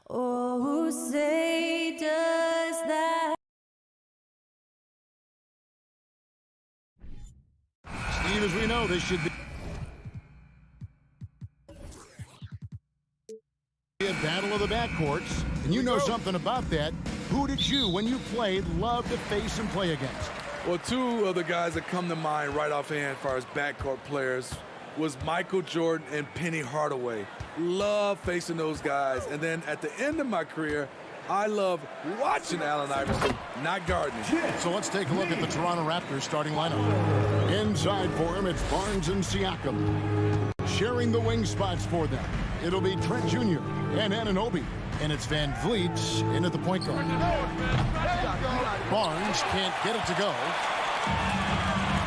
Oh, who say does that? Steve, as we know, this should be a battle of the backcourts, and you know something about that. Who did you, when you played, love to face and play against? Well, two of the guys that come to mind right offhand as far as backcourt players was Michael Jordan and Penny Hardaway. Love facing those guys. And then at the end of my career, I love watching Allen Iverson, not guarding him. So let's take a look at the Toronto Raptors starting lineup. Inside for him, it's Barnes and Siakam. Sharing the wing spots for them, it'll be Trent Jr. and Anunoby. And it's Van Vliet in at the point guard. Barnes can't get it to go.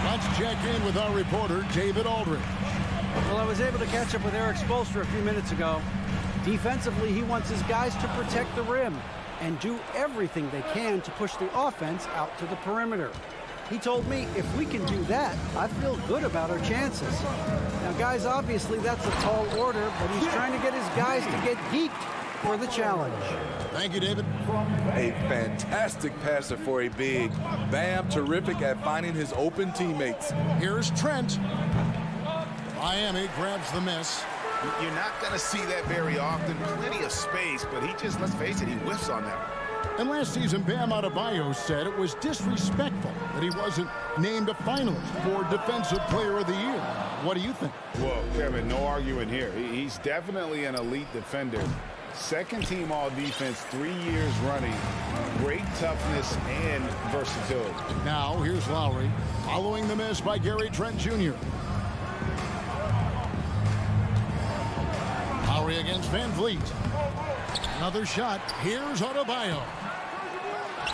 Let's check in with our reporter, David Aldridge. Well, I was able to catch up with Eric Spoelstra a few minutes ago. Defensively, he wants his guys to protect the rim and do everything they can to push the offense out to the perimeter. He told me if we can do that, I feel good about our chances. Now, guys, obviously that's a tall order, but he's trying to get his guys to get geeked for the challenge. Thank you, David. A fantastic passer for a big. Bam, terrific at finding his open teammates. Here's Trent. Miami grabs the miss. You're not going to see that very often. Plenty of space, but he just, let's face it, he whiffs on that. And last season, Bam Adebayo said it was disrespectful that he wasn't named a finalist for Defensive Player of the Year. What do you think? Well, Kevin, no arguing here. He's definitely an elite defender. Second team all defense 3 years running. Great toughness and versatility. Now, here's Lowry, following the miss by Gary Trent Jr. Lowry against Van Vliet. Another shot. Here's Adebayo.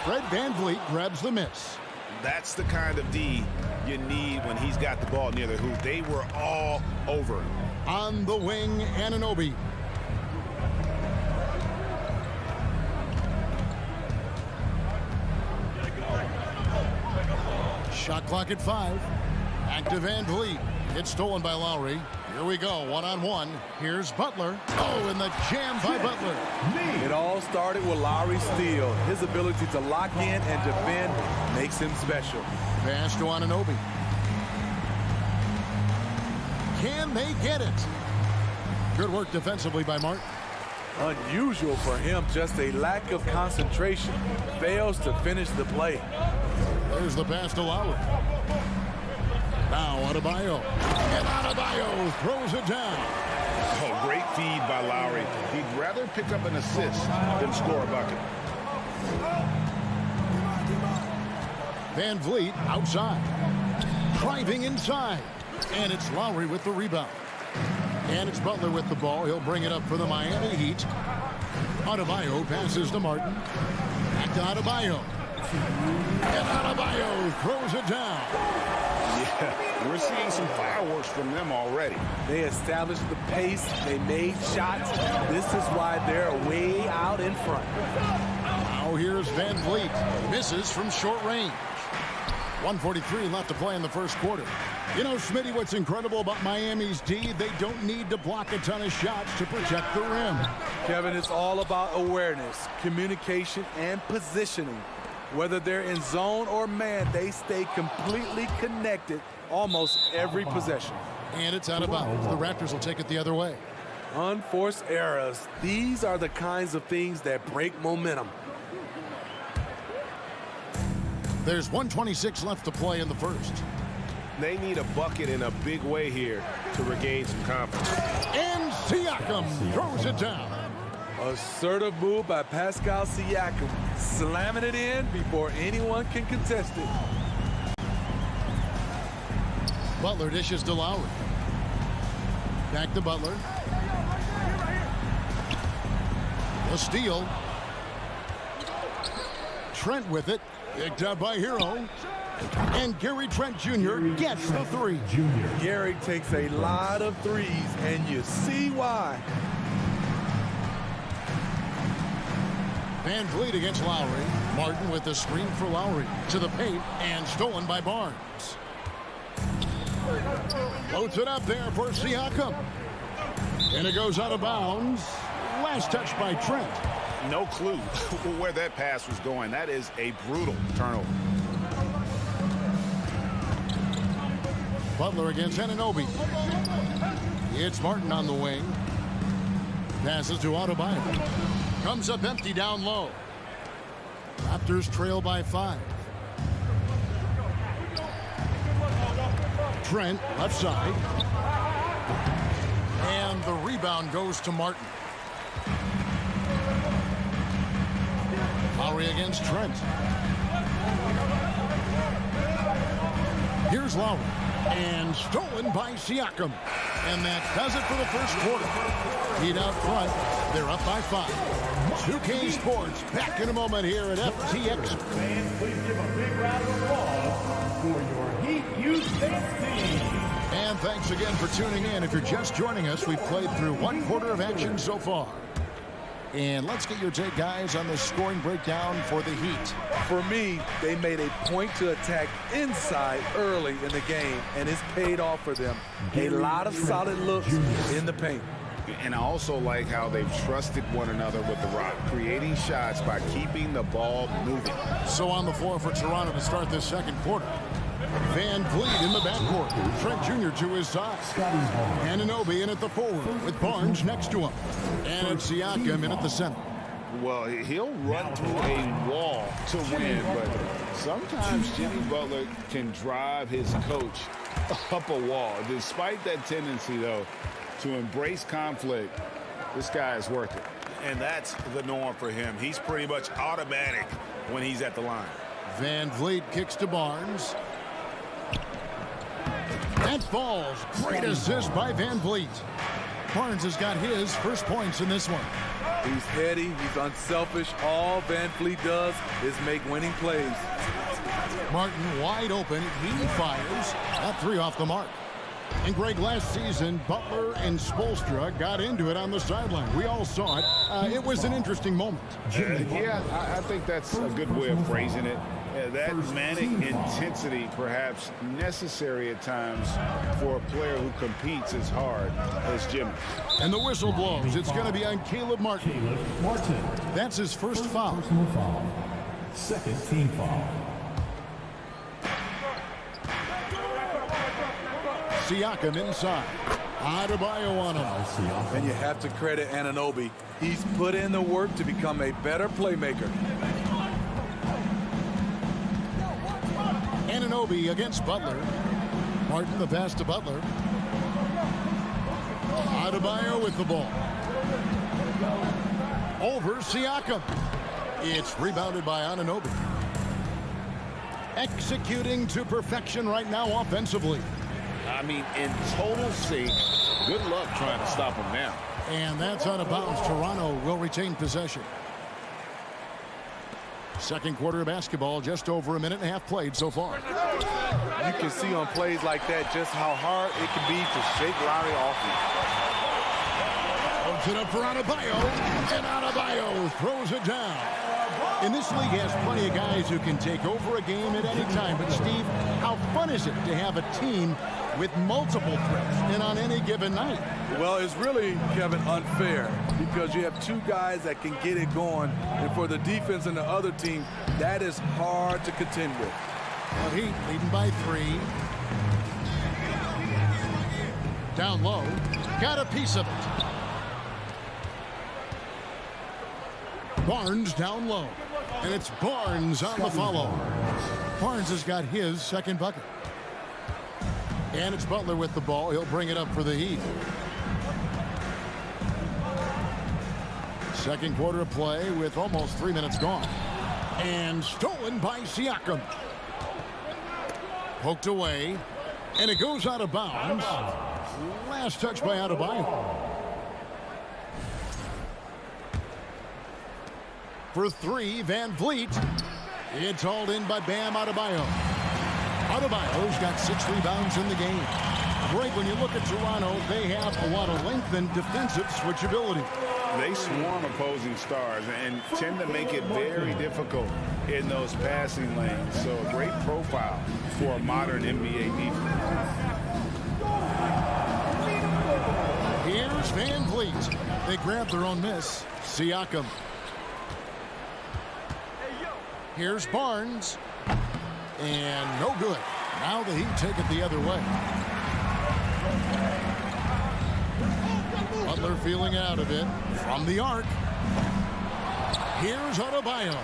Fred Van Vliet grabs the miss. That's the kind of D you need when he's got the ball near the hoop. They were all over him. On the wing, Anunoby. Shot clock at 5. Back to Van Vliet. It's stolen by Lowry. Here we go, one-on-one. Here's Butler. Oh, and the jam by Butler. It all started with Lowry's steal. His ability to lock in and defend makes him special. Pass to Anunoby. Can they get it? Good work defensively by Martin. Unusual for him, just a lack of concentration. Fails to finish the play. There's the pass to Lowry. Now Adebayo. And Adebayo throws it down. Oh, great feed by Lowry. He'd rather pick up an assist than score a bucket. Van Vliet outside. Driving inside. And it's Lowry with the rebound. And it's Butler with the ball. He'll bring it up for the Miami Heat. Adebayo passes to Martin. Back to Adebayo. And Adebayo throws it down. Yeah, we're seeing some fireworks from them already. They established the pace. They made shots. This is why they're way out in front. Now here's Van Vliet. Misses from short range. 1:43 left to play in the first quarter. You know, Smitty, what's incredible about Miami's D, they don't need to block a ton of shots to protect the rim. Kevin, it's all about awareness, communication, and positioning. Whether they're in zone or man, they stay completely connected almost every possession. And it's out of bounds. The Raptors will take it the other way. Unforced errors. These are the kinds of things that break momentum. There's 1:26 left to play in the first. They need a bucket in a big way here to regain some confidence. And Siakam throws it down. Assertive move by Pascal Siakam, slamming it in before anyone can contest it. Butler dishes to Lowry. Back to Butler. The steal. Trent with it. Picked up by Hero. And Gary Trent Jr. gets the three. Gary takes a lot of threes, and you see why. Van Vliet against Lowry. Martin with the screen for Lowry. To the paint, and stolen by Barnes. Floats it up there for Siakam. And it goes out of bounds. Last touch by Trent. No clue where that pass was going. That is a brutal turnover. Butler against Anunoby. It's Martin on the wing. Passes to Adebayo. Comes up empty down low. Raptors trail by 5. Trent, left side. And the rebound goes to Martin. Lowry against Trent. Here's Lowry. And stolen by Siakam. And that does it for the first quarter. Heat out front. They're up by 5. 2K Sports back in a moment here at FTX. Fans, please give a big round of applause for your Heat Youth team. And thanks again for tuning in. If you're just joining us, we've played through 1 quarter of action so far. And let's get your take, guys, on the scoring breakdown for the Heat. For me, they made a point to attack inside early in the game, and it's paid off for them. A lot of solid looks in the paint. And I also like how they've trusted one another with the rock, creating shots by keeping the ball moving. So on the floor for Toronto to start this second quarter. Van Vliet in the backcourt. Trent Jr. to his side. Anunoby in at the forward with Barnes next to him. And Siakam in at the center. Well, he'll run through a wall to win, but sometimes Jimmy Butler can drive his coach up a wall. Despite that tendency, though, to embrace conflict, this guy is worth it. And that's the norm for him. He's pretty much automatic when he's at the line. Van Vliet kicks to Barnes. That falls. Great assist by Van Vliet. Barnes has got his first points in this one. He's heady. He's unselfish. All Van Vliet does is make winning plays. Martin wide open. He fires. That 3 off the mark. And Greg, last season, Butler and Spoelstra got into it on the sideline. We all saw it. It was an interesting moment. Yeah, I think that's a good way of phrasing it. That manic intensity perhaps necessary at times for a player who competes as hard as Jimmy. And the whistle blows. It's going to be on Caleb Martin. That's his first foul. Personal foul. Second team foul. Siakam inside. Adebayo on him. And you have to credit Anunoby. He's put in the work to become a better playmaker. Anunoby against Butler. Martin the pass to Butler. Adebayo with the ball. Over Siakam. It's rebounded by Anunoby. Executing to perfection right now offensively. I mean, in total sync. Good luck trying to stop him now. And that's out of bounds. Toronto will retain possession. Second quarter of basketball, just over a minute and a half played so far. You can see on plays like that just how hard it can be to shake Lowry off him. Puts it up for Adebayo, and Adebayo throws it down. And this league has plenty of guys who can take over a game at any time. But, Steve, how fun is it to have a team with multiple threats and on any given night? Well, it's really, Kevin, unfair because you have 2 guys that can get it going. And for the defense and the other team, that is hard to contend with. Well, Heat leading by 3. Down low. Got a piece of it. Barnes down low. And it's Barnes on the follow. Barnes has got his second bucket. And it's Butler with the ball. He'll bring it up for the Heat. Second quarter of play with almost 3 minutes gone. And stolen by Siakam. Poked away. And it goes out of bounds. Last touch by Adebayo. For 3, Van Vliet. It's hauled in by Bam Adebayo. Adebayo's got 6 rebounds in the game. Greg, when you look at Toronto, they have a lot of length and defensive switchability. They swarm opposing stars and tend to make it very difficult in those passing lanes. So a great profile for a modern NBA defense. Here's Van Vliet. They grab their own miss. Siakam. Here's Barnes. And no good. Now the Heat take it the other way. Butler feeling out of it from the arc. Here's Adebayo.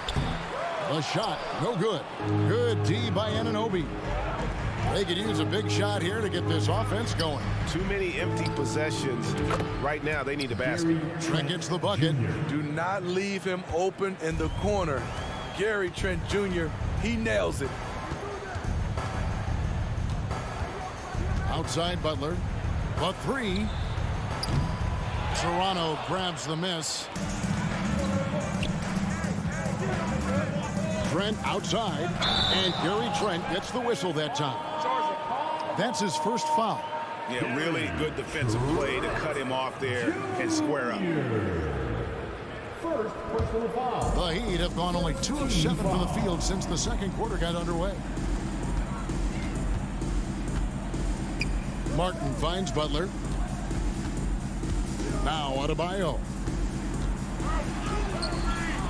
The shot, no good. Good D by Anunoby. They could use a big shot here to get this offense going. Too many empty possessions. Right now, they need a basket. Trent gets the bucket. Do not leave him open in the corner. Gary Trent Jr., he nails it. Outside Butler. The three. Toronto grabs the miss. Trent outside, and Gary Trent gets the whistle that time. That's his first foul. Yeah, really good defensive play to cut him off there and square up. First personal foul. The Heat have gone only 2 of 7 from the field since the second quarter got underway. Martin finds Butler. Now Adebayo.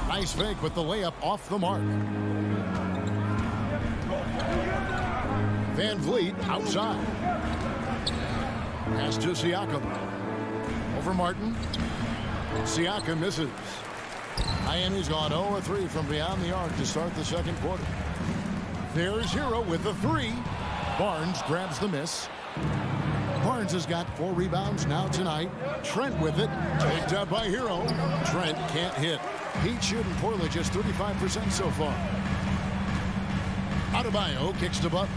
Nice fake, but the layup off the mark. Van Vliet outside. Pass to Siakam. Over Martin. Siakam misses. Miami's gone 0-3 from beyond the arc to start the second quarter. There's Hero with the three. Barnes grabs the miss. Barnes has got 4 rebounds now tonight. Trent with it. Picked up by Hero. Trent can't hit. Heat shooting poorly, just 35% so far. Adebayo kicks to Butler.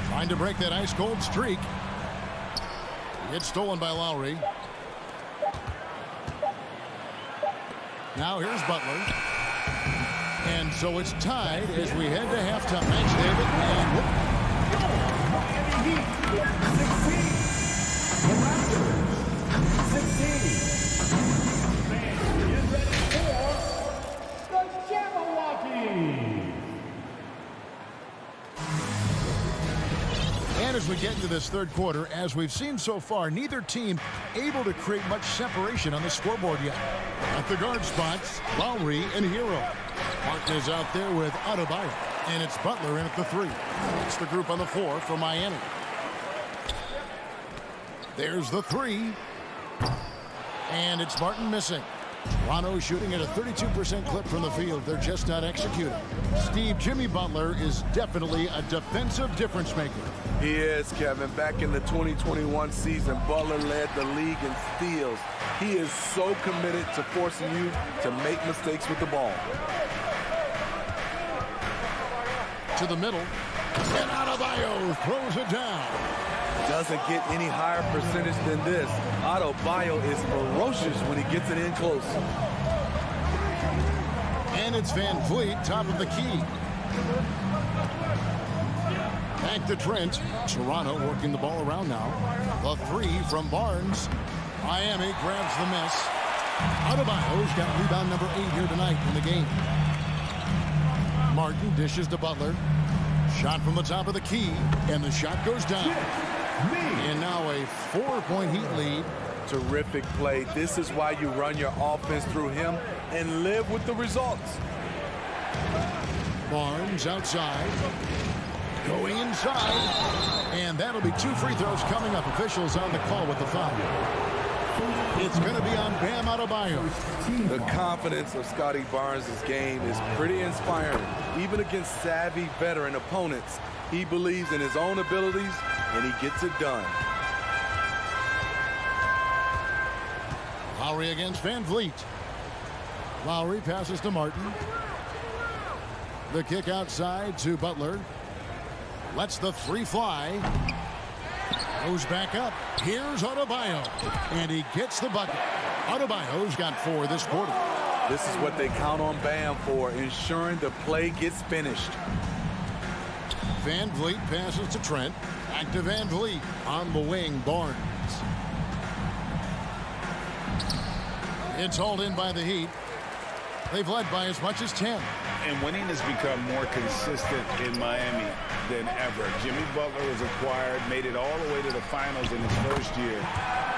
Trying to break that ice-cold streak. It's stolen by Lowry. Now here's Butler. And so it's tied as we head to halftime. Thanks, David. Miami Heat, 16. The Raptors, 16. Man, get ready for the Jabberwockies. And as we get into this third quarter, as we've seen so far, neither team able to create much separation on the scoreboard yet. At the guard spots, Lowry and Hero. Martin is out there with Adebayo, and it's Butler in at the three. It's the group on the floor for Miami. There's the three. And it's Martin missing. Toronto shooting at a 32% clip from the field. They're just not executing. Steve, Jimmy Butler is definitely a defensive difference maker. He is, Kevin. Back in the 2021 season, Butler led the league in steals. He is so committed to forcing you to make mistakes with the ball. To the middle. And Adebayo throws it down. Doesn't get any higher percentage than this. Adebayo is ferocious when he gets it in close. And it's Van Vliet, top of the key. Back to Trent. Toronto working the ball around now. The three from Barnes. Miami grabs the miss. Adebayo's got rebound number 8 here tonight in the game. Martin dishes to Butler. Shot from the top of the key, and the shot goes down. And now a 4-point Heat lead. Terrific play. This is why you run your offense through him and live with the results. Barnes outside. Going inside. And that'll be 2 free throws coming up. Officials on the call with the foul. It's going to be on Bam Adebayo. The confidence of Scotty Barnes' game is pretty inspiring. Even against savvy veteran opponents, he believes in his own abilities, and he gets it done. Lowry against Van Vliet. Lowry passes to Martin. The kick outside to Butler. Lets the three fly. Goes back up. Here's Adebayo. And he gets the bucket. Adebayo's got 4 this quarter. This is what they count on Bam for, ensuring the play gets finished. Van Vliet passes to Trent. Back to Van Vliet. On the wing, Barnes. It's hauled in by the Heat. They've led by as much as 10. And winning has become more consistent in Miami than ever. Jimmy Butler was acquired, made it all the way to the finals in his first year,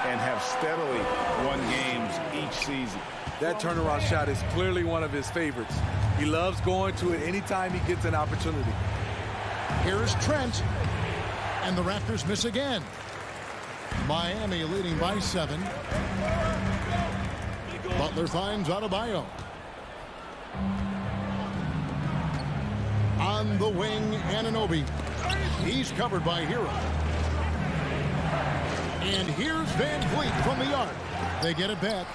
and have steadily won games each season. That turnaround shot is clearly one of his favorites. He loves going to it anytime he gets an opportunity. Here's Trent, and the Raptors miss again. Miami leading by 7. Butler finds Adebayo. On the wing, Anunoby. He's covered by Hero. And here's Van Vliet from the arc. They get it back.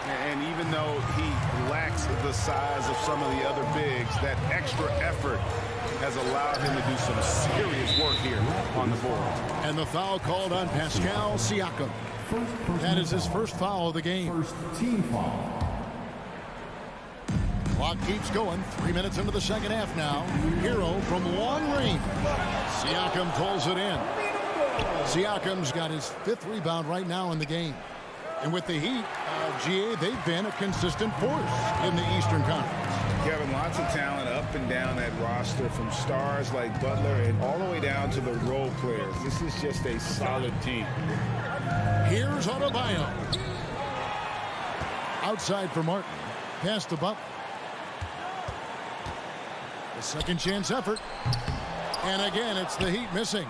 And even though he lacks the size of some of the other bigs, that extra effort has allowed him to do some serious work here on the board. And the foul called on Pascal Siakam. That is his first foul of the game. First team foul. Clock keeps going. 3 minutes into the second half now. Hero from long range. Siakam pulls it in. Siakam's got his 5th rebound right now in the game. And with the Heat, GA, they've been a consistent force in the Eastern Conference. Kevin, lots of talent up and down that roster, from stars like Butler and all the way down to the role players. This is just a solid team. Here's Adebayo. Outside for Martin. Pass to Butler. The second chance effort. And again, it's the Heat missing.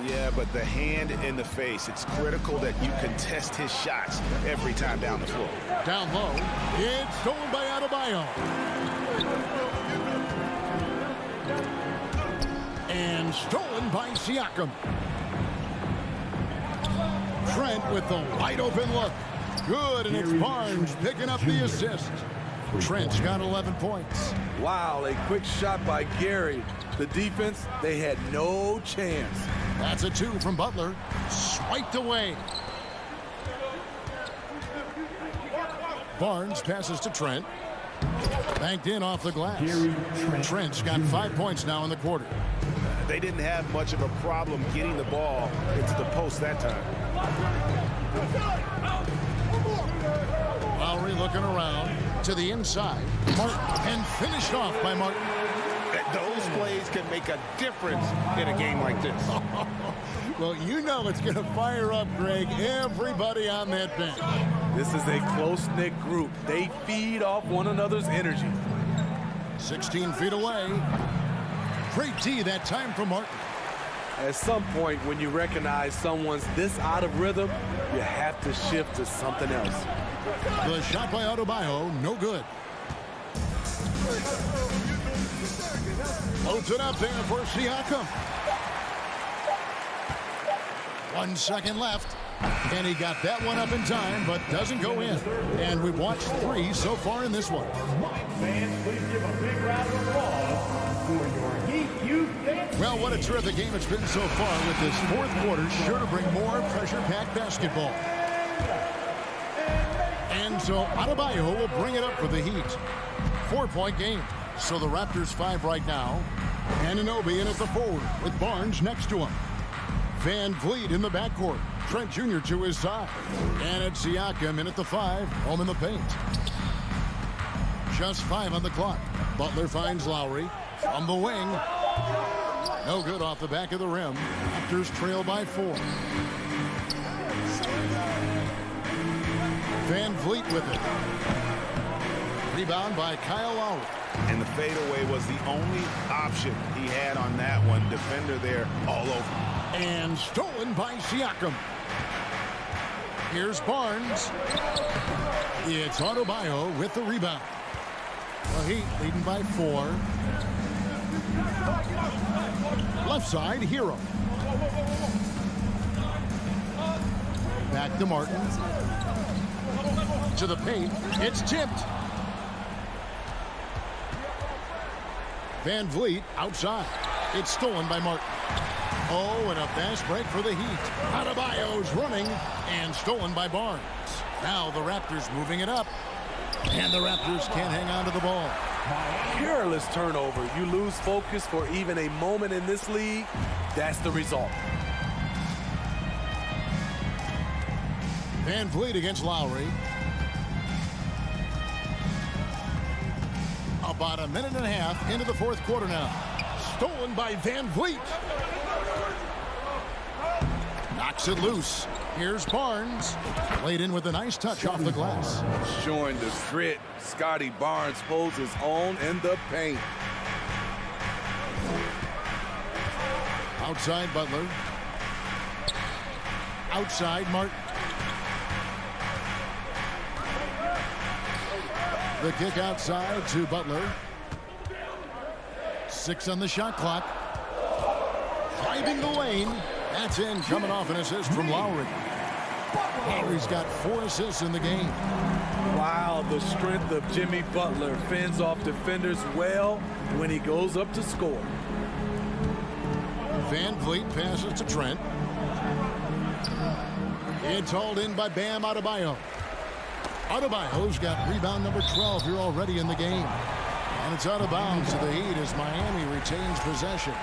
Yeah, but the hand in the face, it's critical that you contest his shots every time down the floor. Down low. It's stolen by Adebayo. And stolen by Siakam. Trent with the wide open look. Good, and it's Barnes picking up the assist. Trent's got 11 points. Wow, a quick shot by Gary. The defense, they had no chance. That's a 2 from Butler. Swiped away. Barnes passes to Trent. Banked in off the glass. Trent's got 5 points now in the quarter. They didn't have much of a problem getting the ball into the post that time. Lowry looking around to the inside. Martin, and finished off by Martin. Those plays can make a difference in a game like this. Well, you know it's going to fire up, Greg, everybody on that bench. This is a close-knit group. They feed off one another's energy. 16 feet away. Great D that time from Martin. At some point, when you recognize someone's this out of rhythm, you have to shift to something else. The shot by Adebayo, no good. Loads it up there for Siakam. 1 second left. And he got that one up in time, but doesn't go in. And we've watched 3 so far in this one. Fans, please give a big round of applause for your Heat Youth Dance. Well, what a terrific game it's been so far, with this 4th quarter sure to bring more pressure-packed basketball. And so Adebayo will bring it up for the Heat. 4-point game. So the Raptors 5 right now. Anunoby in at the forward with Barnes next to him. Van Vliet in the backcourt. Trent Jr. to his side. And it's Siakam in at the 5, home in the paint. Just 5 on the clock. Butler finds Lowry from the wing. No good off the back of the rim. Raptors trail by 4. Van Vliet with it. Rebound by Kyle Lowry. And the fadeaway was the only option he had on that one. Defender there all over. And stolen by Siakam. Here's Barnes. It's Adebayo with the rebound. The Heat leading by 4. Left side, Hero. Back to Martin. To the paint. It's tipped. Van Vliet outside. It's stolen by Martin. Oh, and a fast break for the Heat. Adebayo's running and stolen by Barnes. Now the Raptors moving it up. And the Raptors can't hang on to the ball. Careless turnover. You lose focus for even a moment in this league. That's the result. Van Vliet against Lowry. About a minute and a half into the fourth quarter now. Stolen by Van Vliet. Knocks it loose. Here's Barnes. Played in with a nice touch off the glass. Showing the grit. Scotty Barnes holds his own in the paint. Outside Butler. Outside Martin. The kick outside to Butler. 6 on the shot clock. Driving the lane. That's in, coming off an assist from Lowry. Lowry's got 4 assists in the game. Wow, the strength of Jimmy Butler fends off defenders well when he goes up to score. Van Vliet passes to Trent. It's hauled in by Bam Adebayo. Adebayo's got rebound number 12 here already in the game. And it's out of bounds to the Heat as Miami retains possession.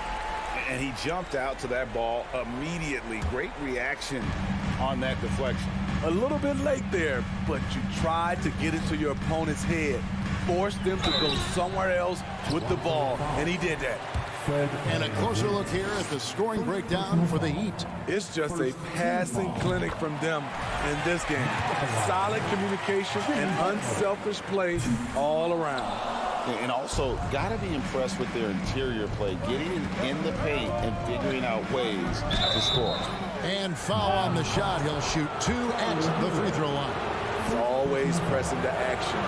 And he jumped out to that ball immediately. Great reaction on that deflection. A little bit late there, but you tried to get into your opponent's head. Forced them to go somewhere else with the ball, and he did that. And a closer look here at the scoring breakdown for the Heat. It's just a passing clinic from them in this game. Solid communication and unselfish play all around. And also, got to be impressed with their interior play, getting in the paint and figuring out ways to score. And foul on the shot. He'll shoot 2 at the free throw line. Always pressing to action.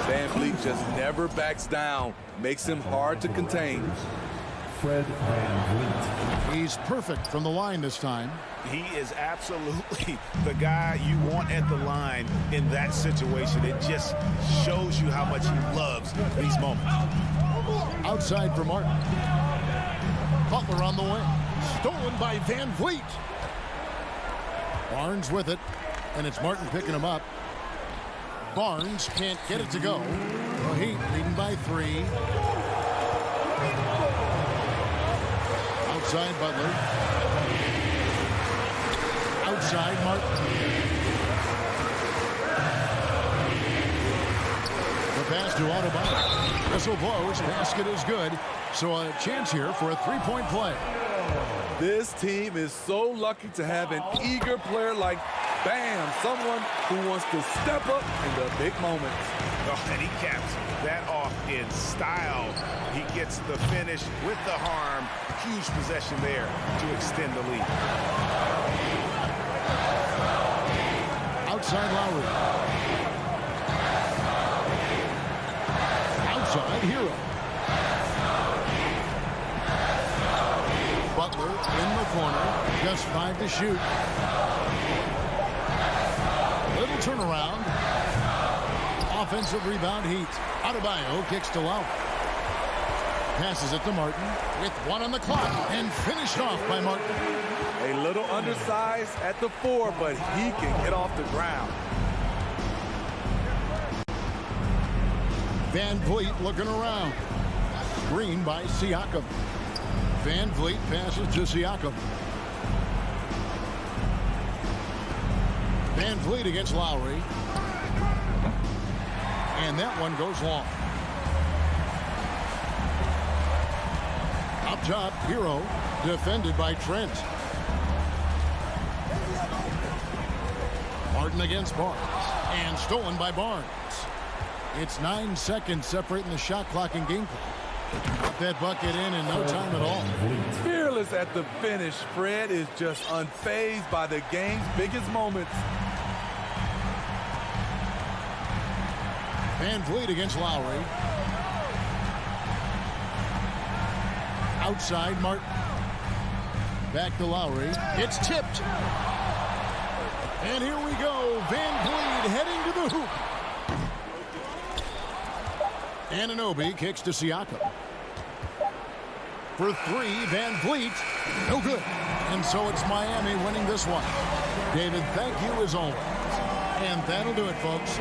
Van Vliet just never backs down. Makes him hard to contain. Fred Van He's perfect from the line this time. He is absolutely the guy you want at the line in that situation. It just shows you how much he loves these moments. Outside for Martin. Butler on the way. Stolen by Van Vliet. Barnes with it, and it's Martin picking him up. Barnes can't get it to go. The Heat leading by 3. Outside Butler. Outside Martin. The pass to Adebayo. Whistle blows. Basket is good. So a chance here for a 3-point play. This team is so lucky to have an eager player like Bam, someone who wants to step up in the big moments. Oh, and he caps that off in style. He gets the finish with the harm. Huge possession there to extend the lead. Outside Lowry. Outside Hero. Butler in the corner. Just 5 to shoot. Little turnaround. Offensive rebound Heat. Adebayo kicks to Lowry. Passes it to Martin with 1 on the clock and finished off by Martin. A little undersized at the 4, but he can get off the ground. Van Vliet looking around. Screen by Siakam. Van Vliet passes to Siakam. Van Vliet against Lowry. And that one goes long. Up top, Hero, defended by Trent. Martin against Barnes. And stolen by Barnes. It's 9 seconds separating the shot clock and game clock. Got that bucket in no time at all. Fearless at the finish. Fred is just unfazed by the game's biggest moments. Van Vliet against Lowry. Outside Martin. Back to Lowry. It's tipped. And here we go. Van Vliet heading to the hoop. Anunoby kicks to Siakam. For 3, Van Vliet. No good. And so it's Miami winning this one. David, thank you as always. And that'll do it, folks.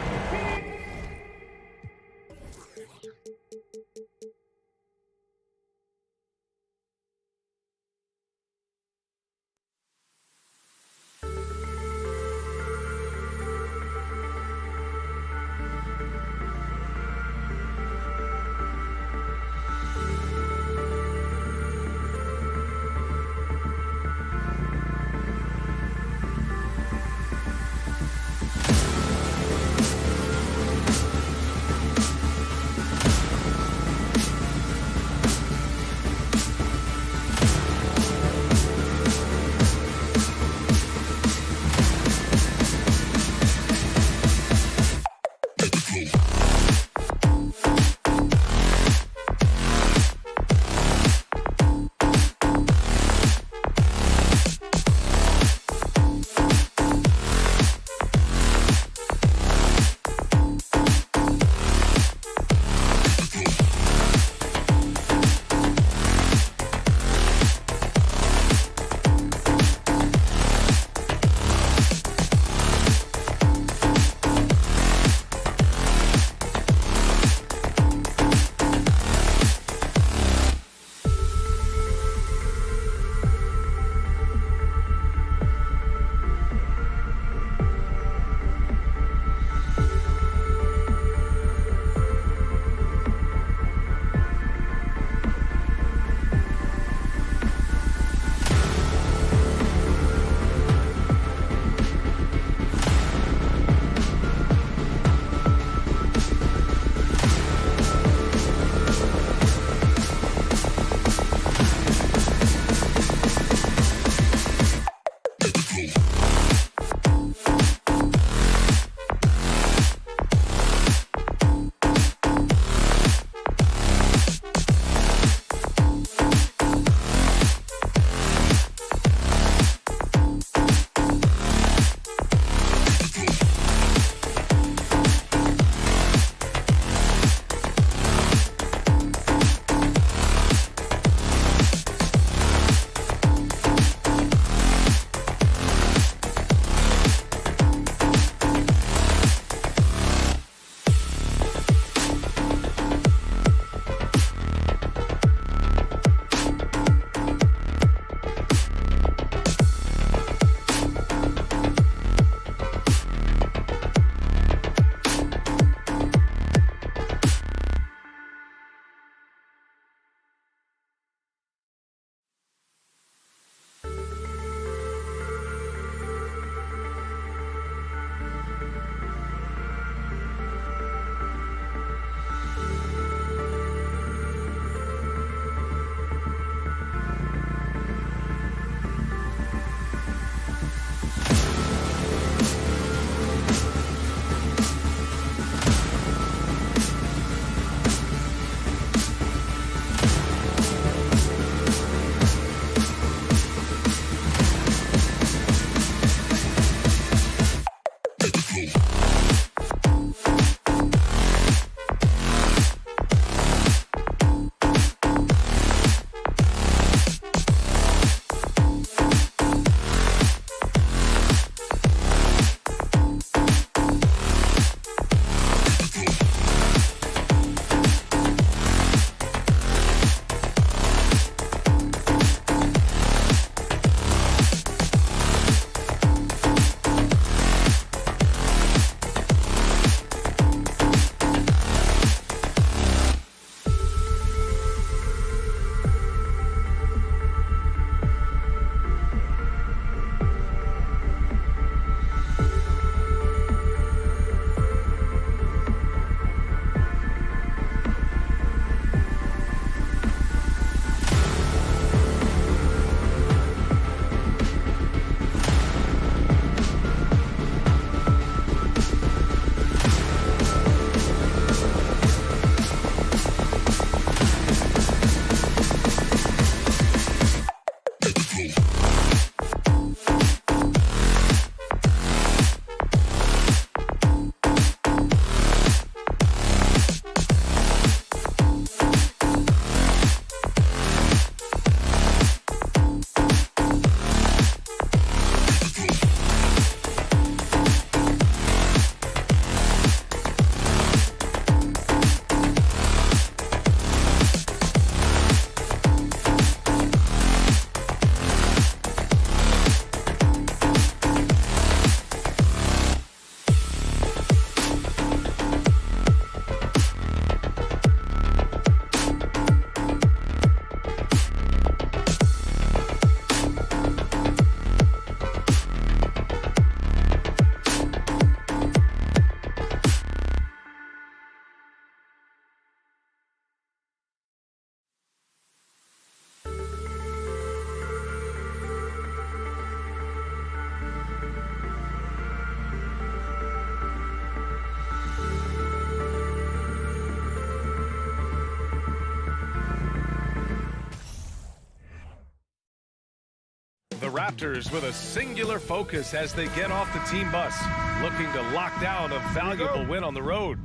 The Raptors with a singular focus as they get off the team bus, looking to lock down a valuable win on the road.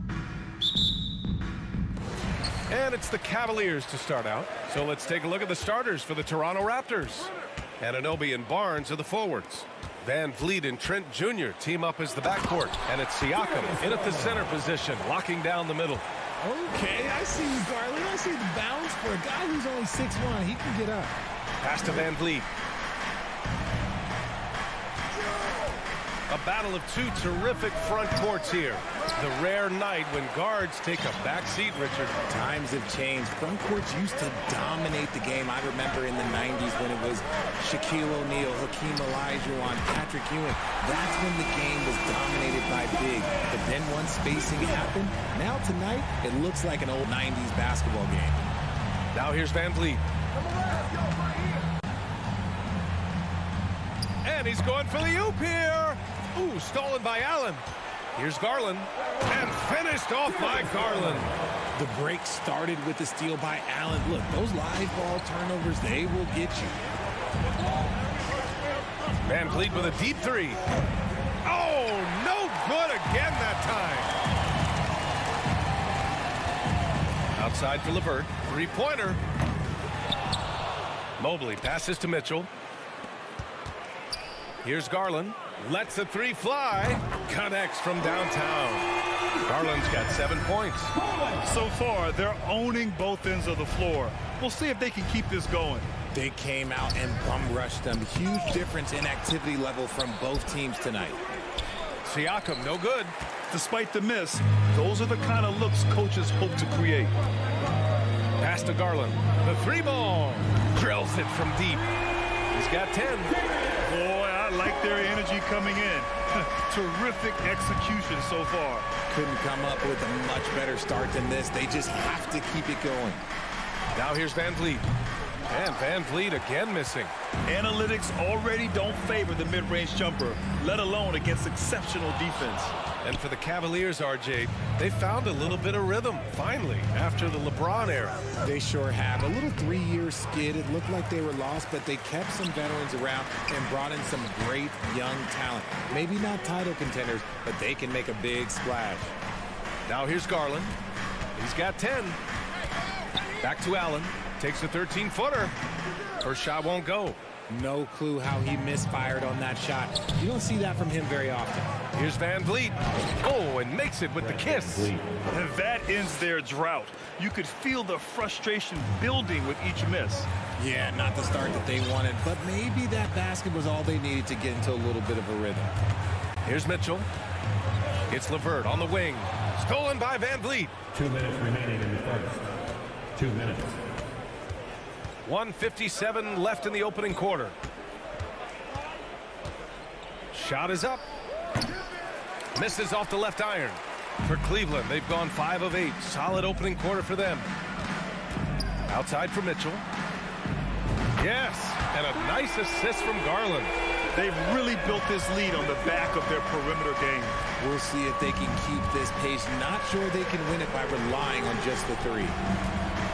And it's the Cavaliers to start out. So let's take a look at the starters for the Toronto Raptors. Anunoby and Barnes are the forwards. Van Vliet and Trent Jr. team up as the backcourt. And it's Siakam in at the center position, locking down the middle. Okay, I see you, Garland. I see the bounce for a guy who's only 6'1". He can get up. Pass to Van Vliet. A battle of two terrific front courts here. The rare night when guards take a back seat, Richard. Times have changed. Front courts used to dominate the game. I remember in the 90s when it was Shaquille O'Neal, Hakeem Olajuwon, Patrick Ewing. That's when the game was dominated by big. But then once spacing happened, now tonight it looks like an old 90s basketball game. Now here's Van Vliet. And he's going for the oop here. Ooh, stolen by Allen. Here's Garland. And finished off by Garland. The break started with the steal by Allen. Look, those live ball turnovers, they will get you. Van Vliet with a deep three. Oh, no good again that time. Outside for LeVert. Three-pointer. Mobley passes to Mitchell. Here's Garland. Lets the three fly. Connects from downtown. Garland's got 7 points. So far, they're owning both ends of the floor. We'll see if they can keep this going. They came out and bum rushed them. Huge difference in activity level from both teams tonight. Siakam, no good. Despite the miss, those are the kind of looks coaches hope to create. Pass to Garland. The three ball. Drills it from deep. He's got 10. Boy, I like their energy coming in. Terrific execution so far. Couldn't come up with a much better start than this. They just have to keep it going. Now here's Van Vliet. And Van Vliet again missing. Analytics already don't favor the mid-range jumper, let alone against exceptional defense. And for the Cavaliers, RJ, they found a little bit of rhythm, finally, after the LeBron era. They sure have. A little 3-year skid. It looked like they were lost, but they kept some veterans around and brought in some great young talent. Maybe not title contenders, but they can make a big splash. Now here's Garland. He's got 10. Back to Allen. Takes a 13-footer. First shot won't go. No clue how he misfired on that shot. You don't see that from him very often. Here's Van Vliet. Oh, and makes it with the kiss. And that ends their drought. You could feel the frustration building with each miss. Yeah, not the start that they wanted, but maybe that basket was all they needed to get into a little bit of a rhythm. Here's Mitchell. It's LeVert on the wing. Stolen by Van Vliet. 2 minutes remaining in the first. 2 minutes. 1:57 left in the opening quarter. Shot is up. Misses off the left iron. For Cleveland, they've gone 5 of 8. Solid opening quarter for them. Outside for Mitchell. Yes, and a nice assist from Garland. They've really built this lead on the back of their perimeter game. We'll see if they can keep this pace. Not sure they can win it by relying on just the 3.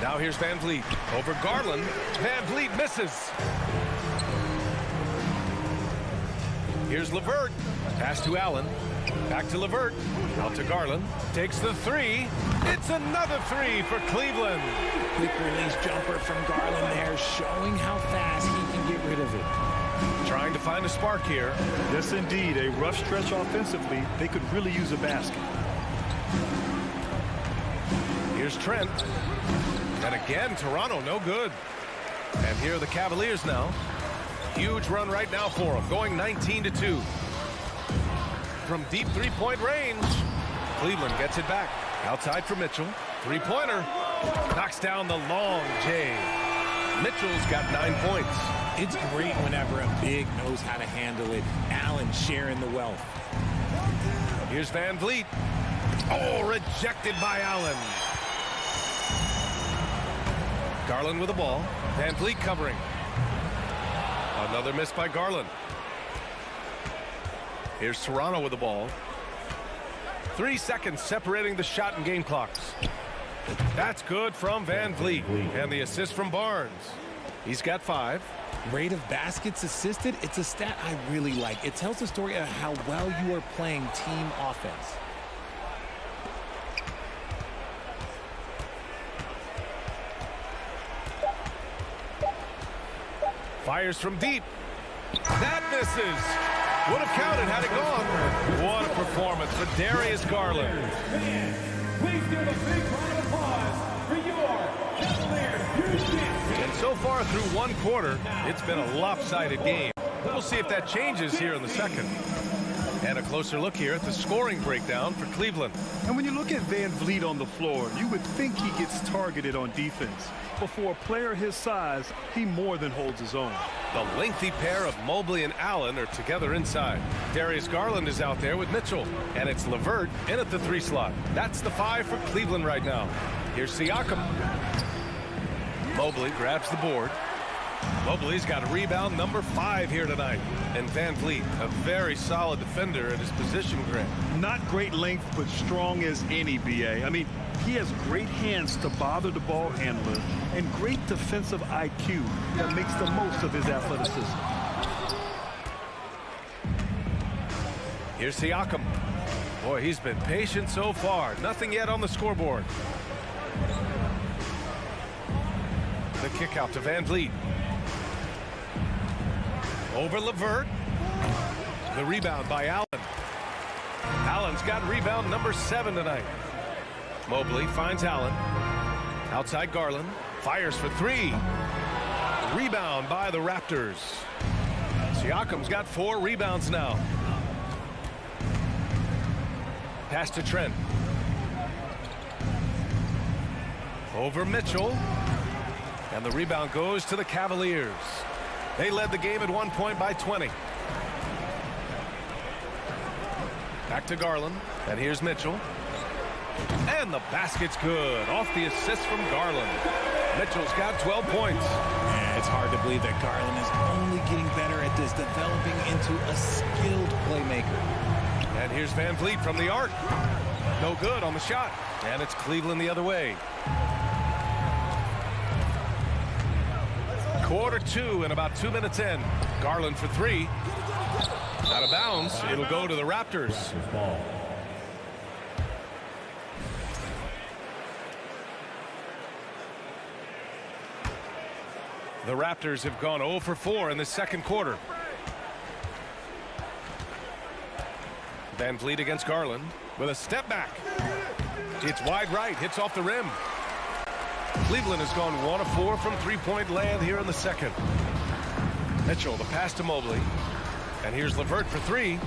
Now here's Van Vliet over Garland. Van Vliet misses. Here's LeVert. Pass to Allen. Back to LeVert. Out to Garland. Takes the 3. It's another 3 for Cleveland. Quick release jumper from Garland there, showing how fast he can get rid of it. Trying to find a spark here. Yes, indeed. A rough stretch offensively. They could really use a basket. Here's Trent. And again, Toronto, no good. And here are the Cavaliers now. Huge run right now for them, going 19-2. From deep three-point range, Cleveland gets it back. Outside for Mitchell. Three-pointer. Knocks down the long J. Mitchell's got 9 points. It's great whenever a big knows how to handle it. Allen sharing the wealth. Here's Van Vliet. Oh, rejected by Allen. Garland with the ball. Van Vliet covering. Another miss by Garland. Here's Toronto with the ball. 3 seconds separating the shot and game clocks. That's good from Van Vliet. And the assist from Barnes. He's got 5. Rate of baskets assisted, it's a stat I really like. It tells the story of how well you are playing team offense. Fires from deep. That misses. Would have counted had it gone. What a performance for Darius Garland. Please give a big round of applause for your Cavaliers. And so far through one quarter, it's been a lopsided game. We'll see if that changes here in the second. And a closer look here at the scoring breakdown for Cleveland. And when you look at Van Vliet on the floor, you would think he gets targeted on defense. But for a player his size, he more than holds his own. The lengthy pair of Mobley and Allen are together inside. Darius Garland is out there with Mitchell. And it's LeVert in at the 3 slot. That's the 5 for Cleveland right now. Here's Siakam. Mobley grabs the board. Mobley's got a rebound number 5 here tonight. And Van Vliet, a very solid defender at his position grid. Not great length, but strong as any, B.A. I mean, he has great hands to bother the ball handler and great defensive IQ that makes the most of his athleticism. Here's Siakam. Boy, he's been patient so far. Nothing yet on the scoreboard. The kick out to Van Vliet. Over LeVert. The rebound by Allen. Allen's got rebound number 7 tonight. Mobley finds Allen. Outside Garland. Fires for 3. Rebound by the Raptors. Siakam's got 4 rebounds now. Pass to Trent. Over Mitchell. And the rebound goes to the Cavaliers. They led the game at 1 point by 20. Back to Garland. And here's Mitchell. And the basket's good. Off the assist from Garland. Mitchell's got 12 points. Yeah, it's hard to believe that Garland is only getting better at this, developing into a skilled playmaker. And here's Van Vliet from the arc. No good on the shot. And it's Cleveland the other way. Quarter 2 and about 2 minutes in. Garland for 3. Out of bounds. It'll go to the Raptors. The Raptors have gone 0 for 4 in the second quarter. Van Vliet against Garland with a step back. It's wide right, hits off the rim. Cleveland has gone 1 of 4 from three-point land here in the second. Mitchell, the pass to Mobley. And here's LeVert for 3.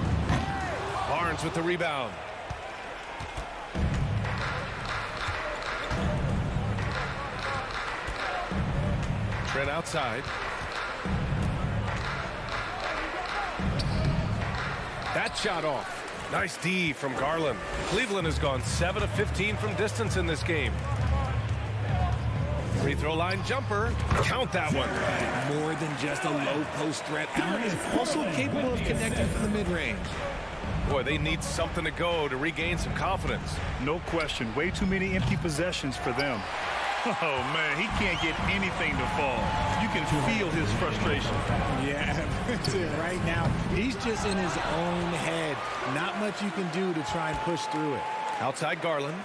Barnes with the rebound. Trent outside. That shot off. Nice D from Garland. Cleveland has gone 7 of 15 from distance in this game. Free throw line jumper. Count that one. More than just a low post threat. Allen is also capable of connecting from the mid-range. Boy, they need something to go to regain some confidence. No question. Way too many empty possessions for them. Oh, man, he can't get anything to fall. You can feel his frustration. Yeah, right now, he's just in his own head. Not much you can do to try and push through it. Outside Garland.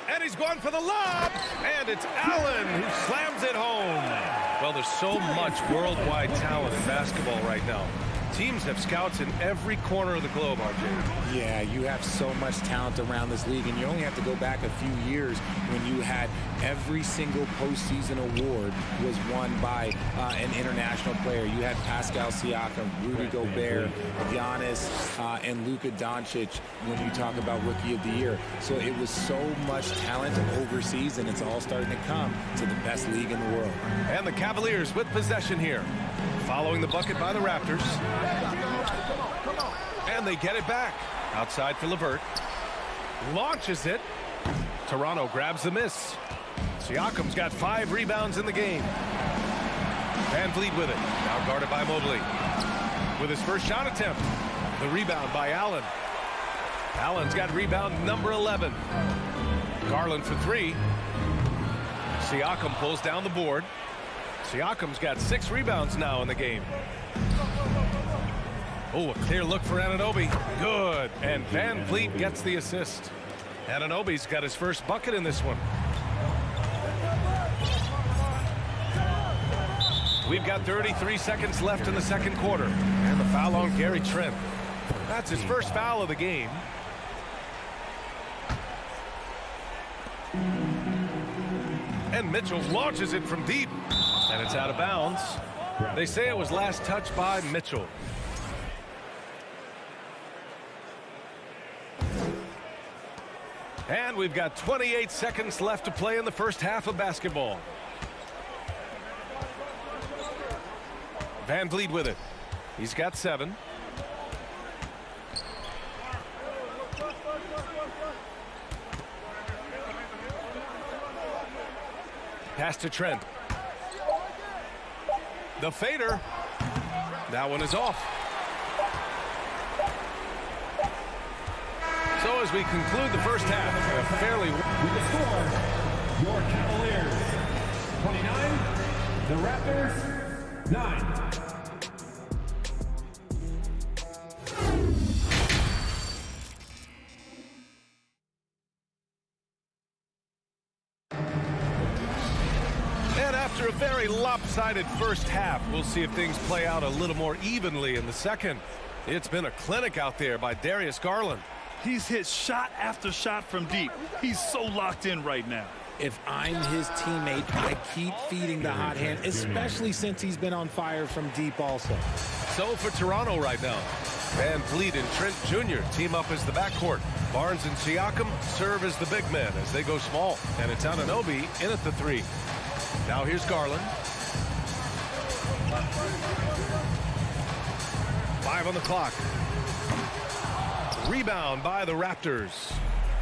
And he's going for the lob. And it's Allen who slams it home. Well, there's so much worldwide talent in basketball right now. Teams have scouts in every corner of the globe, RJ. Yeah, you have so much talent around this league, and you only have to go back a few years when you had every single postseason award was won by an international player. You had Pascal Siakam, Rudy Gobert, Giannis, and Luka Doncic when you talk about Rookie of the Year. So it was so much talent overseas, and it's all starting to come to the best league in the world. And the Cavaliers with possession here. Following the bucket by the Raptors. And they get it back. Outside for LeVert. Launches it. Toronto grabs the miss. Siakam's got 5 rebounds in the game. Van Vliet with it. Now guarded by Mobley. With his first shot attempt. The rebound by Allen. Allen's got rebound number 11. Garland for 3. Siakam pulls down the board. Siakam's got 6 rebounds now in the game. Oh, a clear look for Anunoby. Good. And Van Vliet gets the assist. Anunoby's got his first bucket in this one. We've got 33 seconds left in the second quarter. And the foul on Gary Trent. That's his first foul of the game. And Mitchell launches it from deep. And it's out of bounds. They say it was last touched by Mitchell. And we've got 28 seconds left to play in the first half of basketball. Van Vliet with it. He's got 7. Pass to Trent. The fader. That one is off. So as we conclude the first half, a fairly... With the score, your Cavaliers 29, the Raptors 9. And after a very lopsided first half, we'll see if things play out a little more evenly in the second. It's been a clinic out there by Darius Garland. He's hit shot after shot from deep. He's so locked in right now. If I'm his teammate, I keep feeding the hot hand, especially since he's been on fire from deep also. So for Toronto right now, Van Vliet and Trent Jr. team up as the backcourt. Barnes and Siakam serve as the big men as they go small. And it's Anunoby in at the 3. Now here's Garland. 5 on the clock. Rebound by the Raptors.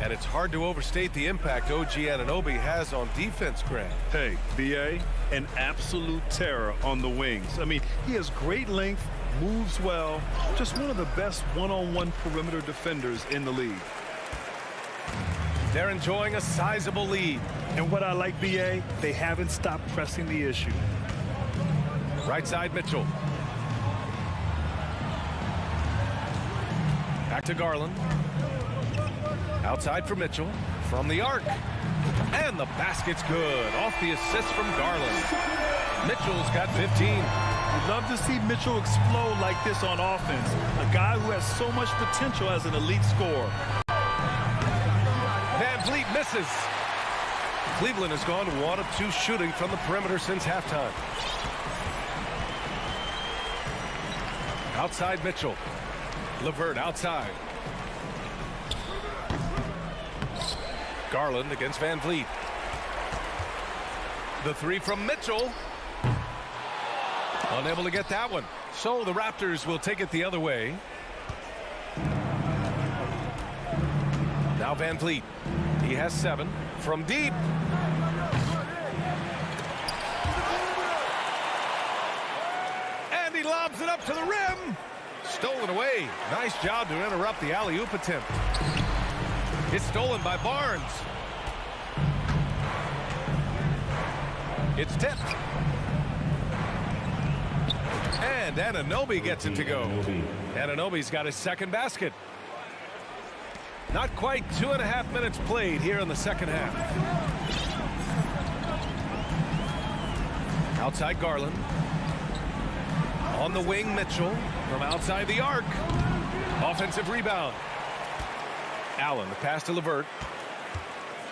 And it's hard to overstate the impact OG Anunoby has on defense, Grant. Hey, BA, an absolute terror on the wings. I mean, he has great length moves well, just one of the best one-on-one perimeter defenders in the league. They're enjoying a sizable lead. And what I like, BA, they haven't stopped pressing the issue. Right side, Mitchell. Back to Garland. Outside for Mitchell. From the arc. And the basket's good. Off the assist from Garland. Mitchell's got 15. We'd love to see Mitchell explode like this on offense. A guy who has so much potential as an elite scorer. Van Vliet misses. Cleveland has gone 1 of 2 shooting from the perimeter since halftime. Outside Mitchell. LeVert outside. Garland against Van Vliet. The three from Mitchell. Unable to get that one. So the Raptors will take it the other way. Now Van Vliet. He has 7 from deep. And he lobs it up to the rim. Stolen away. Nice job to interrupt the alley-oop attempt. It's stolen by Barnes. It's tipped. And Anunoby gets it to go. Anunoby's got his second basket. Not quite 2.5 minutes played here in the second half. Outside Garland. On the wing, Mitchell from outside the arc. Offensive rebound. Allen, the pass to LeVert.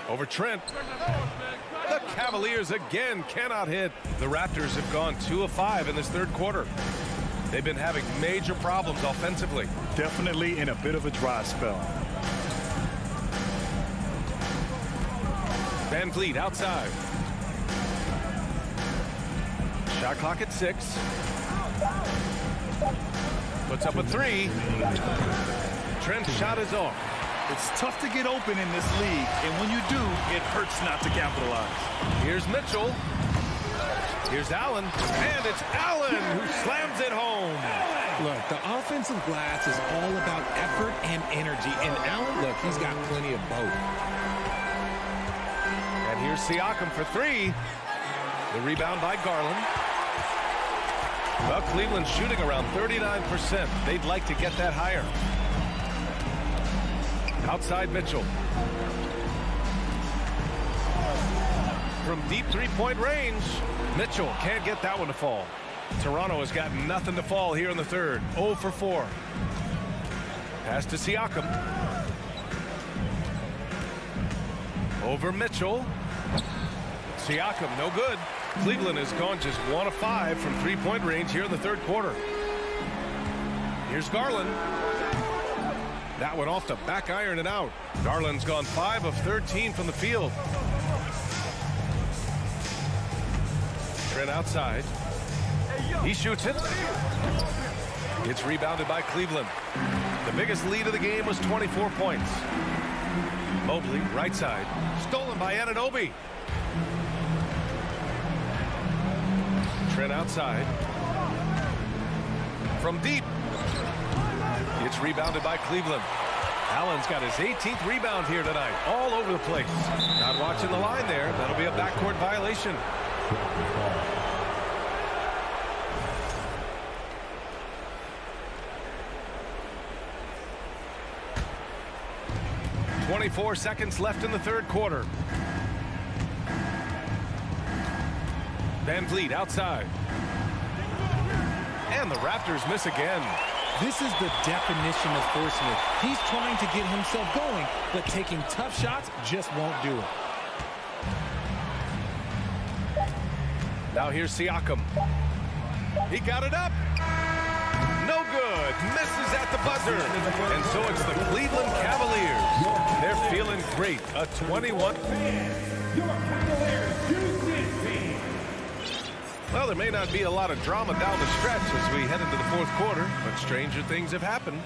Over Trent. The Cavaliers again cannot hit. The Raptors have gone 2 of 5 in this third quarter. They've been having major problems offensively. Definitely in a bit of a dry spell. Van Vliet outside. Shot clock at 6. Puts up a 3. Trent's shot is off. It's tough to get open in this league, and when you do, it hurts not to capitalize. Here's Mitchell. Here's Allen. And it's Allen who slams it home. Look, the offensive glass is all about effort and energy. And Allen, look, he's got plenty of both. And here's Siakam for 3. The rebound by Garland. Well, Cleveland's shooting around 39%. They'd like to get that higher. Outside Mitchell. From deep three-point range, Mitchell can't get that one to fall. Toronto has got nothing to fall here in the third. 0 for 4. Pass to Siakam. Over Mitchell. Siakam, no good. Cleveland has gone just 1 of 5 from three-point range here in the third quarter. Here's Garland. That one off the back iron and out. Garland's gone 5 of 13 from the field. Trent outside. He shoots it. It's rebounded by Cleveland. The biggest lead of the game was 24 points. Mobley, right side. Stolen by Anunoby. Trent outside. From deep. It's rebounded by Cleveland. Allen's got his 18th rebound here tonight. All over the place. Not watching the line there. That'll be a backcourt violation. .24 seconds left in the third quarter. Van Vliet outside. And the Raptors miss again. This is the definition of forcing it. He's trying to get himself going, but taking tough shots just won't do it. Now here's Siakam. He got it up. No good. Misses at the buzzer. And so it's the Cleveland Cavaliers. They're feeling great. A 21. Your Cavaliers Houston team. Well, there may not be a lot of drama down the stretch as we head into the fourth quarter, but stranger things have happened.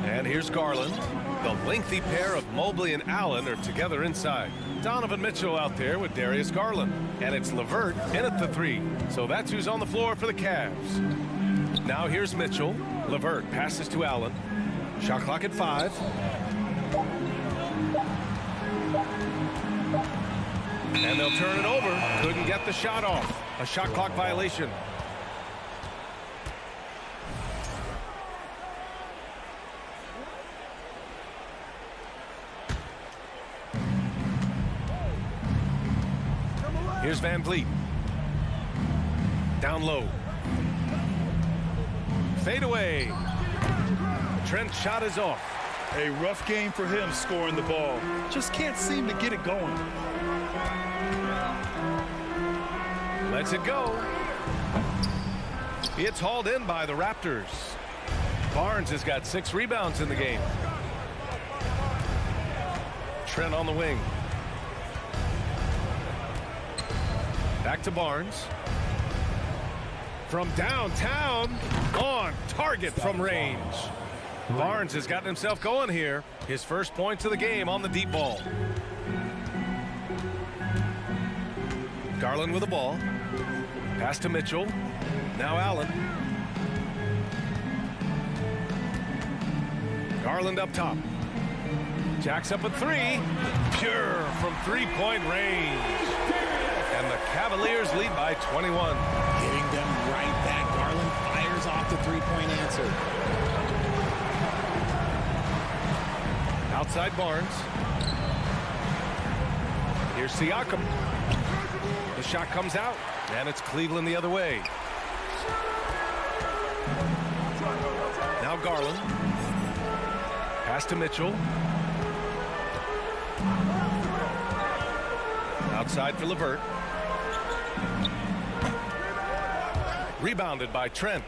And here's Garland. The lengthy pair of Mobley and Allen are together inside. Donovan Mitchell out there with Darius Garland. And it's LeVert in at the 3. So that's who's on the floor for the Cavs. Now here's Mitchell. LeVert passes to Allen. Shot clock at 5. And they'll turn it over. Couldn't get the shot off. A shot clock violation. Here's Van Vliet. Down low. Fade away. Trent's shot is off. A rough game for him scoring the ball. Just can't seem to get it going. Lets it go. It's hauled in by the Raptors. Barnes has got 6 rebounds in the game. Trent on the wing. Back to Barnes. From downtown, on target from range. Barnes has gotten himself going here. His first points of the game on the deep ball. Garland with the ball. Pass to Mitchell. Now Allen. Garland up top. Jacks up a 3. Pure from 3-point range. And the Cavaliers lead by 21. Getting them right back. Garland fires off the 3-point answer. Outside Barnes. Here's Siakam. The shot comes out, and it's Cleveland the other way. Now Garland. Pass to Mitchell. Outside for LeVert. Rebounded by Trent.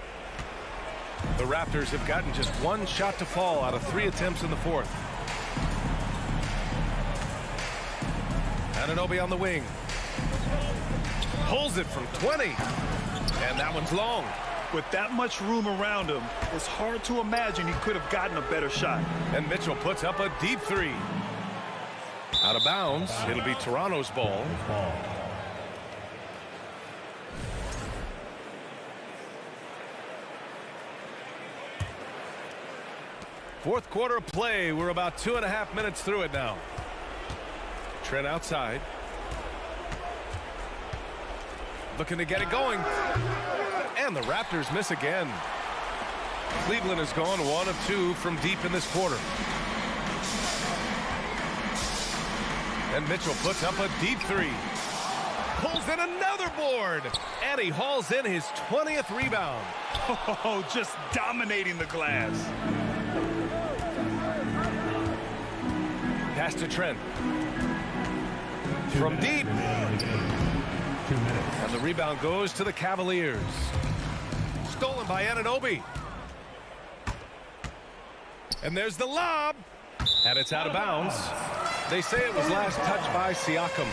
The Raptors have gotten just 1 shot to fall out of 3 attempts in the 4th. Anunoby on the wing. Pulls it from 20. And that one's long. With that much room around him, it's hard to imagine he could have gotten a better shot. And Mitchell puts up a deep 3. Out of bounds. It'll be Toronto's ball. Fourth quarter play. We're about 2.5 minutes through it now. Trent outside. Looking to get it going. And the Raptors miss again. Cleveland has gone 1 of 2 from deep in this quarter. And Mitchell puts up a deep 3. Pulls in another board. And he hauls in his 20th rebound. Oh, just dominating the glass. Pass to Trent. From deep. 2 minutes. And the rebound goes to the Cavaliers. Stolen by Anunoby. And there's the lob. And it's out of bounds. They say it was last touched by Siakam.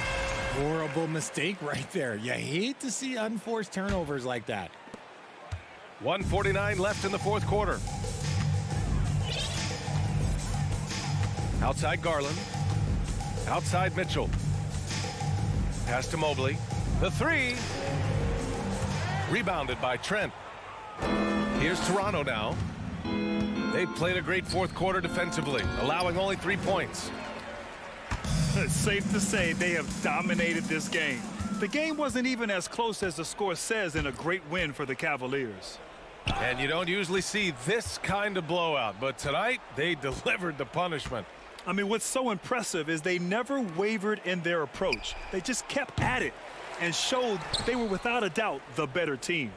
Horrible mistake right there. You hate to see unforced turnovers like that. 1:49 left in the 4th quarter. Outside Garland. Outside Mitchell. Pass to Mobley. The 3. Rebounded by Trent. Here's Toronto now. They've played a great 4th quarter defensively, allowing only 3 points. It's safe to say they have dominated this game. The game wasn't even as close as the score says in a great win for the Cavaliers. And you don't usually see this kind of blowout, but tonight they delivered the punishment. I mean, what's so impressive is they never wavered in their approach. They just kept at it and showed they were without a doubt the better team.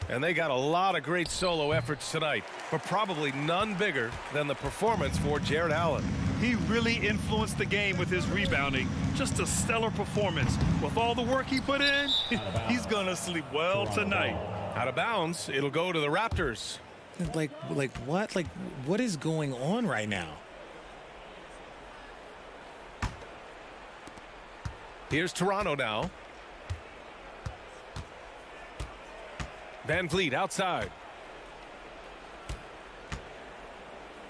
And they got a lot of great solo efforts tonight, but probably none bigger than the performance for Jared Allen. He really influenced the game with his rebounding. Just a stellar performance. With all the work he put in, he's going to sleep well tonight. Out of bounds, it'll go to the Raptors. Like what? Like, what is going on right now? Here's Toronto now. Van Vliet outside.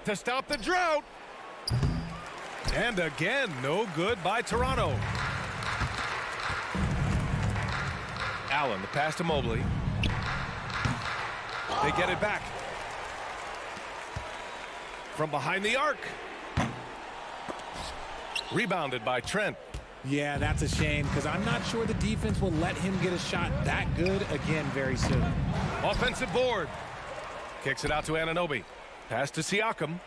To stop the drought. And again, no good by Toronto. Allen, the pass to Mobley. They get it back. From behind the arc. Rebounded by Trent. Yeah, that's a shame because I'm not sure the defense will let him get a shot that good again very soon. Offensive board. Kicks it out to Anunoby. Pass to Siakam.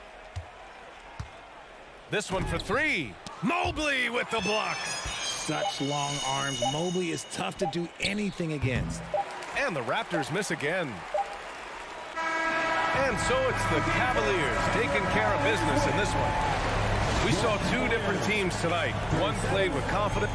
This one for three. Mobley with the block. Such long arms. Mobley is tough to do anything against. And the Raptors miss again. And so it's the Cavaliers taking care of business in this one. We saw two different teams tonight. One played with confidence.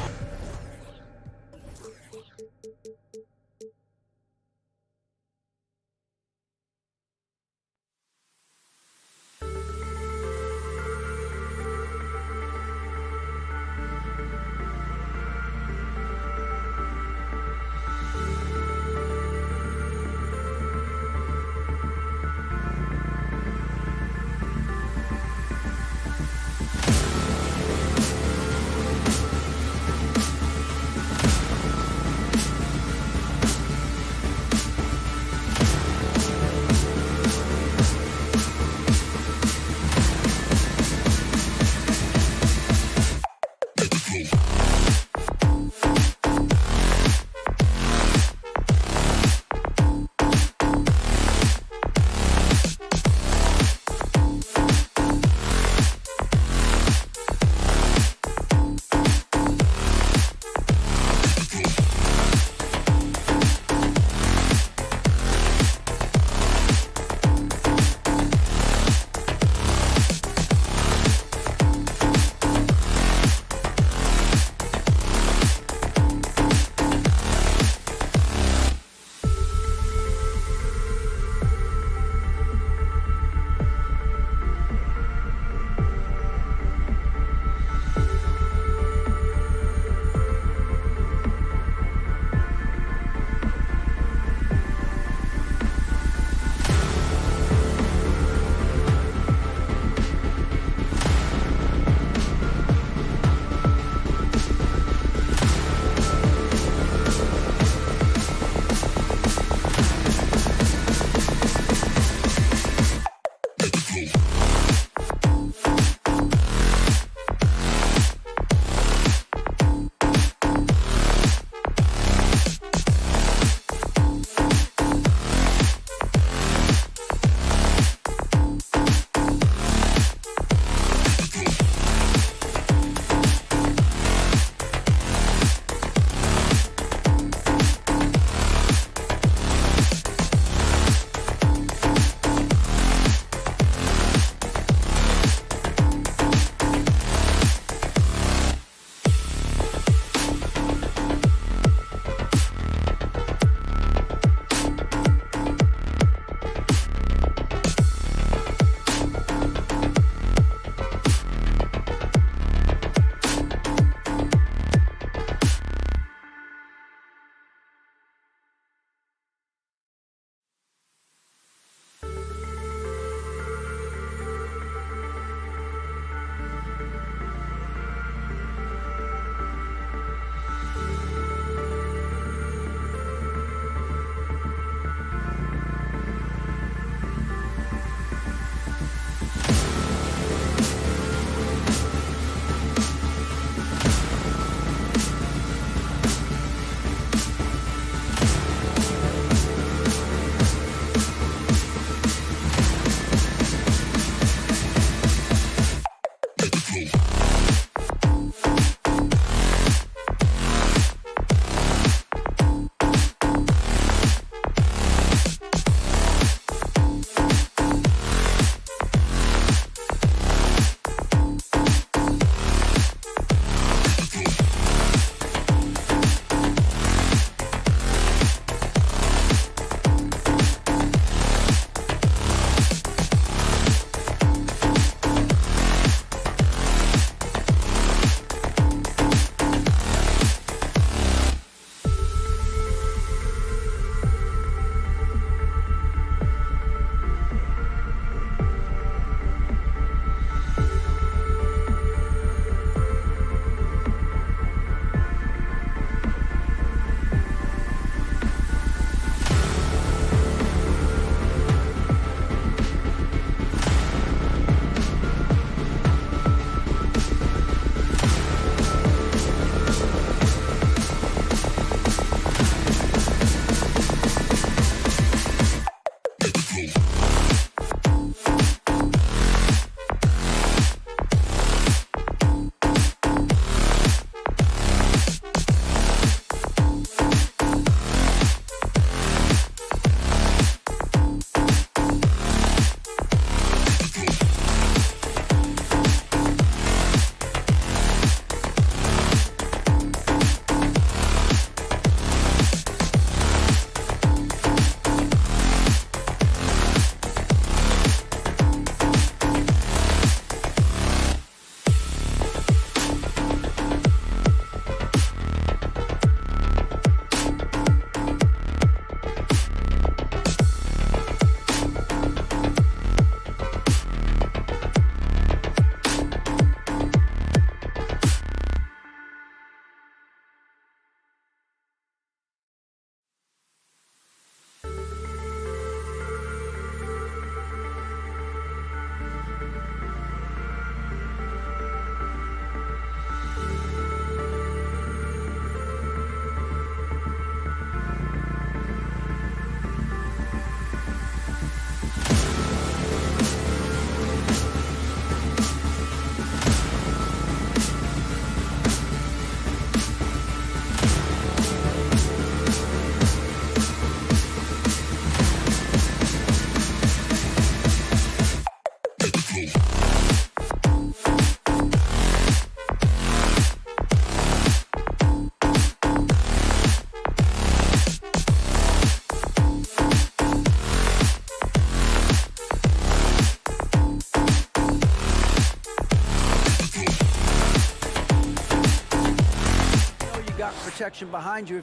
protection behind you.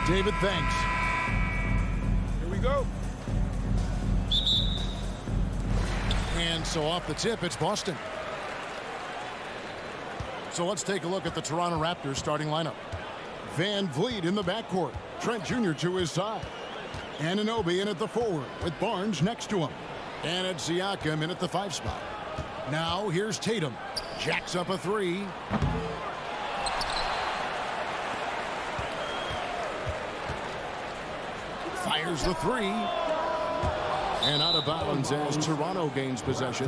David, thanks. Here we go. And so off the tip, it's Boston. So let's take a look at the Toronto Raptors starting lineup. Van Vliet in the backcourt. Trent Jr. to his side. Anunoby in at the forward with Barnes next to him. And it's Siakam in at the 5 spot. Now here's Tatum. Jacks up a 3. Fires the 3. And out of bounds as Toronto gains possession.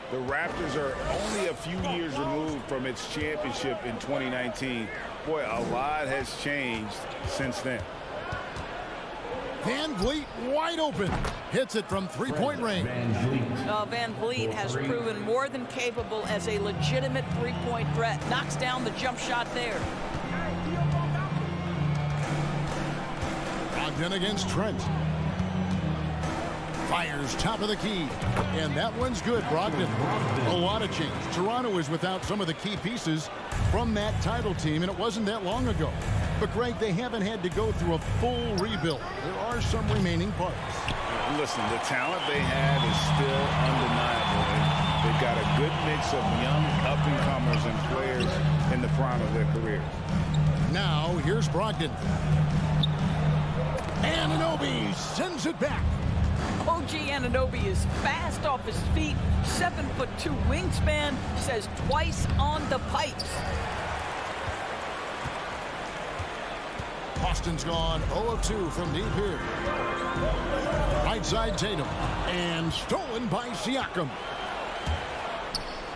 The Raptors are only a few years removed from its championship in 2019. Boy, a lot has changed since then. Van Vliet wide open. Hits it from three-point range. Van Vliet has proven more than capable as a legitimate three-point threat. Knocks down the jump shot there. Brogdon against Trent. Fires top of the key. And that one's good, Brogdon. A lot of change. Toronto is without some of the key pieces from that title team, and it wasn't that long ago. But, Greg, they haven't had to go through a full rebuild. There are some remaining parts. Listen, the talent they have is still undeniable. And they've got a good mix of young up-and-comers and players in the prime of their careers. Now, here's Brogdon. Anunoby sends it back. OG Anunoby is fast off his feet, 7'2" wingspan, says twice on the pipes. Boston's gone 0 of 2 from deep here. Right side Tatum. And stolen by Siakam.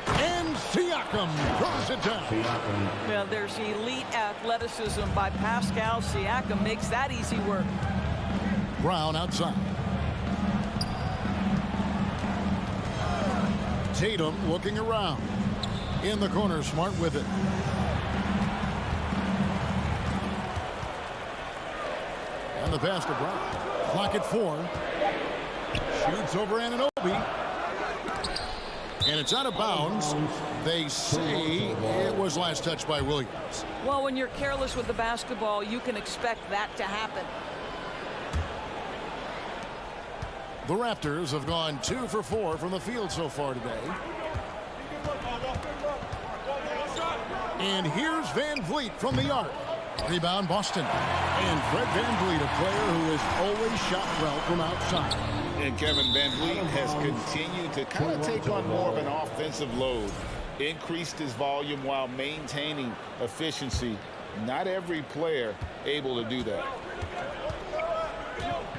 And Siakam throws it down. Well, there's elite athleticism by Pascal Siakam. Makes that easy work. Brown outside. Tatum looking around. In the corner, Smart with it. And the pass to Brown. Clock at 4. Shoots over Anunoby. And it's out of bounds. They say it was last touched by Williams. Well, when you're careless with the basketball, you can expect that to happen. The Raptors have gone 2 for 4 from the field so far today. And here's Van Vliet from the arc. Rebound Boston. And Fred Van Vliet, a player who has always shot well from outside. And Kevin, Van Vliet has continued to kind of take on more of an offensive load. Increased his volume while maintaining efficiency. Not every player able to do that.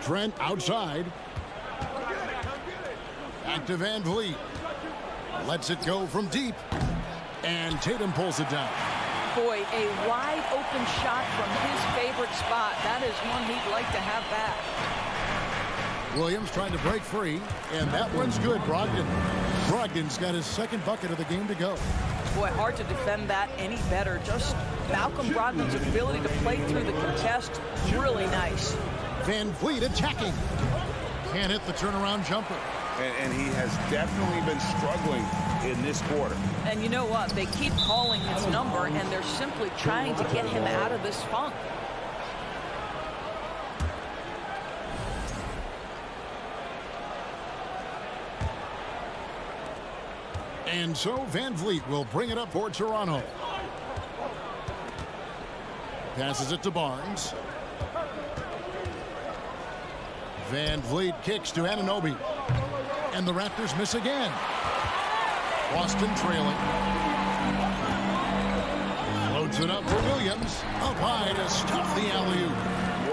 Trent outside. Back to Van Vliet. Lets it go from deep. And Tatum pulls it down. Boy, a wide open shot from his favorite spot. That is one he'd like to have back. Williams trying to break free. And that one's good, Brogdon. Brogdon's got his second bucket of the game to go. Boy, hard to defend that any better. Just Malcolm Brogdon's ability to play through the contest, really nice. Van Vliet attacking. Can't hit the turnaround jumper. And he has definitely been struggling in this quarter. And you know what? They keep calling his number, and they're simply trying to get him out of this funk. And so Van Vliet will bring it up for Toronto. Passes it to Barnes. Van Vliet kicks to Anunoby. And the Raptors miss again. Boston trailing. Loads it up for Williams. Up high to stuff the alley-oop.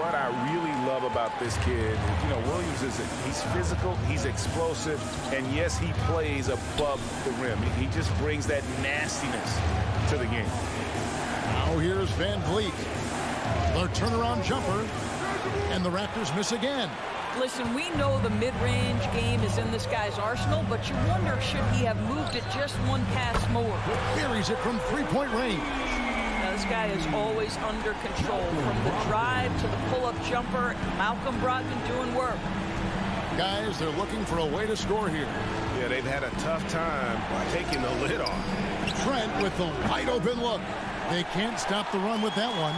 What I really love about this kid, Williams he's physical, he's explosive, and yes, he plays above the rim. He just brings that nastiness to the game. Now here's Van Vliet. Their turnaround jumper. And the Raptors miss again. Listen, we know the mid-range game is in this guy's arsenal, but you wonder, should he have moved it just one pass more? Buries it from three-point range. Now, this guy is always under control. From the drive to the pull-up jumper, Malcolm Brogdon doing work. guys, they're looking for a way to score here. Yeah, they've had a tough time taking the lid off. Trent with the wide open look. They can't stop the run with that one.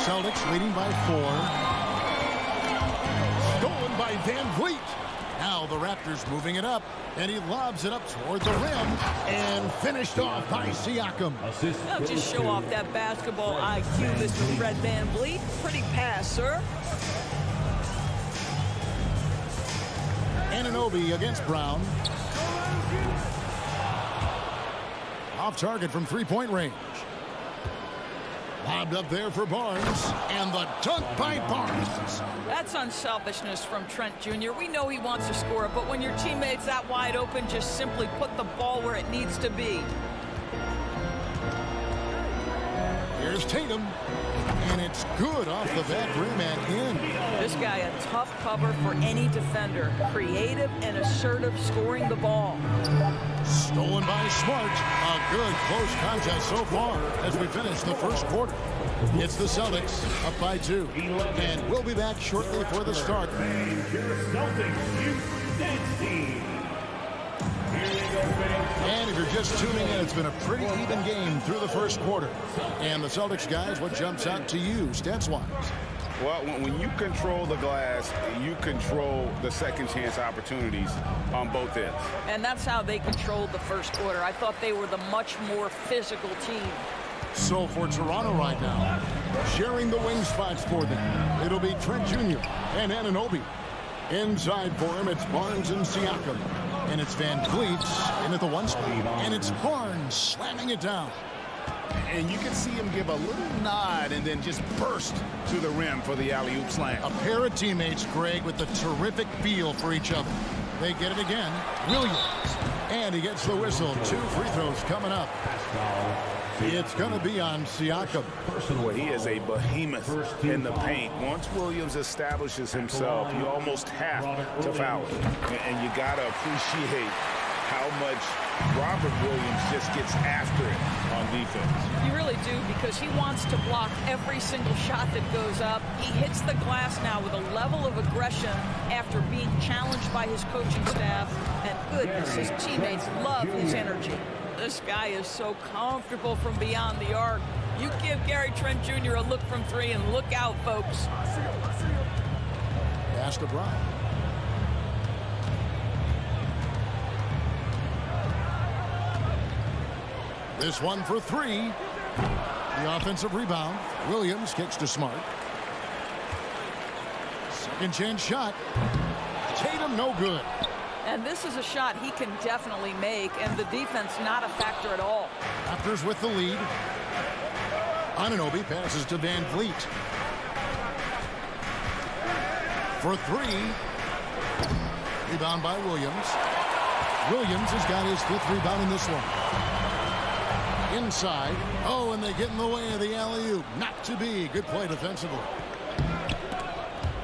Celtics leading by 4. Stolen by Van Vliet. Now the Raptors moving it up, and he lobs it up toward the rim, and finished off by Siakam. Now just show off that basketball IQ, Mr. Fred Van Vliet. Pretty pass, sir. Anunoby against Brown. Off target from three-point range. Lobbed up there for Barnes, and the dunk by Barnes. That's unselfishness from Trent Jr. We know he wants to score it, but when your teammate's that wide open, just simply put the ball where it needs to be. Here's Tatum, and it's good off the back rim and in. This guy a tough cover for any defender. Creative and assertive scoring the ball. Stolen by Smart. A good close contest so far as we finish the first quarter. It's the Celtics up by 2. And we'll be back shortly for the start. Celtics Youth Dance Team. And if you're just tuning in, it's been a pretty even game through the first quarter. And the Celtics guys, what jumps out to you stats-wise? Well, when you control the glass, you control the second chance opportunities on both ends. And that's how they controlled the first quarter. I thought they were the much more physical team. So for Toronto right now, sharing the wing spots for them, it'll be Trent Jr. and Anunoby. Inside for him, it's Barnes and Siakam. And it's Van Vliet in at the 1 spot. And it's Barnes slamming it down. And you can see him give a little nod and then just burst to the rim for the alley-oop slam. A pair of teammates, Greg, with a terrific feel for each other. They get it again. Williams. And he gets the whistle. 2 free throws coming up. It's going to be on Siakam. Well, he is a behemoth in the paint. Once Williams establishes himself, you almost have to foul him. And you got to appreciate how much Robert Williams just gets after it on defense. You really do, because he wants to block every single shot that goes up. He hits the glass now with a level of aggression after being challenged by his coaching staff. And goodness, his teammates love his energy. This guy is so comfortable from beyond the arc. You give Gary Trent Jr. a look from 3 and look out, folks. Pass to Brown. This one for 3. The offensive rebound. Williams kicks to Smart. Second chance shot. Tatum no good. And this is a shot he can definitely make, and the defense not a factor at all. Raptors with the lead. Anunoby passes to Van Vliet. For 3. Rebound by Williams. Williams has got his 5th rebound in this one. Inside. Oh, and they get in the way of the alley-oop. Not to be. Good play defensively.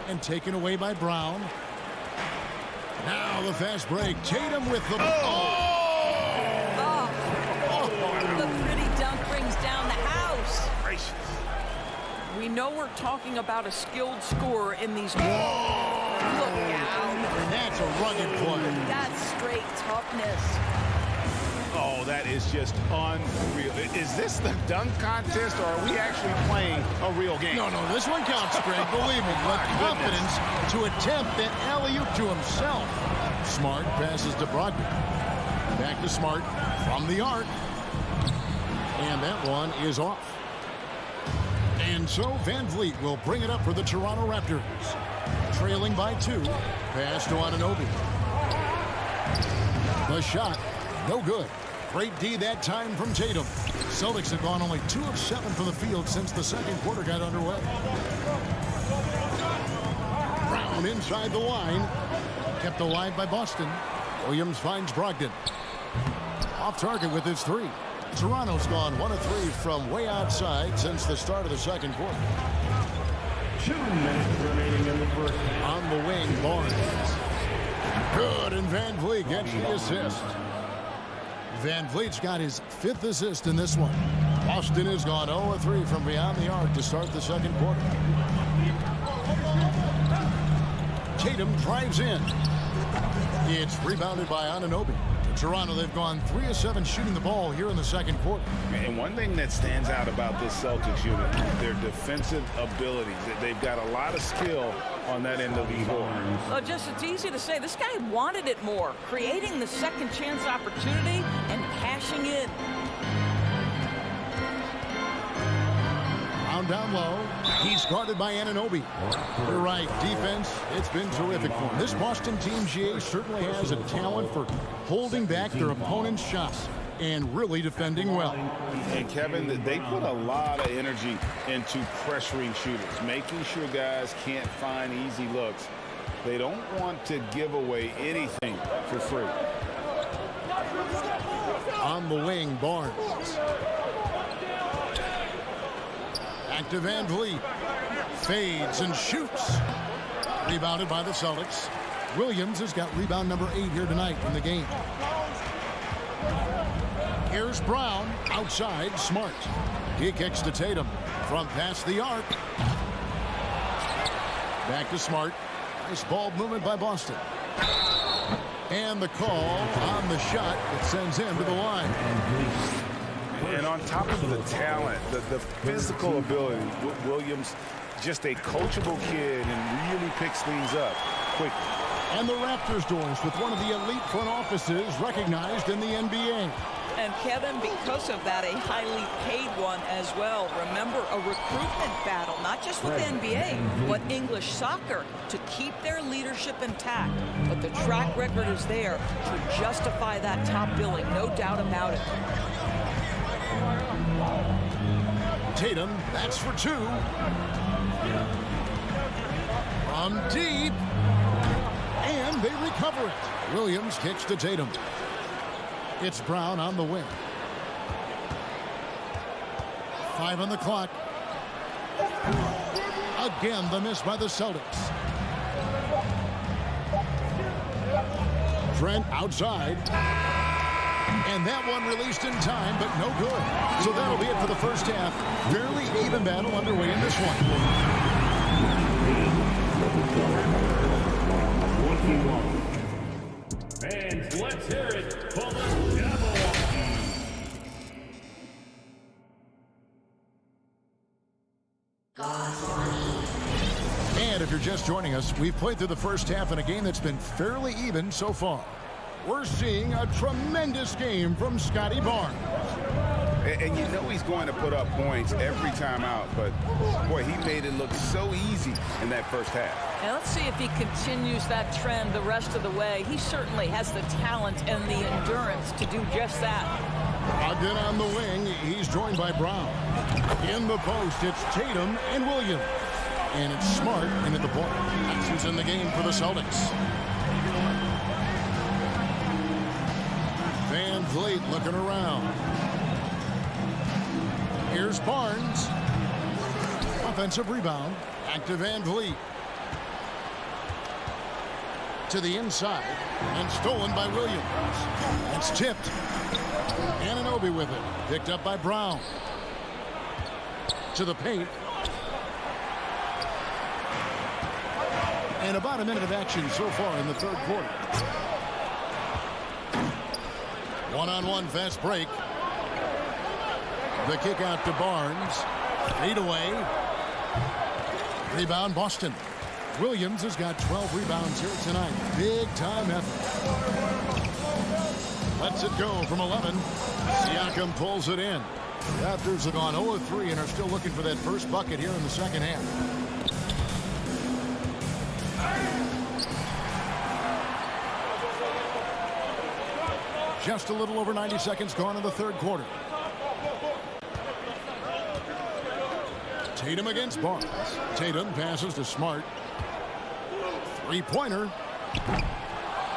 And taken away by Brown. Now the fast break. Tatum with the... The pretty dunk brings down the house. Gracious. We know we're talking about a skilled scorer in these games. Look out. And that's a rugged play. That's straight toughness. Oh, that is just unreal. Is this the dunk contest, or are we actually playing a real game? No, this one counts, Greg. Believe me. With confidence to attempt that alley-oop to himself. Smart passes to Brogdon. Back to Smart from the arc. And that one is off. And so Van Vliet will bring it up for the Toronto Raptors. Trailing by 2. Pass to Anunoby. The shot, no good. Great D that time from Tatum. Celtics have gone only 2 of 7 from the field since the second quarter got underway. Brown inside the line. Kept alive by Boston. Williams finds Brogdon. Off target with his 3. Toronto's gone 1 of 3 from way outside since the start of the second quarter. 2 minutes remaining in the first. On the wing, Barnes. Good, and Van Vliet gets the assist. Van Vliet's got his 5th assist in this one. Boston has gone 0 of 3 from beyond the arc to start the second quarter. Tatum drives in. It's rebounded by Anunoby. Toronto, they've gone 3 of 7 shooting the ball here in the second quarter. And one thing that stands out about this Celtics unit, their defensive abilities. They've got a lot of skill on that end of the floor. Well, just it's easy to say this guy wanted it more, creating the second chance opportunity and cashing in. Down low. He's guarded by Anunoby. You're right. Defense, it's been terrific for him. This Boston team, GA, certainly has a talent for holding back their opponent's shots and really defending well. And Kevin, they put a lot of energy into pressuring shooters, making sure guys can't find easy looks. They don't want to give away anything for free. On the wing, Barnes. Back to Van Vliet. Fades and shoots. Rebounded by the Celtics. Williams has got rebound number 8 here tonight in the game. Here's Brown. Outside, Smart. He kicks to Tatum. From past the arc. Back to Smart. Nice ball movement by Boston. And the call on the shot that sends him to the line. And on top of the talent, the physical ability, Williams, just a coachable kid and really picks things up quickly. And the Raptors doors with one of the elite front offices recognized in the NBA. And Kevin, because of that, a highly paid one as well. Remember, a recruitment battle, not just with the NBA, but English soccer, to keep their leadership intact. But the track record is there to justify that top billing, no doubt about it. Tatum, that's for 2. From deep. And they recover it. Williams kicks to Tatum. It's Brown on the wing. 5 on the clock. Again, the miss by the Celtics. Trent outside. And that one released in time, but no good. So that'll be it for the first half. Fairly even battle underway in this one. 21. Fans, let's hear it for the Cavaliers. And if you're just joining us, we've played through the first half in a game that's been fairly even so far. We're seeing a tremendous game from Scotty Barnes. And you know he's going to put up points every time out, but boy, he made it look so easy in that first half. And let's see if he continues that trend the rest of the way. He certainly has the talent and the endurance to do just that. Ogden on the wing. He's joined by Brown. In the post, it's Tatum and Williams. And it's Smart into the point. Actions in the game for the Celtics. Van Vliet looking around. Here's Barnes. Offensive rebound. Back to Van Vliet. To the inside. And stolen by Williams. It's tipped. Anunoby with it. Picked up by Brown. To the paint. And about a minute of action so far in the third quarter. One-on-one fast break. The kick out to Barnes. Fade away. Rebound Boston. Williams has got 12 rebounds here tonight. Big time effort. Lets it go from 11. Siakam pulls it in. The Raptors have gone 0-3 and are still looking for that first bucket here in the second half. Just a little over 90 seconds gone in the third quarter. Tatum against Barnes. Tatum passes to Smart. Three-pointer.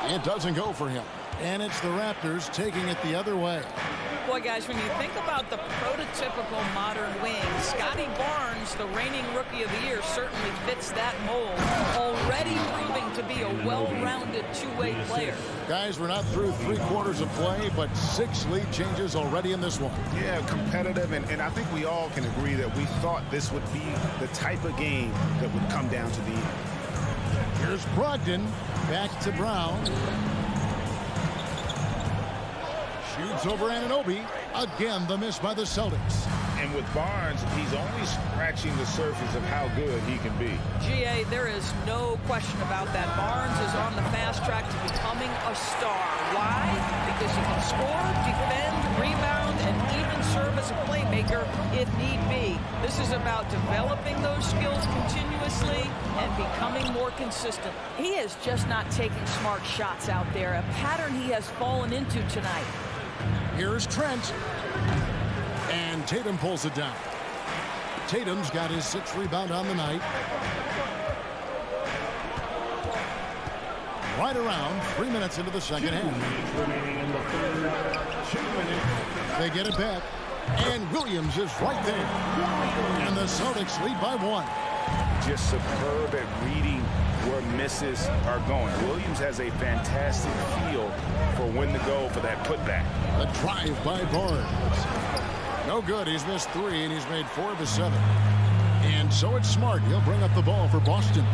It doesn't go for him. And it's the Raptors taking it the other way. Boy, guys, when you think about the prototypical modern wing, Scotty Barnes, the reigning Rookie of the Year, certainly fits that mold. Already proving to be a well-rounded two-way player. Guys, we're not through 3 quarters of play, but 6 lead changes already in this one. Yeah, competitive, and I think we all can agree that we thought this would be the type of game that would come down to the end. Here's Brogdon. Back to Brown. Shoots over Anunoby. Again, the miss by the Celtics. And with Barnes, he's only scratching the surface of how good he can be. GA, there is no question about that. Barnes is on the fast track to becoming a star. Why? Because he can score, defend, rebound, and even serve as a playmaker if need be. This is about developing those skills continuously and becoming more consistent. He is just not taking smart shots out there, a pattern he has fallen into tonight. Here's Trent. And Tatum pulls it down. Tatum's got his 6th rebound on the night. Right around 3 minutes into the second half. They get it back. And Williams is right there. And the Celtics lead by 1. Just superb at reading where misses are going. Williams has a fantastic feel for when to go for that putback. The drive by Barnes. No good. He's missed 3, and he's made 4 of his 7. And so it's Smart. He'll bring up the ball for Boston.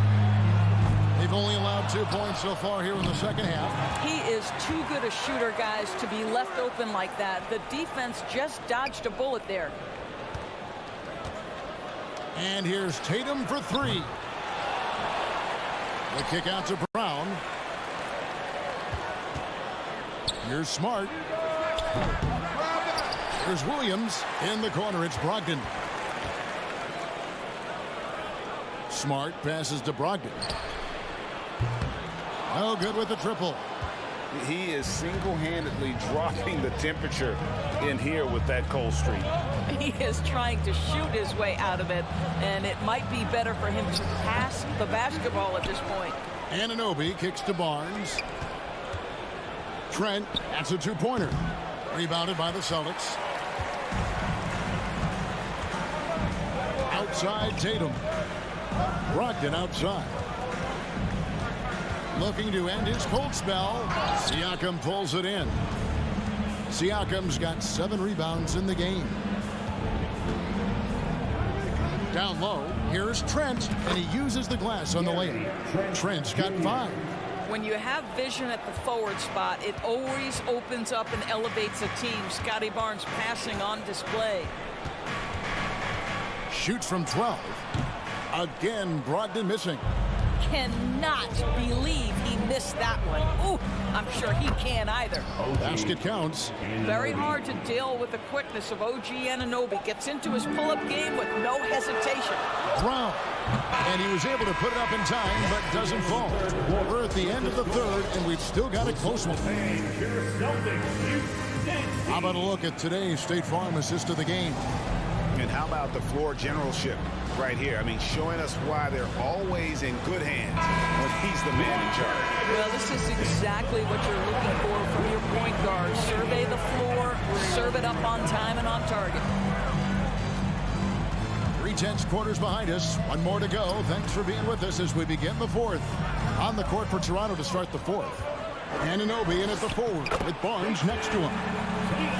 They've only allowed 2 points so far here in the second half. He is too good a shooter, guys, to be left open like that. The defense just dodged a bullet there. And here's Tatum for 3. The kick out to Brown. Here's Smart. Here's Williams. In the corner, it's Brogdon. Smart passes to Brogdon. No good with the triple. He is single-handedly dropping the temperature in here with that cold streak. He is trying to shoot his way out of it, and it might be better for him to pass the basketball at this point. Anunoby kicks to Barnes. Trent, that's a 2-pointer. Rebounded by the Celtics. Outside Tatum. Brogdon outside. Looking to end his cold spell. Siakam pulls it in. Siakam's got 7 rebounds in the game. Down low, here's Trent, and he uses the glass on the lane. Trent's got 5. When you have vision at the forward spot, it always opens up and elevates a team. Scotty Barnes passing on display. Shoots from 12. Again, Brogdon missing. Cannot believe he missed that one. Ooh, I'm sure he can't either. Basket counts. Very hard to deal with the quickness of OG Anunoby. Gets into his pull-up game with no hesitation. Brown. And he was able to put it up in time, but doesn't fall. We're at the end of the third, and we've still got a close one. How about a look at today's State Farm assist of the game? And how about the floor generalship right here? I mean, showing us why they're always in good hands when he's the man in charge. Well, this is exactly what you're looking for from your point guard. Survey the floor, serve it up on time and on target. 3/10 quarters behind us. 1 more to go. Thanks for being with us as we begin the 4th. On the court for Toronto to start the 4th. Anunoby in at the forward with Barnes next to him.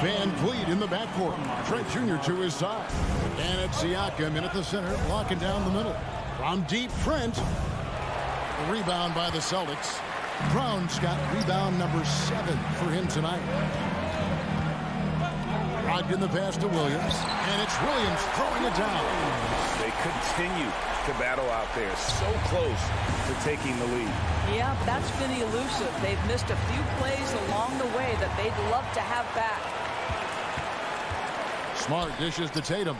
Van Vliet in the backcourt. Trent Jr. to his side. And it's Siakam in at the center, locking down the middle. From deep, Trent. The rebound by the Celtics. Brown's got rebound number 7 for him tonight. Brogdon the pass to Williams. And it's Williams throwing it down. They continue to battle out there, so close to taking the lead. Yeah, but that's been elusive. They've missed a few plays along the way that they'd love to have back. Smart dishes to Tatum.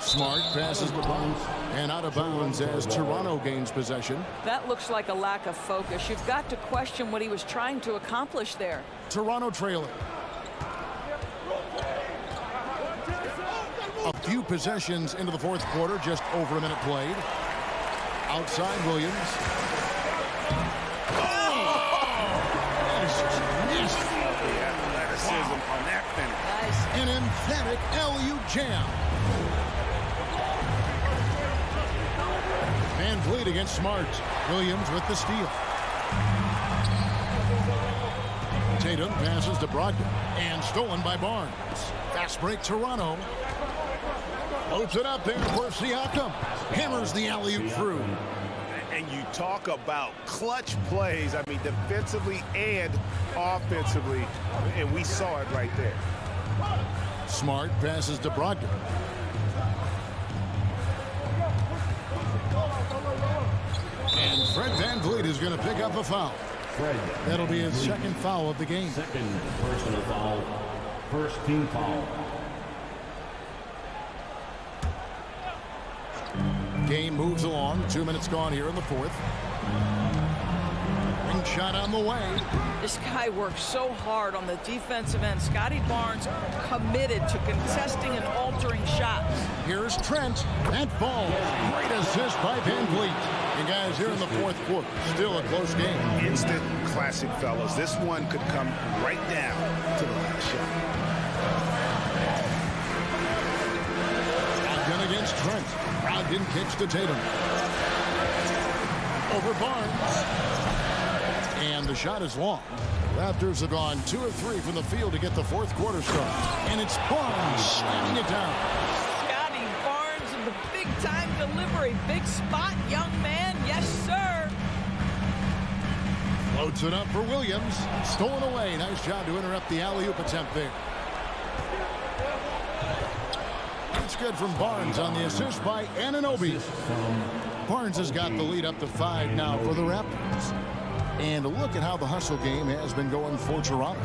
Smart passes the ball and out of bounds as Toronto gains possession. That looks like a lack of focus. You've got to question what he was trying to accomplish there. Toronto trailing. A few possessions into the 4th quarter, just over a minute played. Outside Williams. The athleticism on that finish. Nice. An emphatic LU jam. Van Vliet against Smart. Williams with the steal. Tatum passes to Brogdon and stolen by Barnes. Fast break Toronto. Loads it up there for Siakam. Hammers the alley-oop through. And you talk about clutch plays, I mean, defensively and offensively, and we saw it right there. Smart passes to Brogdon. And Fred VanVleet is going to pick up a foul. That'll be his second foul of the game. Second personal foul. First team foul. Game moves along. 2 minutes gone here in the fourth. Ring shot on the way. This guy works so hard on the defensive end. Scotty Barnes committed to contesting and altering shots. Here's Trent. That falls. Great assist by VanVleet. And guys, here in the fourth quarter, still a close game. Instant classic, fellas. This one could come right down to the last shot. Shotgun against Trent. Brogdon kicks to Tatum. Over Barnes. And the shot is long. Raptors have gone 2 of 3 from the field to get the fourth quarter started. And it's Barnes slamming it down. Scotty Barnes in the big-time delivery. Big spot, young man. Yes, sir. Floats it up for Williams. Stolen away. Nice job to interrupt the alley-oop attempt there. It's good from Barnes on the assist by Anunoby. Barnes has got the lead up to 5 now for the Raptors. And look at how the hustle game has been going for Toronto.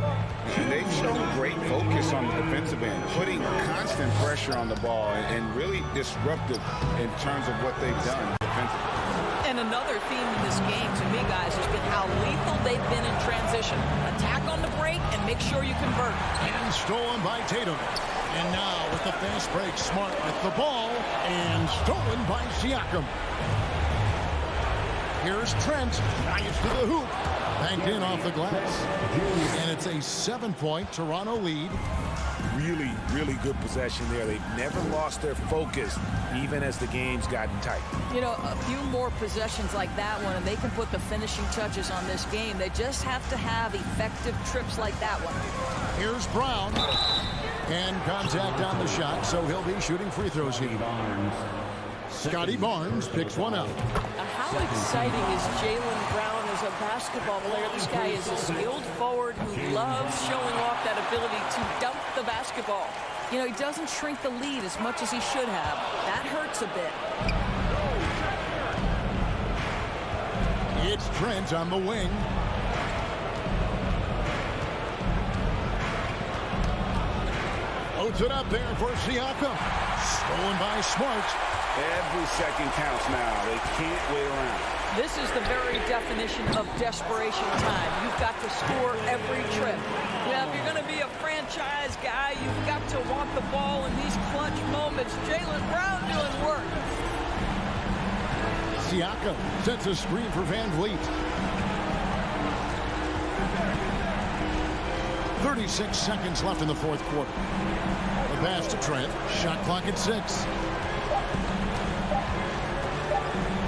And they've shown great focus on the defensive end, putting constant pressure on the ball and really disruptive in terms of what they've done defensively. And another theme in this game to me, guys, has been how lethal they've been in transition. Attack on the break and make sure you convert. And stolen by Tatum. And now with the fast break, Smart with the ball. And stolen by Siakam. Here's Trent. Nice to the hoop. Banked in off the glass. And it's a 7-point Toronto lead. Really, really good possession there. They've never lost their focus, even as the game's gotten tight. You know, a few more possessions like that one, and they can put the finishing touches on this game. They just have to have effective trips like that one. Here's Brown. And contact on the shot, so he'll be shooting free throws here. Scotty Barnes picks one up. How exciting is Jaylen Brown as a basketball player? This guy is a skilled forward who loves showing off that ability to dunk the basketball. You know, he doesn't shrink the lead as much as he should have. That hurts a bit. It's Trent on the wing. Loads it up there for Siakam. Stolen by Smart. Every second counts now. They can't wait around. This is the very definition of desperation time. You've got to score every trip. Yeah, if you're going to be a franchise guy, you've got to want the ball in these clutch moments. Jaylen Brown doing work. Siakam sets a screen for VanVleet. 36 seconds left in the fourth quarter. The pass to Trent. Shot clock at 6.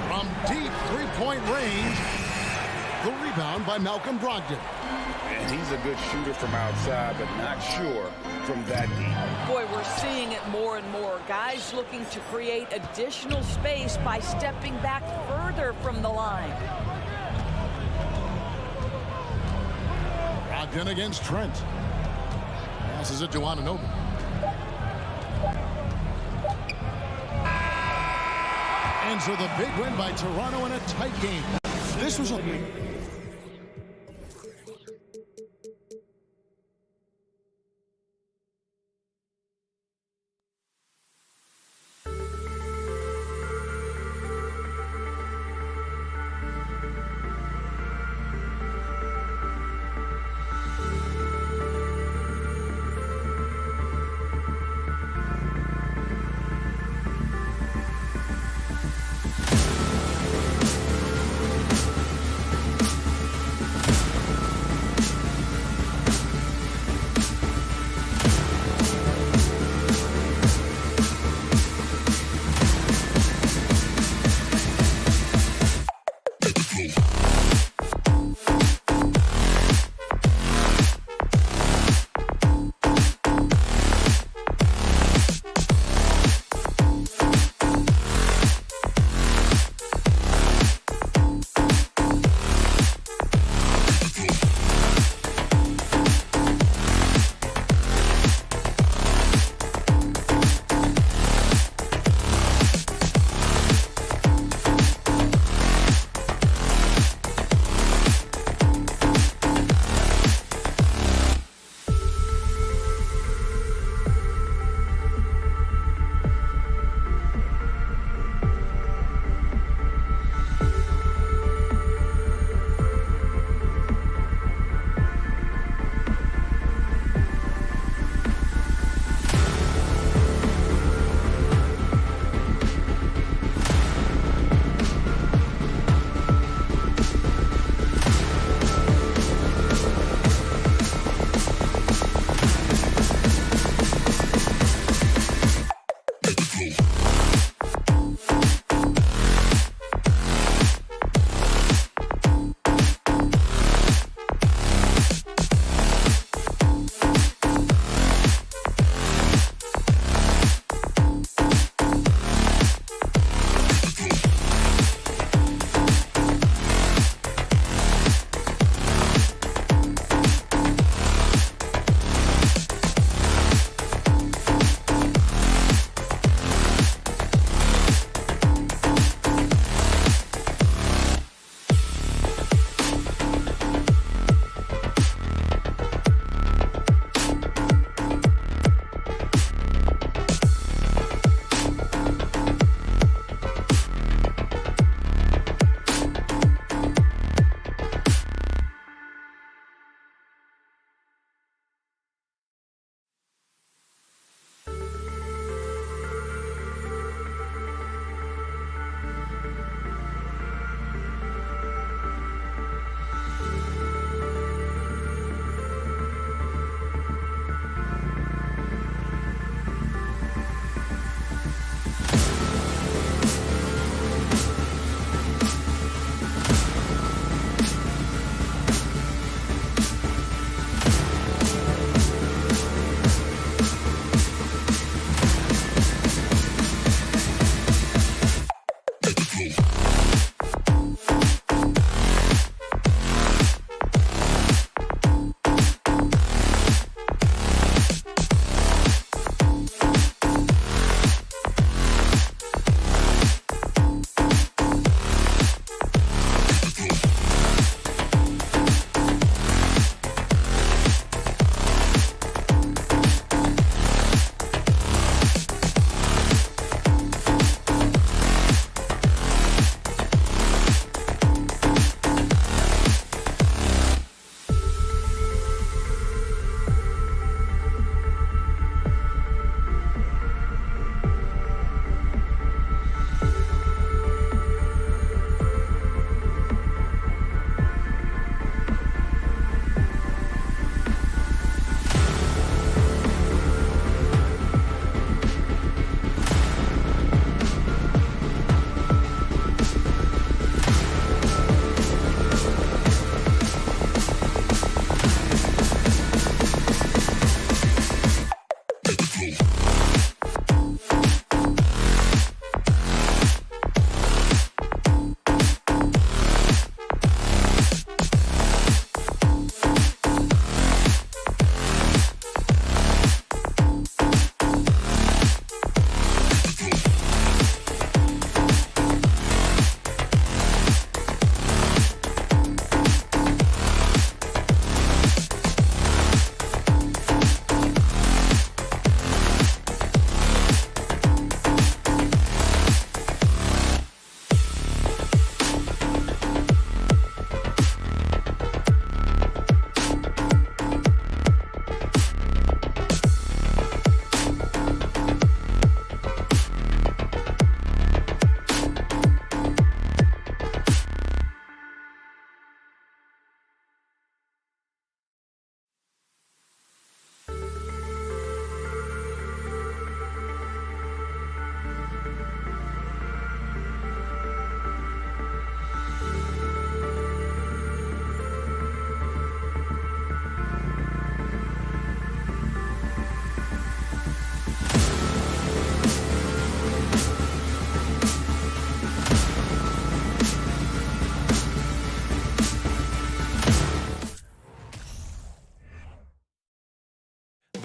From deep three-point range, the rebound by Malcolm Brogdon. And he's a good shooter from outside, but not sure from that deep. Boy, we're seeing it more and more. Guys looking to create additional space by stepping back further from the line. Brogdon against Trent. Passes it to Anunoby. And so the big win by Toronto in a tight game. This was a...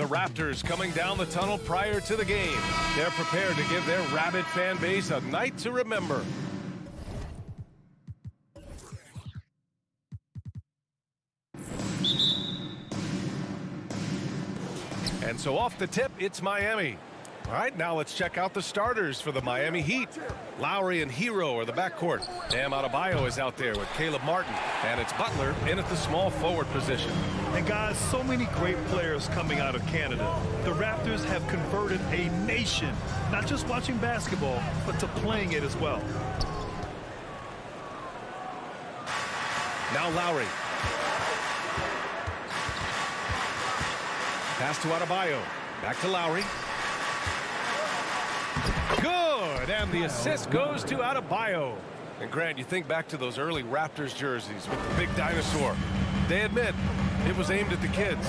The Raptors coming down the tunnel prior to the game. They're prepared to give their rabid fan base a night to remember. And so off the tip, it's Miami. All right, now let's check out the starters for the Miami Heat. Lowry and Hero are the backcourt. Bam Adebayo is out there with Caleb Martin. And it's Butler in at the small forward position. And guys, so many great players coming out of Canada. The Raptors have converted a nation, not just watching basketball, but to playing it as well. Now Lowry. Pass to Adebayo. Back to Lowry. And the assist goes to Adebayo. And Grant, you think back to those early Raptors jerseys with the big dinosaur. They admit it was aimed at the kids.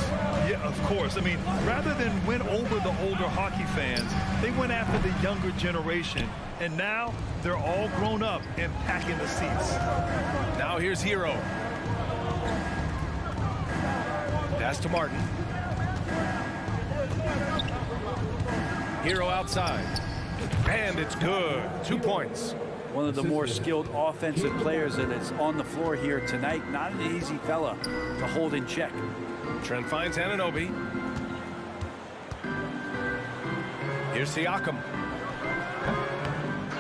Yeah, of course. I mean, rather than win over the older hockey fans, they went after the younger generation. And now they're all grown up and packing the seats. Now here's Hero. Pass to Martin. Hero outside. And it's good. 2 points. One of the more skilled offensive players that is on the floor here tonight. Not an easy fella to hold in check. Trent finds Anunoby. Here's Siakam.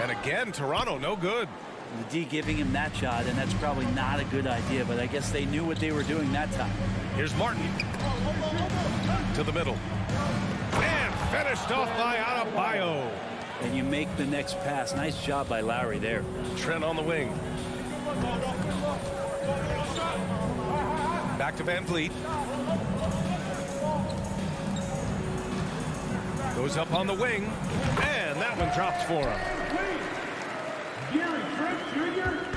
And again, Toronto, no good. The D giving him that shot, and that's probably not a good idea, but I guess they knew what they were doing that time. Here's Martin. To the middle. And finished off by Adebayo. And you make the next pass. Nice job by Lowry there. Trent on the wing. Back to Van Vliet. Goes up on the wing. And that one drops for him.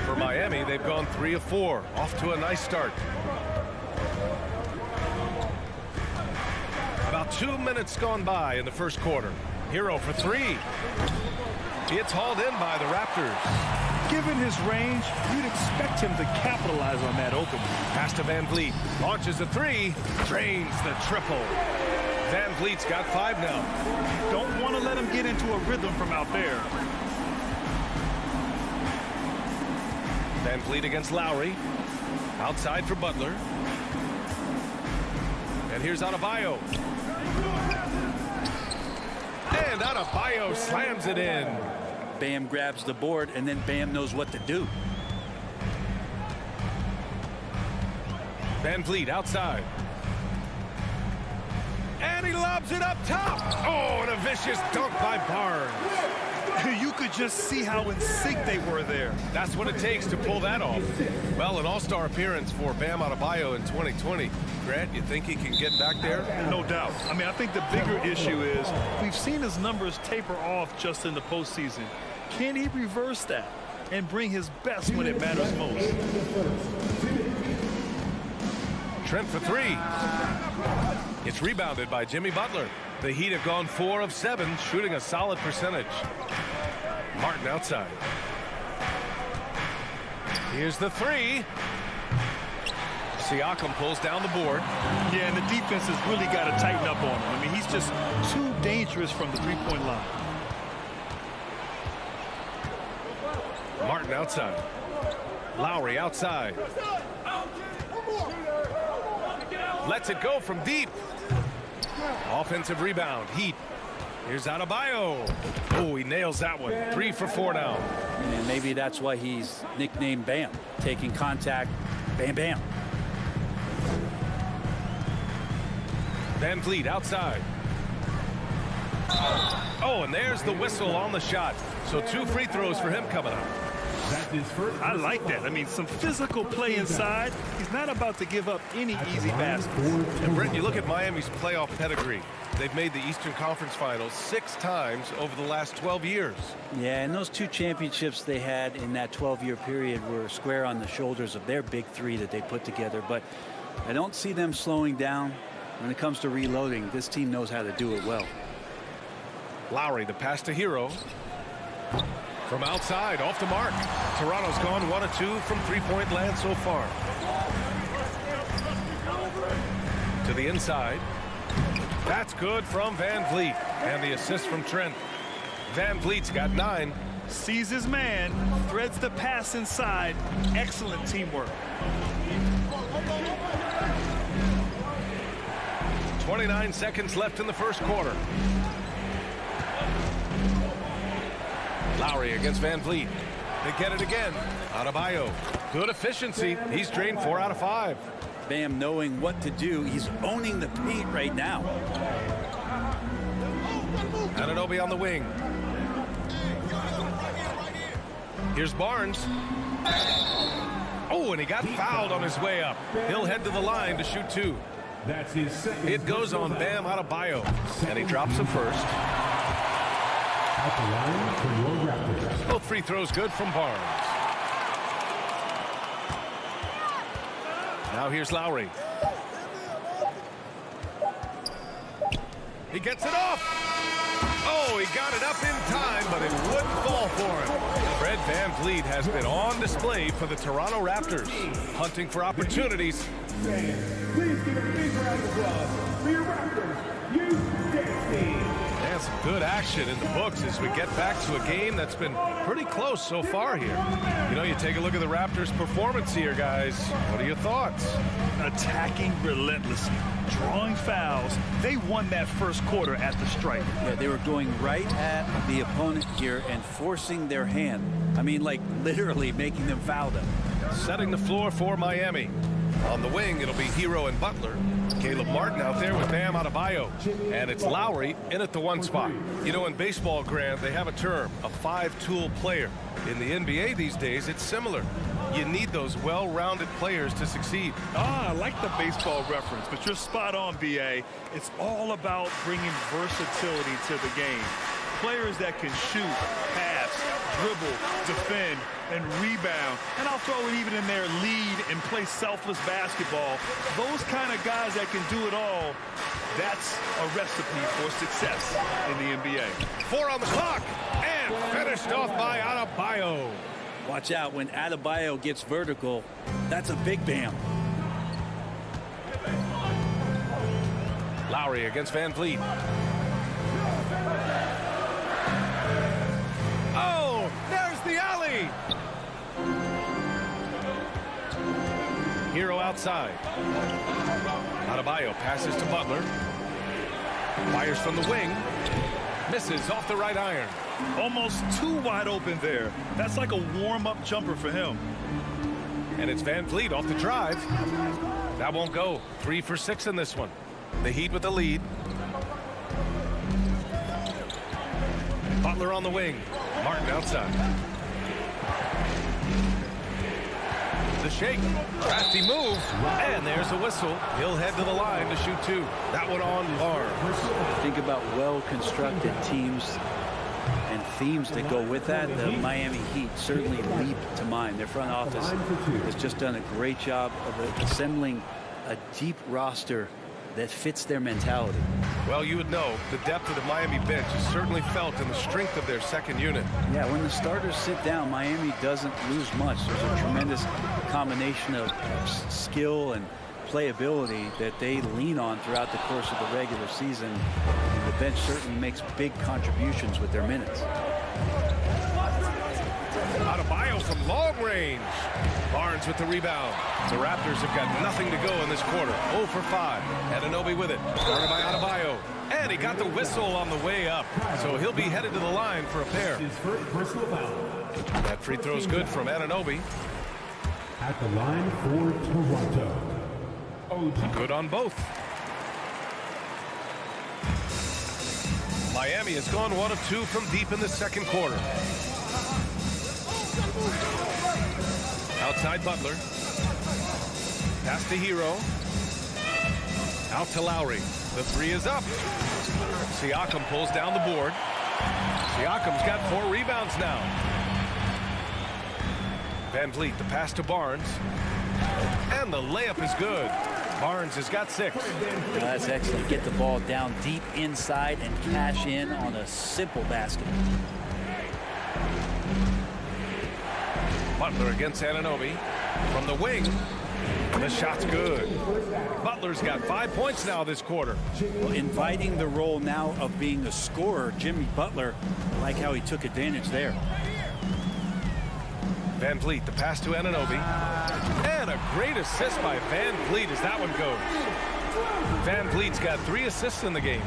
For Miami, they've gone 3 of 4. Off to a nice start. About 2 minutes gone by in the first quarter. Hero for 3. It's hauled in by the Raptors. Given his range, you'd expect him to capitalize on that opening. Pass to Van Vliet. Launches a 3. Drains the triple. Van Vliet's got 5 now. Don't want to let him get into a rhythm from out there. Van Vliet against Lowry. Outside for Butler. And here's Adebayo. And Adebayo slams it in. Bam grabs the board, and then Bam knows what to do. Van Vliet outside. And he lobs it up top. Oh, and a vicious dunk by Barnes. You could just see how in sync they were there. That's what it takes to pull that off. Well, an all-star appearance for Bam Adebayo in 2020. Grant, you think he can get back there? No doubt. I mean, I think the bigger issue is we've seen his numbers taper off just in the postseason. Can he reverse that and bring his best when it matters most? Trent for 3. It's rebounded by Jimmy Butler. The Heat have gone 4 of 7, shooting a solid percentage. Martin outside. Here's the 3. Siakam pulls down the board. Yeah, and the defense has really got to tighten up on him. I mean, he's just too dangerous from the three-point line. Martin outside. Lowry outside. Lets it go from deep. Offensive rebound. Heat. Here's Adebayo. Oh, he nails that one. 3 for 4 now. And maybe that's why he's nicknamed Bam. Taking contact. Bam, bam. Van Vliet outside. Oh, and there's the whistle on the shot. So 2 free throws for him coming up. I like that. I mean, some physical play inside. He's not about to give up any easy baskets. And Brent, you look at Miami's playoff pedigree. They've made the Eastern Conference Finals 6 times over the last 12 years. Yeah, and those 2 championships they had in that 12-year period were square on the shoulders of their big 3 that they put together. But I don't see them slowing down when it comes to reloading. This team knows how to do it well. Lowry, the pass to Hero. From outside, off the mark. Toronto's gone 1 of 2 from three-point land so far. To the inside. That's good from Van Vliet. And the assist from Trent. Van Vliet's got 9. Sees his man, threads the pass inside. Excellent teamwork. 29 seconds left in the first quarter. Lowry against Van Vliet. They get it again. Adebayo. Good efficiency. He's drained 4 out of 5. Bam knowing what to do. He's owning the paint right now. Anunoby on the wing. Here's Barnes. Oh, and he got fouled on his way up. He'll head to the line to shoot 2. That's his second. It goes on Bam Adebayo. And he drops the first. At the line for your Raptors. Both free throws good from Barnes. Now here's Lowry. He gets it off. Oh, he got it up in time, but it wouldn't fall for him. Fred VanVleet has been on display for the Toronto Raptors, hunting for opportunities. Please give a big round of applause for your Raptors Youth Dance Team. And some good action in the books as we get back to a game that's been pretty close so far here. You know, you take a look at the Raptors' performance here, guys. What are your thoughts? Attacking relentlessly, drawing fouls. They won that first quarter at the stripe. Yeah, they were going right at the opponent here and forcing their hand. I mean, like literally making them foul them. Setting the floor for Miami. On the wing, it'll be Hero and Butler. Caleb Martin out there with Bam Adebayo. And it's Lowry in at the one spot. You know, in baseball, Grant, they have a term, a five-tool player. In the NBA these days, it's similar. You need those well-rounded players to succeed. I like the baseball reference, but you're spot on, BA. It's all about bringing versatility to the game. Players that can shoot, pass, dribble, defend, and rebound. And I'll throw it even in there, lead and play selfless basketball. Those kind of guys that can do it all, that's a recipe for success in the NBA. 4 on the clock, and finished off by Adebayo. Watch out, when Adebayo gets vertical, that's a big Bam. Lowry against VanVleet. Oh, there's the alley. Hero outside. Adebayo passes to Butler. Fires from the wing. Misses off the right iron. Almost too wide open there. That's like a warm-up jumper for him. And it's VanVleet off the drive. That won't go. 3 for 6 in this one. The Heat with the lead. Butler on the wing. Martin outside. The shake. Crafty move. And there's the whistle. He'll head to the line to shoot 2. That one on Barnes. Think about well-constructed teams and themes that go with that. The Miami Heat certainly leap to mind. Their front office has just done a great job of assembling a deep roster that fits their mentality. Well, you would know the depth of the Miami bench is certainly felt in the strength of their second unit. Yeah, when the starters sit down, Miami doesn't lose much. There's a tremendous combination of skill and playability that they lean on throughout the course of the regular season. And the bench certainly makes big contributions with their minutes. Adebayo from long range. Barnes with the rebound. The Raptors have got nothing to go in this quarter. 0 for 5. Anunoby with it. Guarded by Adebayo. And he got the whistle on the way up. So he'll be headed to the line for a pair. That free throw's good from Anunoby. At the line for Toronto. Good on both. Miami has gone 1 of 2 from deep in the second quarter. Outside Butler. Pass to Hero. Out to Lowry. The 3 is up. Siakam pulls down the board. Siakam's got 4 rebounds now. VanVleet, the pass to Barnes. And the layup is good. Barnes has got 6. That's excellent. Get the ball down deep inside and cash in on a simple basket. Butler against Anunoby. From the wing. And the shot's good. Butler's got 5 points now this quarter. Well, inviting the role now of being a scorer, Jimmy Butler, I like how he took advantage there. VanVleet, the pass to Anunoby. And a great assist by VanVleet as that one goes. VanVleet's got 3 assists in the game.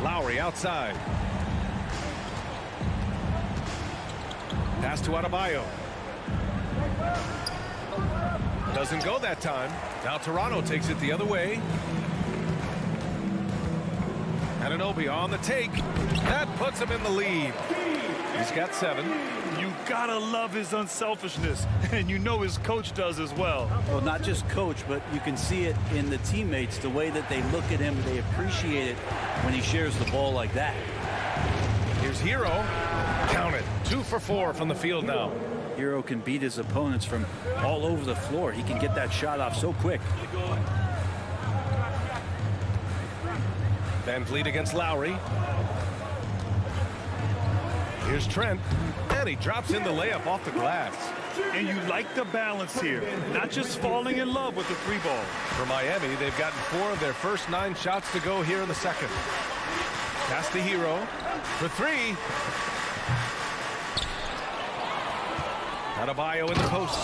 Lowry outside. Pass to Adebayo. Doesn't go that time. Now Toronto takes it the other way. Anunoby on the take. That puts him in the lead. He's got 7. You gotta love his unselfishness, and you know his coach does as well. Well, not just coach, but you can see it in the teammates, the way that they look at him. They appreciate it when he shares the ball like that. Here's Hero. Count it. 2 for 4 from the field now. Hero can beat his opponents from all over the floor. He can get that shot off so quick. Van Vliet against Lowry. Here's Trent. And he drops in the layup off the glass. And you like the balance here, not just falling in love with the 3-ball. For Miami, they've gotten 4 of their first 9 shots to go here in the second. Pass to Hero for 3. Adebayo in the post,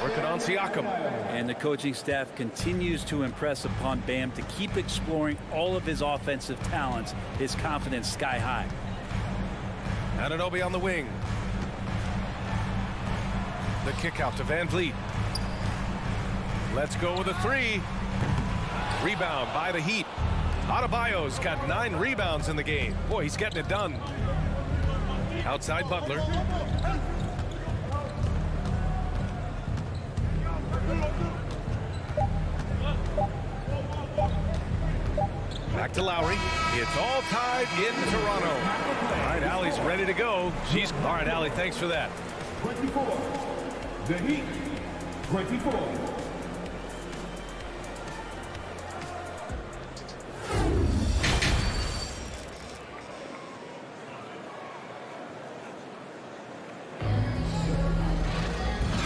working on Siakam. And the coaching staff continues to impress upon Bam to keep exploring all of his offensive talents, his confidence sky high. Anunoby on the wing. The kick out to Van Vliet. Let's go with a 3. Rebound by the Heat. Adebayo's got 9 rebounds in the game. Boy, he's getting it done. Outside Butler. Back to Lowry. It's all tied in Toronto. All right, Allie's ready to go. All right, Allie, thanks for that. 24. The Heat, 24.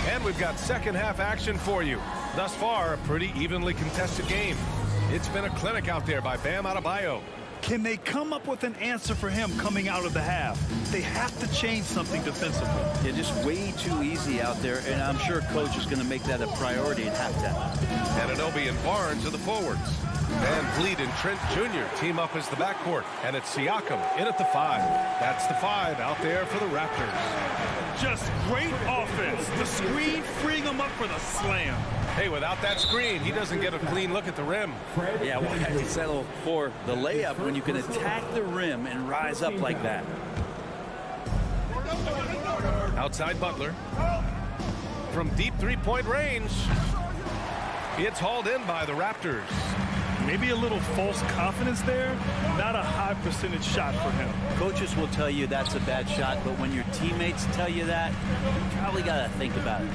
And we've got second half action for you. Thus far, a pretty evenly contested game. It's been a clinic out there by Bam Adebayo. Can they come up with an answer for him coming out of the half? They have to change something defensively. They're just way too easy out there, and I'm sure coach is going to make that a priority at halftime. Anunoby and Barnes are the forwards. Van Vliet and Trent Jr. team up as the backcourt, and it's Siakam in at the 5. That's the 5 out there for the Raptors. Just great offense. The screen freeing him up for the slam. Hey, without that screen, he doesn't get a clean look at the rim. Yeah, why did he settle for the layup when you can attack the rim and rise up like that? Outside Butler. From deep 3-point range. It's hauled in by the Raptors. Maybe a little false confidence there. Not a high percentage shot for him. Coaches will tell you that's a bad shot, but when your teammates tell you that, you probably got to think about it.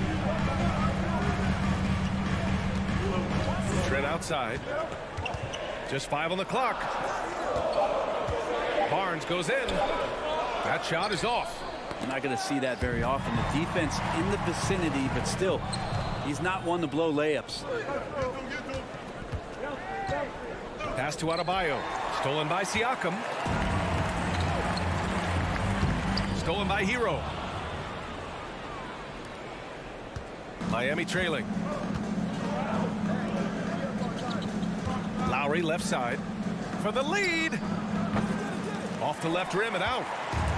Trent outside. Just 5 on the clock. Barnes goes in. That shot is off. You're not going to see that very often. The defense in the vicinity, but still, he's not one to blow layups. Pass to Adebayo. Stolen by Siakam. Stolen by Hero. Miami trailing. Lowry left side for the lead. Off the left rim and out.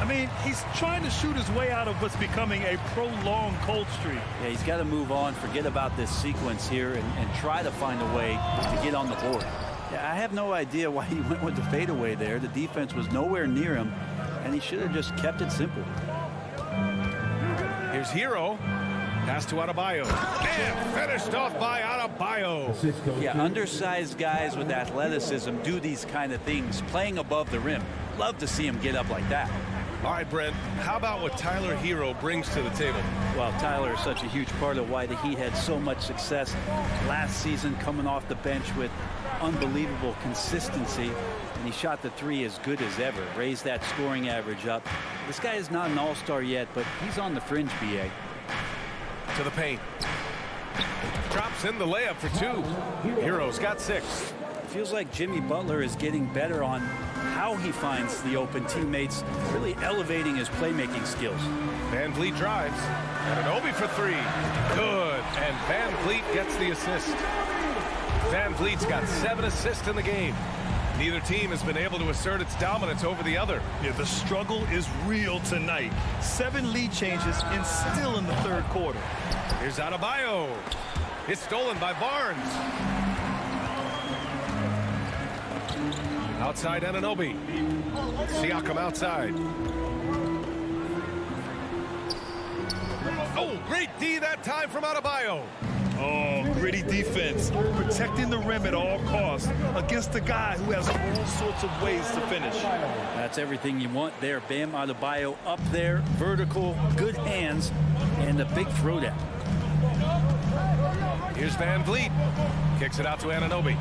I mean, he's trying to shoot his way out of what's becoming a prolonged cold streak. Yeah, he's got to move on, forget about this sequence here, and try to find a way to get on the board. Yeah, I have no idea why he went with the fadeaway there. The defense was nowhere near him, and he should have just kept it simple. Here's Hero. Pass to Adebayo. And finished off by Adebayo. Yeah, undersized guys with athleticism do these kind of things, playing above the rim. Love to see him get up like that. All right, Brent, how about what Tyler Hero brings to the table? Well, Tyler is such a huge part of why the Heat had so much success last season, coming off the bench with unbelievable consistency. And he shot the 3 as good as ever, raised that scoring average up. This guy is not an all-star yet, but he's on the fringe, BA. To the paint. Drops in the layup for 2. Hero's got 6. Feels like Jimmy Butler is getting better on how he finds the open teammates, really elevating his playmaking skills. Van Vliet drives. Anunoby for 3. Good. And Van Vliet gets the assist. Van Vliet's got 7 assists in the game. Neither team has been able to assert its dominance over the other. Yeah, the struggle is real tonight. 7 lead changes and still in the third quarter. Here's Adebayo. It's stolen by Barnes. Outside Anunoby. Siakam outside. Oh, great D that time from Adebayo. Oh, gritty defense, protecting the rim at all costs against a guy who has all sorts of ways to finish. That's everything you want there. Bam Adebayo up there, vertical, good hands, and a big throwdown. Here's Van Vliet. Kicks it out to Anunoby.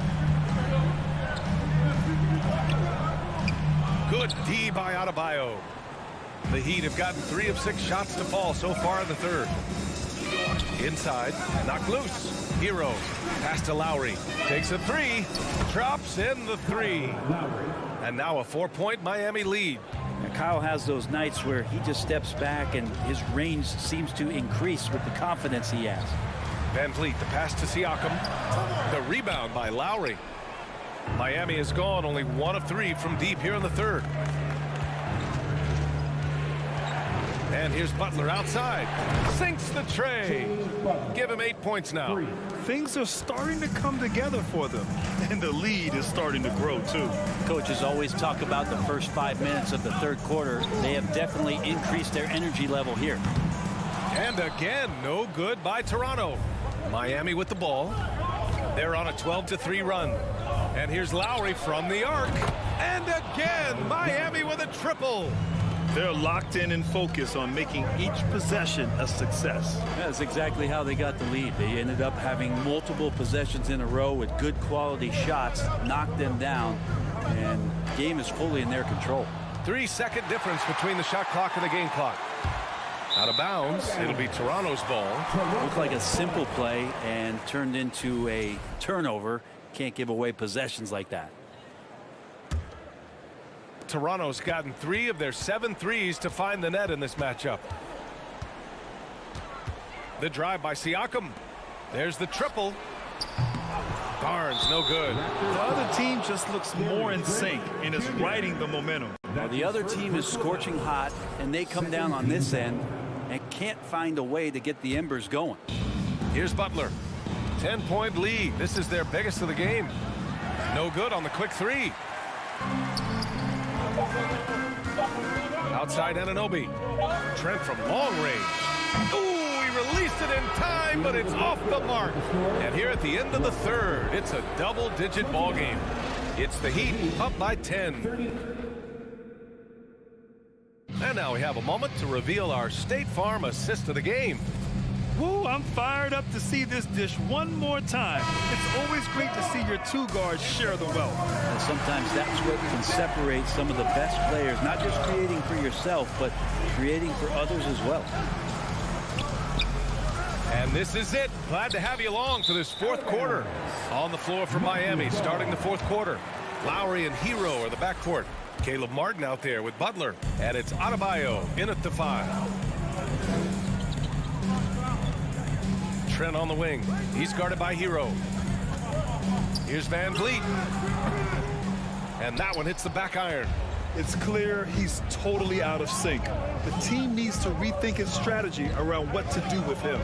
Good D by Adebayo. The Heat have gotten 3 of 6 shots to fall so far in the third. Inside, knocked loose. Hero, pass to Lowry. Takes a 3, drops in the 3. And now a 4-point Miami lead. And Kyle has those nights where he just steps back and his range seems to increase with the confidence he has. Van Vliet, the pass to Siakam. The rebound by Lowry. Miami has gone only 1 of 3 from deep here in the third. And here's Butler outside. Sinks the tray. Give him 8 points now. Things are starting to come together for them, and the lead is starting to grow too. Coaches always talk about the first 5 minutes of the third quarter. They have definitely increased their energy level here. And again, no good by Toronto. Miami with the ball. They're on a 12-3 run. And here's Lowry from the arc. And again, Miami with a triple. They're locked in and focused on making each possession a success. That's exactly how they got the lead. They ended up having multiple possessions in a row with good quality shots, knocked them down, and the game is fully in their control. 3-second difference between the shot clock and the game clock. Out of bounds, it'll be Toronto's ball. Looked like a simple play and turned into a turnover. Can't give away possessions like that. Toronto's gotten 3 of their 7 threes to find the net in this matchup. The drive by Siakam. There's the triple. Barnes, no good. The other team just looks more in sync and is riding the momentum. Well, the other team is scorching hot, and they come down on this end and can't find a way to get the embers going. Here's Butler. 10-point lead. This is their biggest of the game. No good on the quick 3. Outside Anunoby. Trent from long range. Ooh, he released it in time, but it's off the mark. And here at the end of the third, it's a double-digit ball game. It's the Heat up by 10. And now we have a moment to reveal our State Farm assist of the game. Woo, I'm fired up to see this dish one more time. It's always great to see your 2 guards share the wealth. And sometimes that's what can separate some of the best players, not just creating for yourself, but creating for others as well. And this is it. Glad to have you along for this fourth quarter. On the floor for Miami, starting the fourth quarter. Lowry and Hero are the backcourt. Caleb Martin out there with Butler. And it's Adebayo in at the 5. Trent on the wing. He's guarded by Hero. Here's Van Vliet. And that one hits the back iron. It's clear he's totally out of sync. The team needs to rethink its strategy around what to do with him.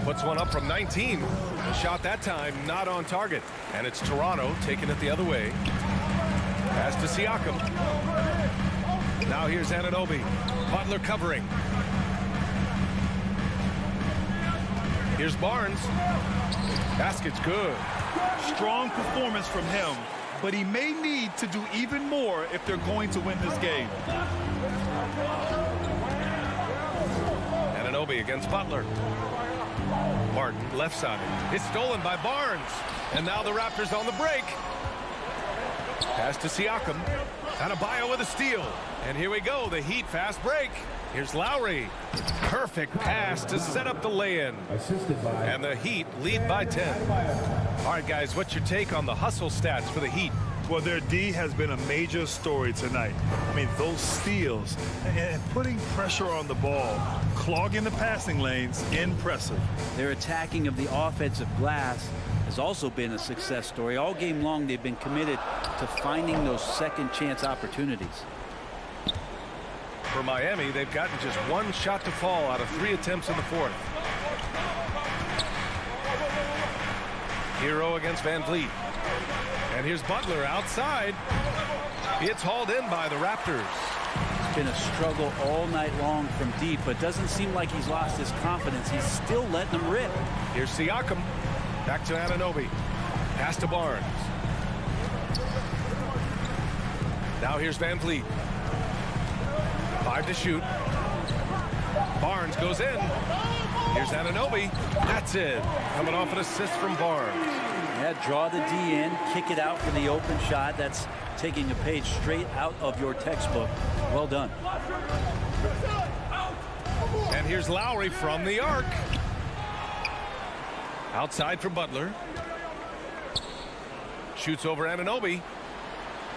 Puts one up from 19. The shot that time not on target. And it's Toronto taking it the other way. Pass to Siakam. Now here's Anunoby. Butler covering. Here's Barnes. Basket's good. Strong performance from him, but he may need to do even more if they're going to win this game. Anunoby against Butler. Martin left side. It's stolen by Barnes. And now the Raptors on the break. Pass to Siakam. Adebayo with a steal. And here we go, the Heat fast break. Here's Lowry. Perfect pass to set up the lay-in. And the Heat lead by 10. All right, guys, what's your take on the hustle stats for the Heat? Well, their D has been a major story tonight. I mean, those steals and putting pressure on the ball, clogging the passing lanes, impressive. Their attacking of the offensive glass has also been a success story. All game long, they've been committed to finding those second chance opportunities. For Miami, they've gotten just 1 shot to fall out of 3 attempts in the fourth. Hero against Van Vliet. And here's Butler outside. It's hauled in by the Raptors. been a struggle all night long from deep, but doesn't seem like he's lost his confidence. He's still letting them rip. Here's Siakam. Back to Anunoby. Pass to Barnes. Now here's Van Vliet. 5 to shoot. Barnes goes in. Here's Anunoby. That's it. Coming off an assist from Barnes. Yeah, draw the D in, kick it out for the open shot. That's taking a page straight out of your textbook. Well done. And here's Lowry from the arc. Outside for Butler. Shoots over Anunoby.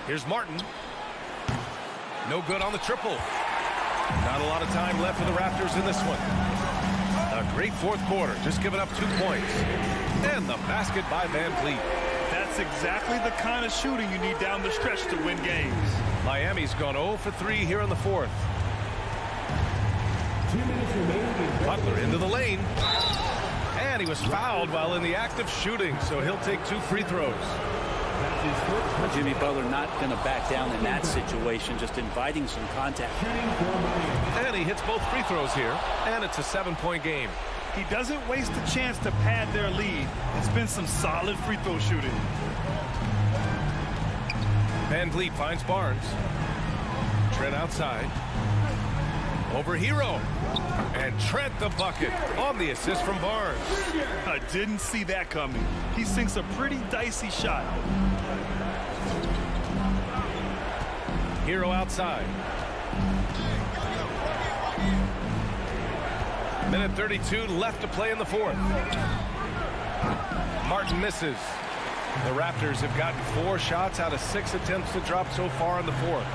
Here's Martin. No good on the triple. Not a lot of time left for the Raptors in this one. A great fourth quarter, just giving up 2 points. And the basket by Van Vliet. That's exactly the kind of shooting you need down the stretch to win games. Miami's gone 0 for 3 here in the fourth. Butler into the lane. And he was fouled while in the act of shooting, so he'll take 2 free throws. Jimmy Butler not going to back down in that situation, just inviting some contact. And he hits both free throws here, and it's a 7-point game. He doesn't waste a chance to pad their lead. It's been some solid free throw shooting. Van Vliet finds Barnes. Trent outside. Over Hero. And Trent the bucket on the assist from Barnes. I didn't see that coming. He sinks a pretty dicey shot. Hero outside. Minute 32 left to play in the fourth. Martin misses. The Raptors have gotten 4 shots out of 6 attempts to drop so far in the fourth.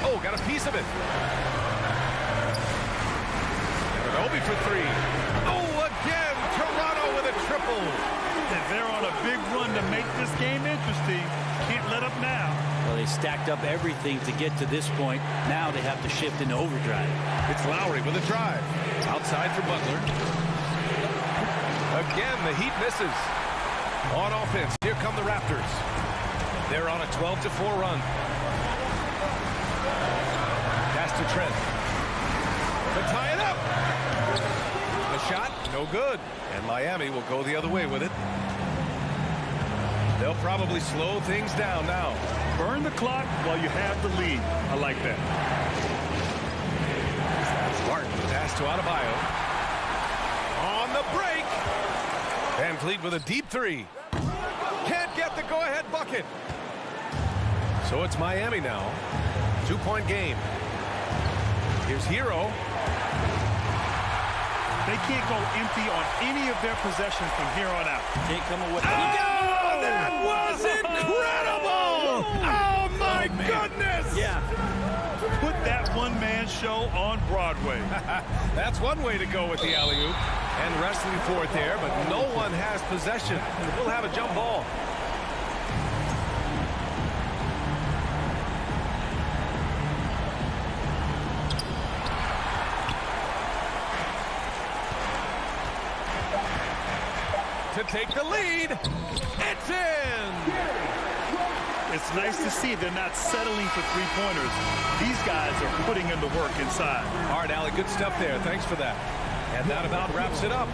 Oh, got a piece of it. Anunoby for 3. Oh, again, Toronto with a triple. And they're on a big run to make this game interesting. Can't let up now. Well, they stacked up everything to get to this point. Now they have to shift into overdrive. It's Lowry with a drive. Outside for Butler. Again, the Heat misses. On offense, here come the Raptors. They're on a 12-4 run. Pass to Trent. To tie it up. The shot, no good. And Miami will go the other way with it. They'll probably slow things down now. Burn the clock while you have the lead. I like that. Martin pass to Adebayo. On the break. Van Vliet with a deep 3. Can't get the go-ahead bucket. So it's Miami now. 2-point game. Here's Hero. They can't go empty on any of their possessions from here on out. Can't come away. Oh, that was incredible! Oh, my goodness! Yeah. Put that one-man show on Broadway. That's one way to go with the alley-oop. And wrestling for it there, but no one has possession. We'll have a jump ball. To take the lead. It's in! It's nice to see they're not settling for three-pointers. These guys are putting in the work inside. All right, Allie, good stuff there. Thanks for that. And that about wraps it up.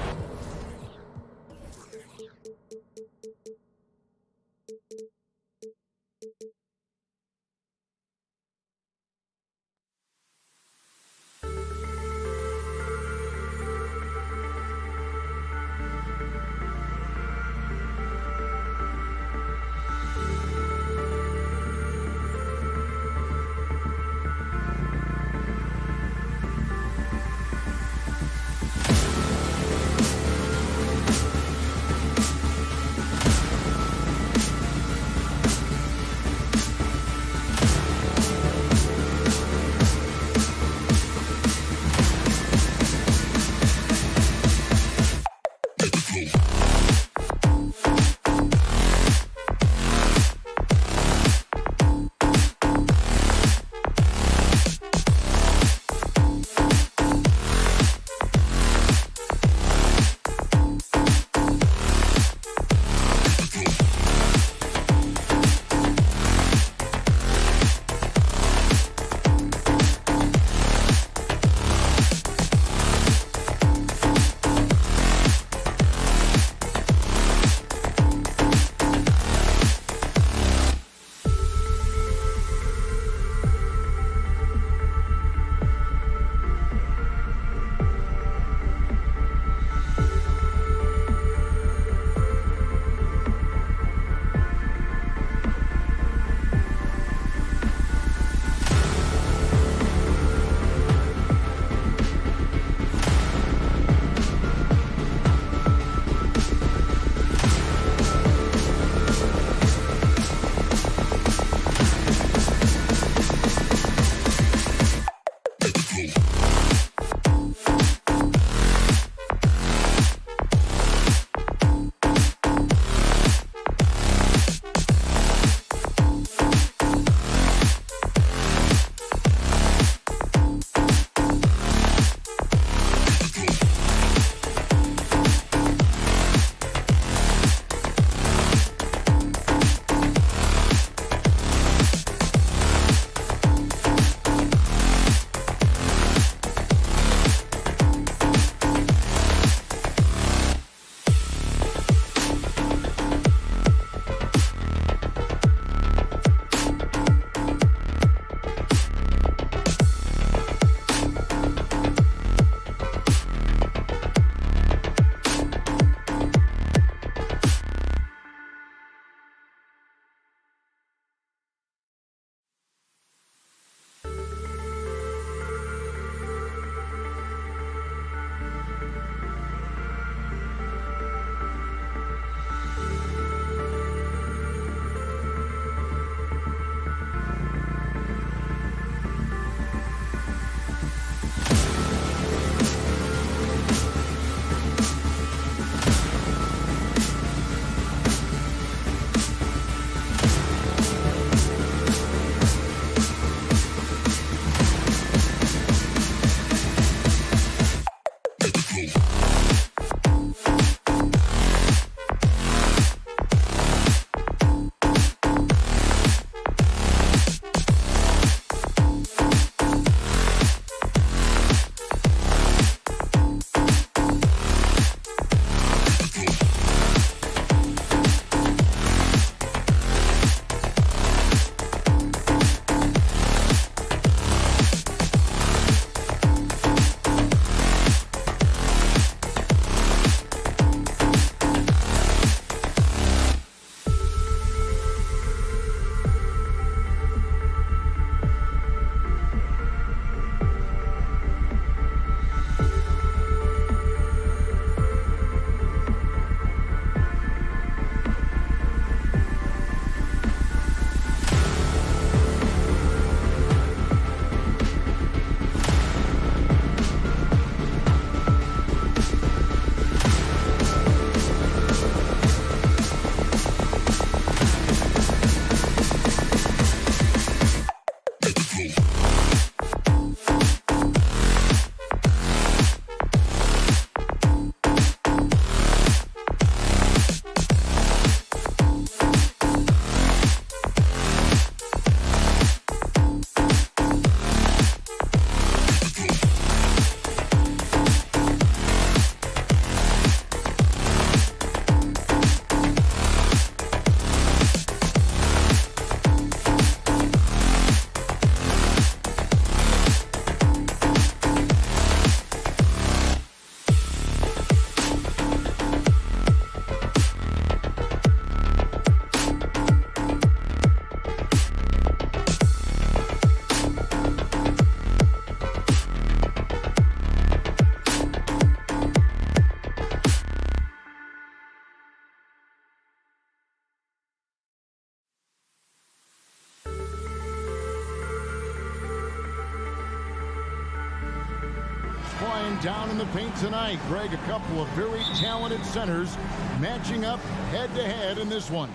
Flying down in the paint tonight. Greg, a couple of very talented centers matching up head-to-head in this one.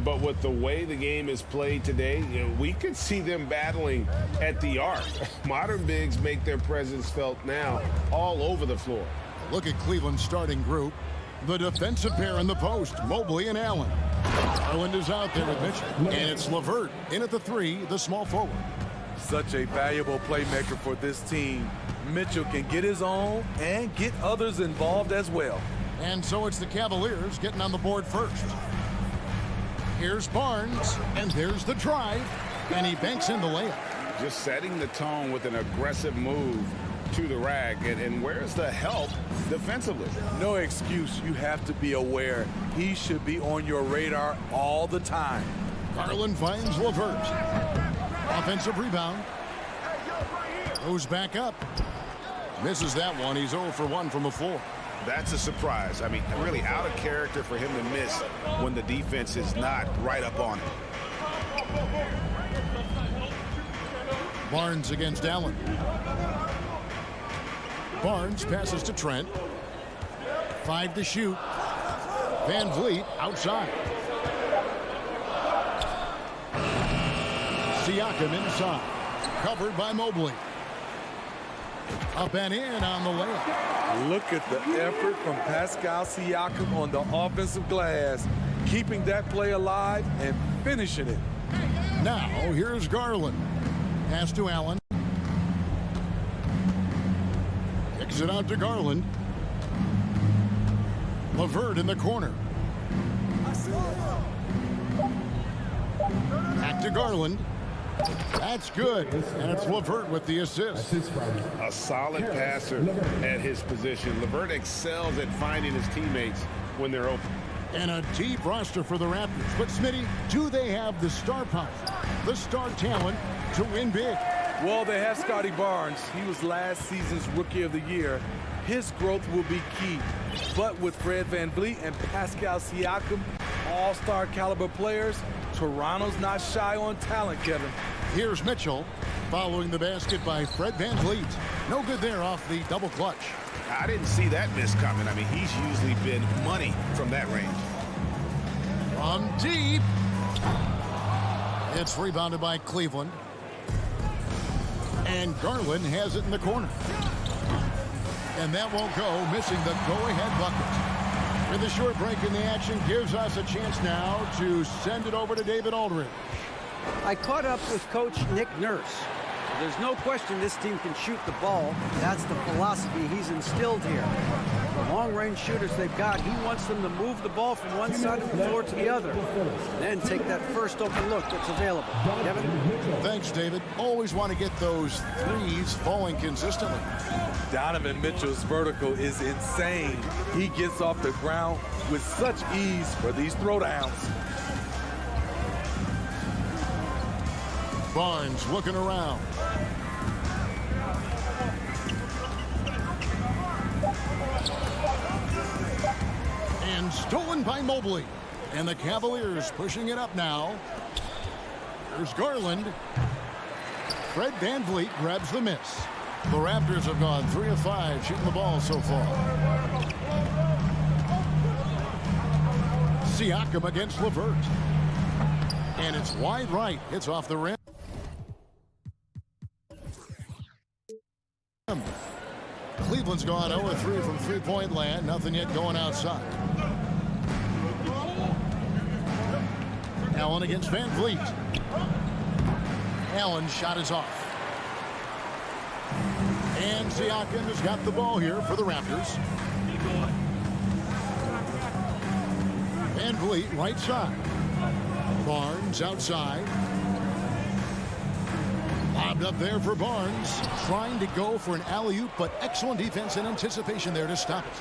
But with the way the game is played today, we could see them battling at the arc. Modern bigs make their presence felt now all over the floor. Look at Cleveland's starting group. The defensive pair in the post, Mobley and Allen. Garland is out there with Mitchell. And it's LeVert in at the 3, the small forward. Such a valuable playmaker for this team. Mitchell can get his own and get others involved as well. And so it's the Cavaliers getting on the board first. Here's Barnes, and there's the drive, and he banks in the layup. Just setting the tone with an aggressive move to the rack. And where's the help defensively? No excuse. You have to be aware. He should be on your radar all the time. Garland finds LeVert. Offensive rebound. Goes back up. Misses that one. He's 0 for 1 from the floor. That's a surprise. I mean, really out of character for him to miss when the defense is not right up on him. Barnes against Allen. Barnes passes to Trent. 5 to shoot. Van Vliet outside. Siakam inside. Covered by Mobley. Up and in on the layup. Look at the effort from Pascal Siakam on the offensive glass, keeping that play alive and finishing it. Now, here's Garland. Pass to Allen. Kicks it out to Garland. LeVert in the corner. Back to Garland. That's good, and it's LeVert with the assist. A solid passer at his position. LeVert excels at finding his teammates when they're open. And a deep roster for the Raptors. But, Smitty, do they have the star power, the star talent to win big? Well, they have Scotty Barnes. He was last season's Rookie of the Year. His growth will be key. But with Fred VanVleet and Pascal Siakam, all-star caliber players, Toronto's not shy on talent, Kevin. Here's Mitchell following the basket by Fred VanVleet. No good there off the double clutch. I didn't see that miss coming. I mean, he's usually been money from that range. From deep. It's rebounded by Cleveland. And Garland has it in the corner. And that won't go, missing the go-ahead bucket. And the short break in the action gives us a chance now to send it over to David Aldridge. I caught up with Coach Nick Nurse. There's no question this team can shoot the ball. That's the philosophy he's instilled here. The long-range shooters they've got, he wants them to move the ball from one side of the floor to the other. Then take that first open look that's available. Kevin? Thanks, David. Always want to get those threes falling consistently. Donovan Mitchell's vertical is insane. He gets off the ground with such ease for these throwdowns. Barnes looking around. And stolen by Mobley. And the Cavaliers pushing it up now. Here's Garland. Fred VanVleet grabs the miss. The Raptors have gone 3 of 5 shooting the ball so far. Siakam against LeVert. And it's wide right. It's off the rim. Cleveland's gone 0-3 from three-point land. Nothing yet going outside. Allen against Van Vliet. Allen's shot is off. And Siakam has got the ball here for the Raptors. Van Vliet right side. Barnes outside. Lobbed up there for Barnes. Trying to go for an alley-oop, but excellent defense and anticipation there to stop it.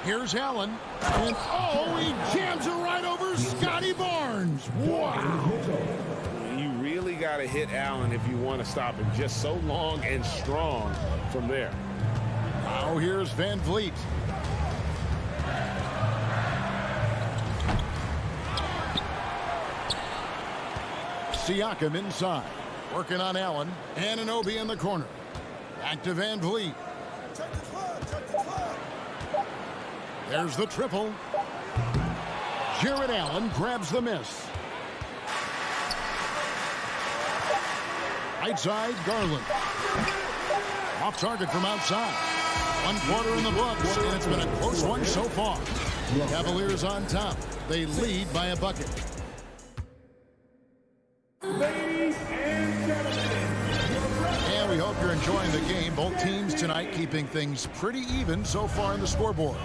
Here's Allen. And oh, he jams it right over Scotty Barnes. Wow. You really got to hit Allen if you want to stop him. Just so long and strong from there. Now here's Van Vliet. Siakam inside. Working on Allen. Anunoby in the corner. Back to Van Vliet. There's the triple. Jared Allen grabs the miss. Right side, Garland. Off target from outside. 1/4 in the books, and it's been a close one so far. Cavaliers on top. They lead by a bucket. Ladies and gentlemen. And we hope you're enjoying the game. Both teams tonight keeping things pretty even so far in the scoreboard.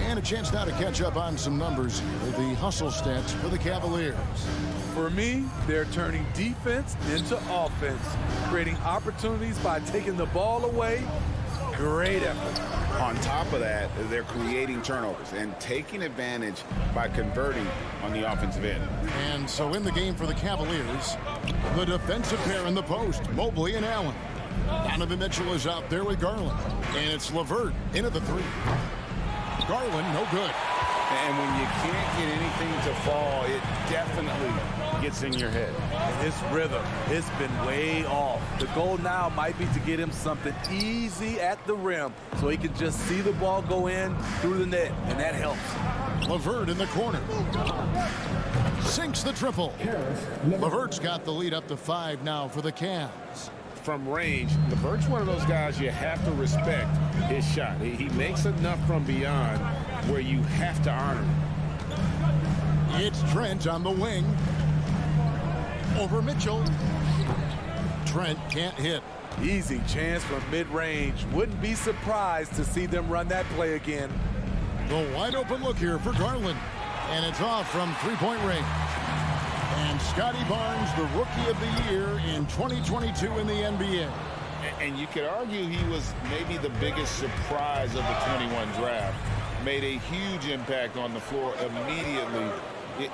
And a chance now to catch up on some numbers with the hustle stats for the Cavaliers. For me, they're turning defense into offense, creating opportunities by taking the ball away. Great effort. On top of that, they're creating turnovers and taking advantage by converting on the offensive end. And so in the game for the Cavaliers, the defensive pair in the post, Mobley and Allen. Donovan Mitchell is out there with Garland. And it's LeVert into the three. Garland, no good. And when you can't get anything to fall, it definitely gets in your head. And his rhythm, it's been way off. The goal now might be to get him something easy at the rim so he can just see the ball go in through the net, and that helps. LeVert in the corner. Sinks the triple. LeVert's got the lead up to 5 now for the Cavs. From range, LeVert's one of those guys you have to respect his shot. He makes enough from beyond where you have to honor him. It's Trent on the wing. Over Mitchell. Trent can't hit. Easy chance from mid-range. Wouldn't be surprised to see them run that play again. The wide open look here for Garland. And it's off from three-point range. And Scotty Barnes, the Rookie of the Year in 2022 in the NBA. And you could argue he was maybe the biggest surprise of the 21 draft. Made a huge impact on the floor immediately.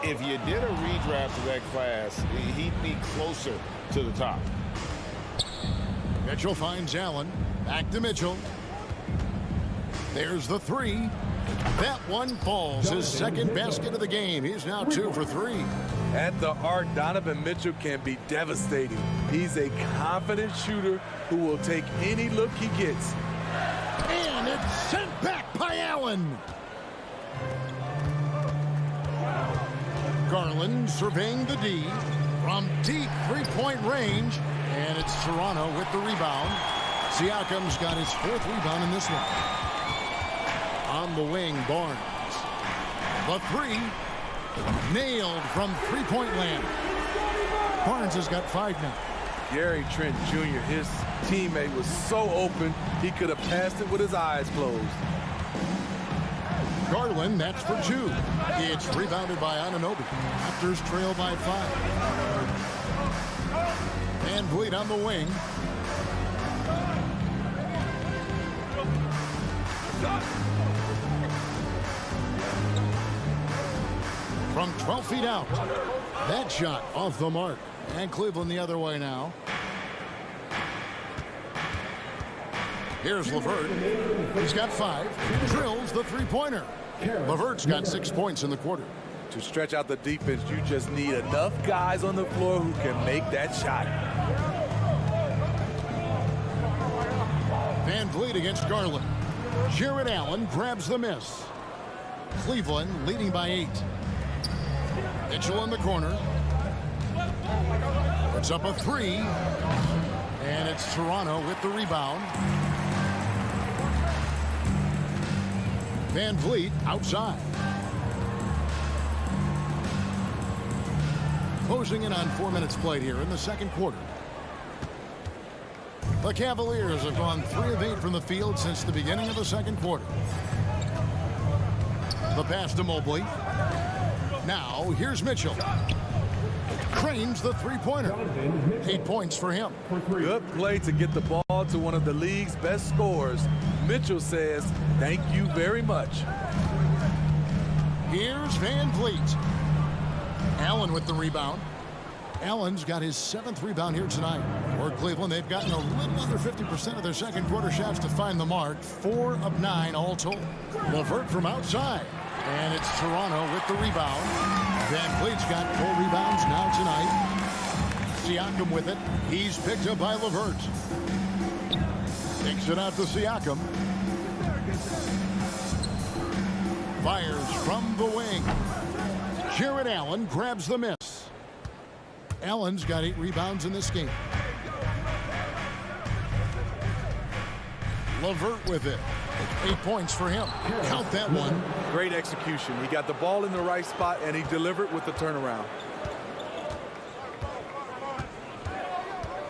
If you did a redraft of that class, he'd be closer to the top. Mitchell finds Allen. Back to Mitchell. There's the three. That one falls. His second basket of the game. He's now 2 for 3. At the arc, Donovan Mitchell can be devastating. He's a confident shooter who will take any look he gets. And it's sent back by Allen. Garland surveying the D from deep three-point range. And it's Toronto with the rebound. Siakam's got his 4th rebound in this one. On the wing, Barnes. The three. Nailed from three-point land. Barnes has got 5 now. Gary Trent Jr., his teammate, was so open, he could have passed it with his eyes closed. Garland, that's for 2. It's rebounded by Anunoby. Raptors trail by 5. Van Vliet on the wing. From 12 feet out. That shot off the mark. And Cleveland the other way now. Here's LeVert. He's got 5. Drills the three-pointer. LeVert's got 6 points in the quarter. To stretch out the defense, you just need enough guys on the floor who can make that shot. Van Vliet against Garland. Jared Allen grabs the miss. Cleveland leading by 8. Mitchell in the corner. Puts up a 3. And it's Toronto with the rebound. Van Vliet outside. Closing in on 4 minutes played here in the second quarter. The Cavaliers have gone 3 of 8 from the field since the beginning of the second quarter. The pass to Mobley. Now here's Mitchell. Cranes the three-pointer. 8 points for him. Good play to get the ball to one of the league's best scorers. Mitchell says, thank you very much. Here's Van Vliet. Allen with the rebound. Allen's got his 7th rebound here tonight. For Cleveland, they've gotten a little under 50% of their second quarter shots to find the mark. 4 of 9 all told. LeVert from outside. And it's Toronto with the rebound. Van Vliet's got 4 rebounds now tonight. Siakam with it. He's picked up by LeVert. Takes it out to Siakam. Fires from the wing. Jared Allen grabs the miss. Allen's got 8 rebounds in this game. LeVert with it. 8 points for him. Count that one. Great execution. He got the ball in the right spot, and he delivered with the turnaround.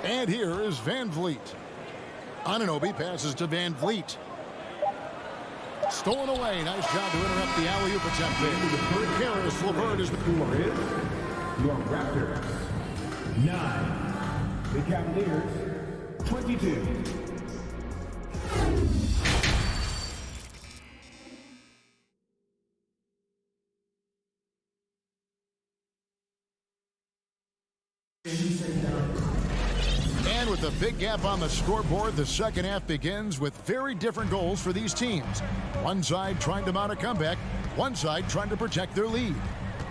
And here is Van Vliet. Anunoby passes to Van Vliet. Stolen away. Nice job to interrupt the alley-oop attempt there. Harris LeVert is the Score is your Raptors 9. The Cavaliers 22. And with a big gap on the scoreboard, the second half begins with very different goals for these teams. One side trying to mount a comeback, one side trying to protect their lead.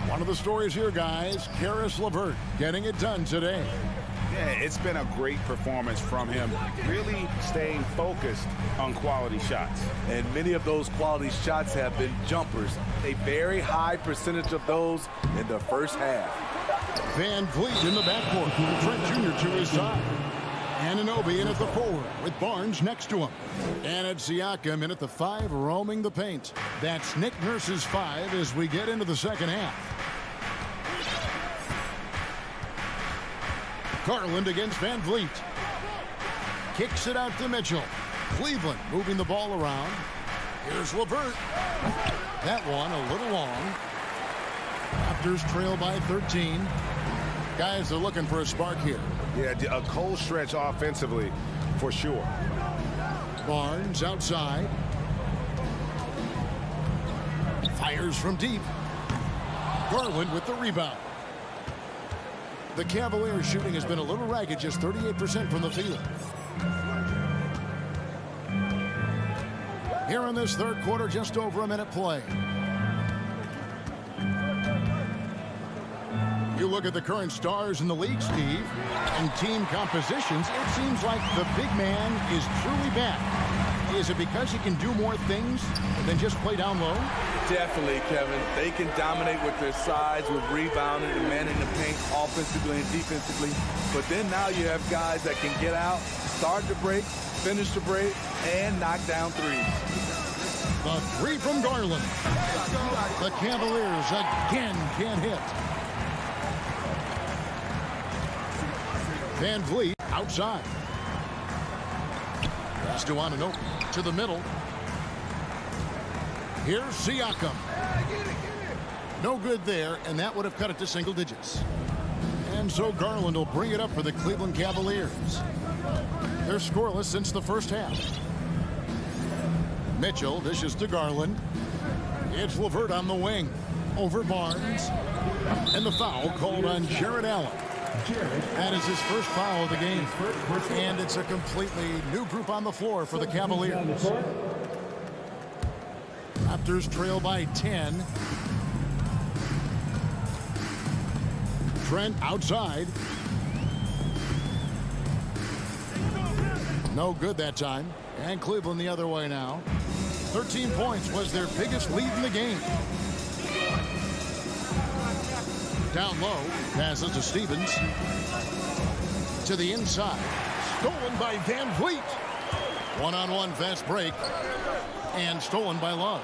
One of the stories here, guys, Caris LeVert getting it done today. Yeah, it's been a great performance from him, really staying focused on quality shots. And many of those quality shots have been jumpers. A very high percentage of those in the first half. Van Vliet in the backcourt. Trent Jr. to his side. Anunoby in at the forward with Barnes next to him. And it's Siakam in at the 5 roaming the paint. That's Nick Nurse's 5 as we get into the second half. Garland against Van Vliet. Kicks it out to Mitchell. Cleveland moving the ball around. Here's LeVert. That one a little long. Raptors trail by 13. Guys are looking for a spark here. Yeah, a cold stretch offensively for sure. Barnes outside. Fires from deep. Garland with the rebound. The Cavaliers shooting has been a little ragged, just 38% from the field. Here in this third quarter, just over a minute play. You look at the current stars in the league, Steve, and team compositions, it seems like the big man is truly back. Is it because he can do more things than just play down low? Definitely, Kevin. They can dominate with their size, with rebounding and manning the paint offensively and defensively. But then now you have guys that can get out, start the break, finish the break, and knock down threes. The 3 from Garland. The Cavaliers again can't hit. Van Vliet outside. Pass to Anunoby to the middle. Here's Siakam. No good there, and that would have cut it to single digits. And so Garland will bring it up for the Cleveland Cavaliers. They're scoreless since the first half. Mitchell dishes to Garland. It's LeVert on the wing. Over Barnes. And the foul called on Jared Allen. That is his first foul of the game. And it's a completely new group on the floor for the Cavaliers. Raptors trail by 10. Trent outside. No good that time. And Cleveland the other way now. 13 points was their biggest lead in the game. Down low, passes to Stevens. To the inside. stolen by Van Vliet. One-on-one fast break. And stolen by Love.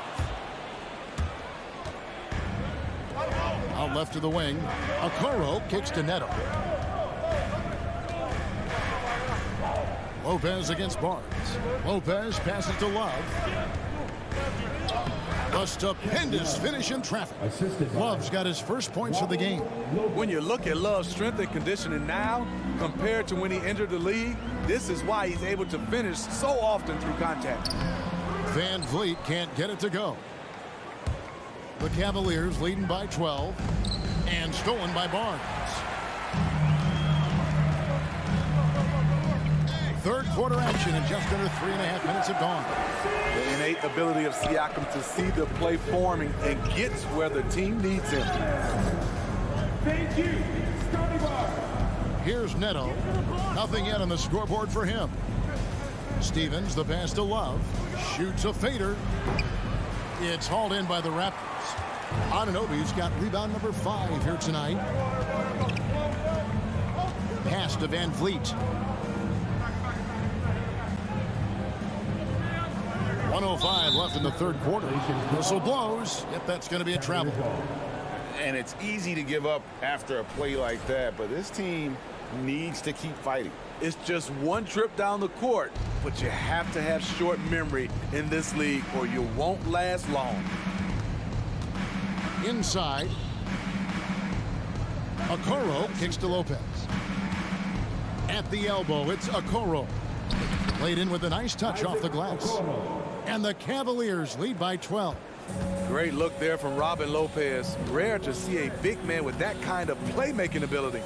Out left to the wing. Okoro kicks to Neto. Lopez against Barnes. Lopez passes to Love. A stupendous finish in traffic. Love's got his first points of the game. When you look at Love's strength and conditioning now compared to when he entered the league, this is why he's able to finish so often through contact. Van Vliet can't get it to go. The Cavaliers leading by 12 and stolen by Barnes. Third quarter action in just under 3.5 minutes have gone. The innate ability of Siakam to see the play forming and gets where the team needs him. Thank you. Scotty Bar. Here's Neto. Nothing yet on the scoreboard for him. Stevens, the pass to Love. Shoots a fader. It's hauled in by the Raptors. Anunoby's got rebound number 5 here tonight. Pass to Van Vliet. 1:05 left in the third quarter. Whistle blows. Yep, that's going to be a travel. And it's easy to give up after a play like that, but this team needs to keep fighting. It's just one trip down the court, but you have to have short memory in this league or you won't last long. Inside. Okoro kicks to Lopez. At the elbow, it's Okoro. Played in with a nice touch off the glass. And the Cavaliers lead by 12. Great look there from Robin Lopez. Rare to see a big man with that kind of playmaking ability.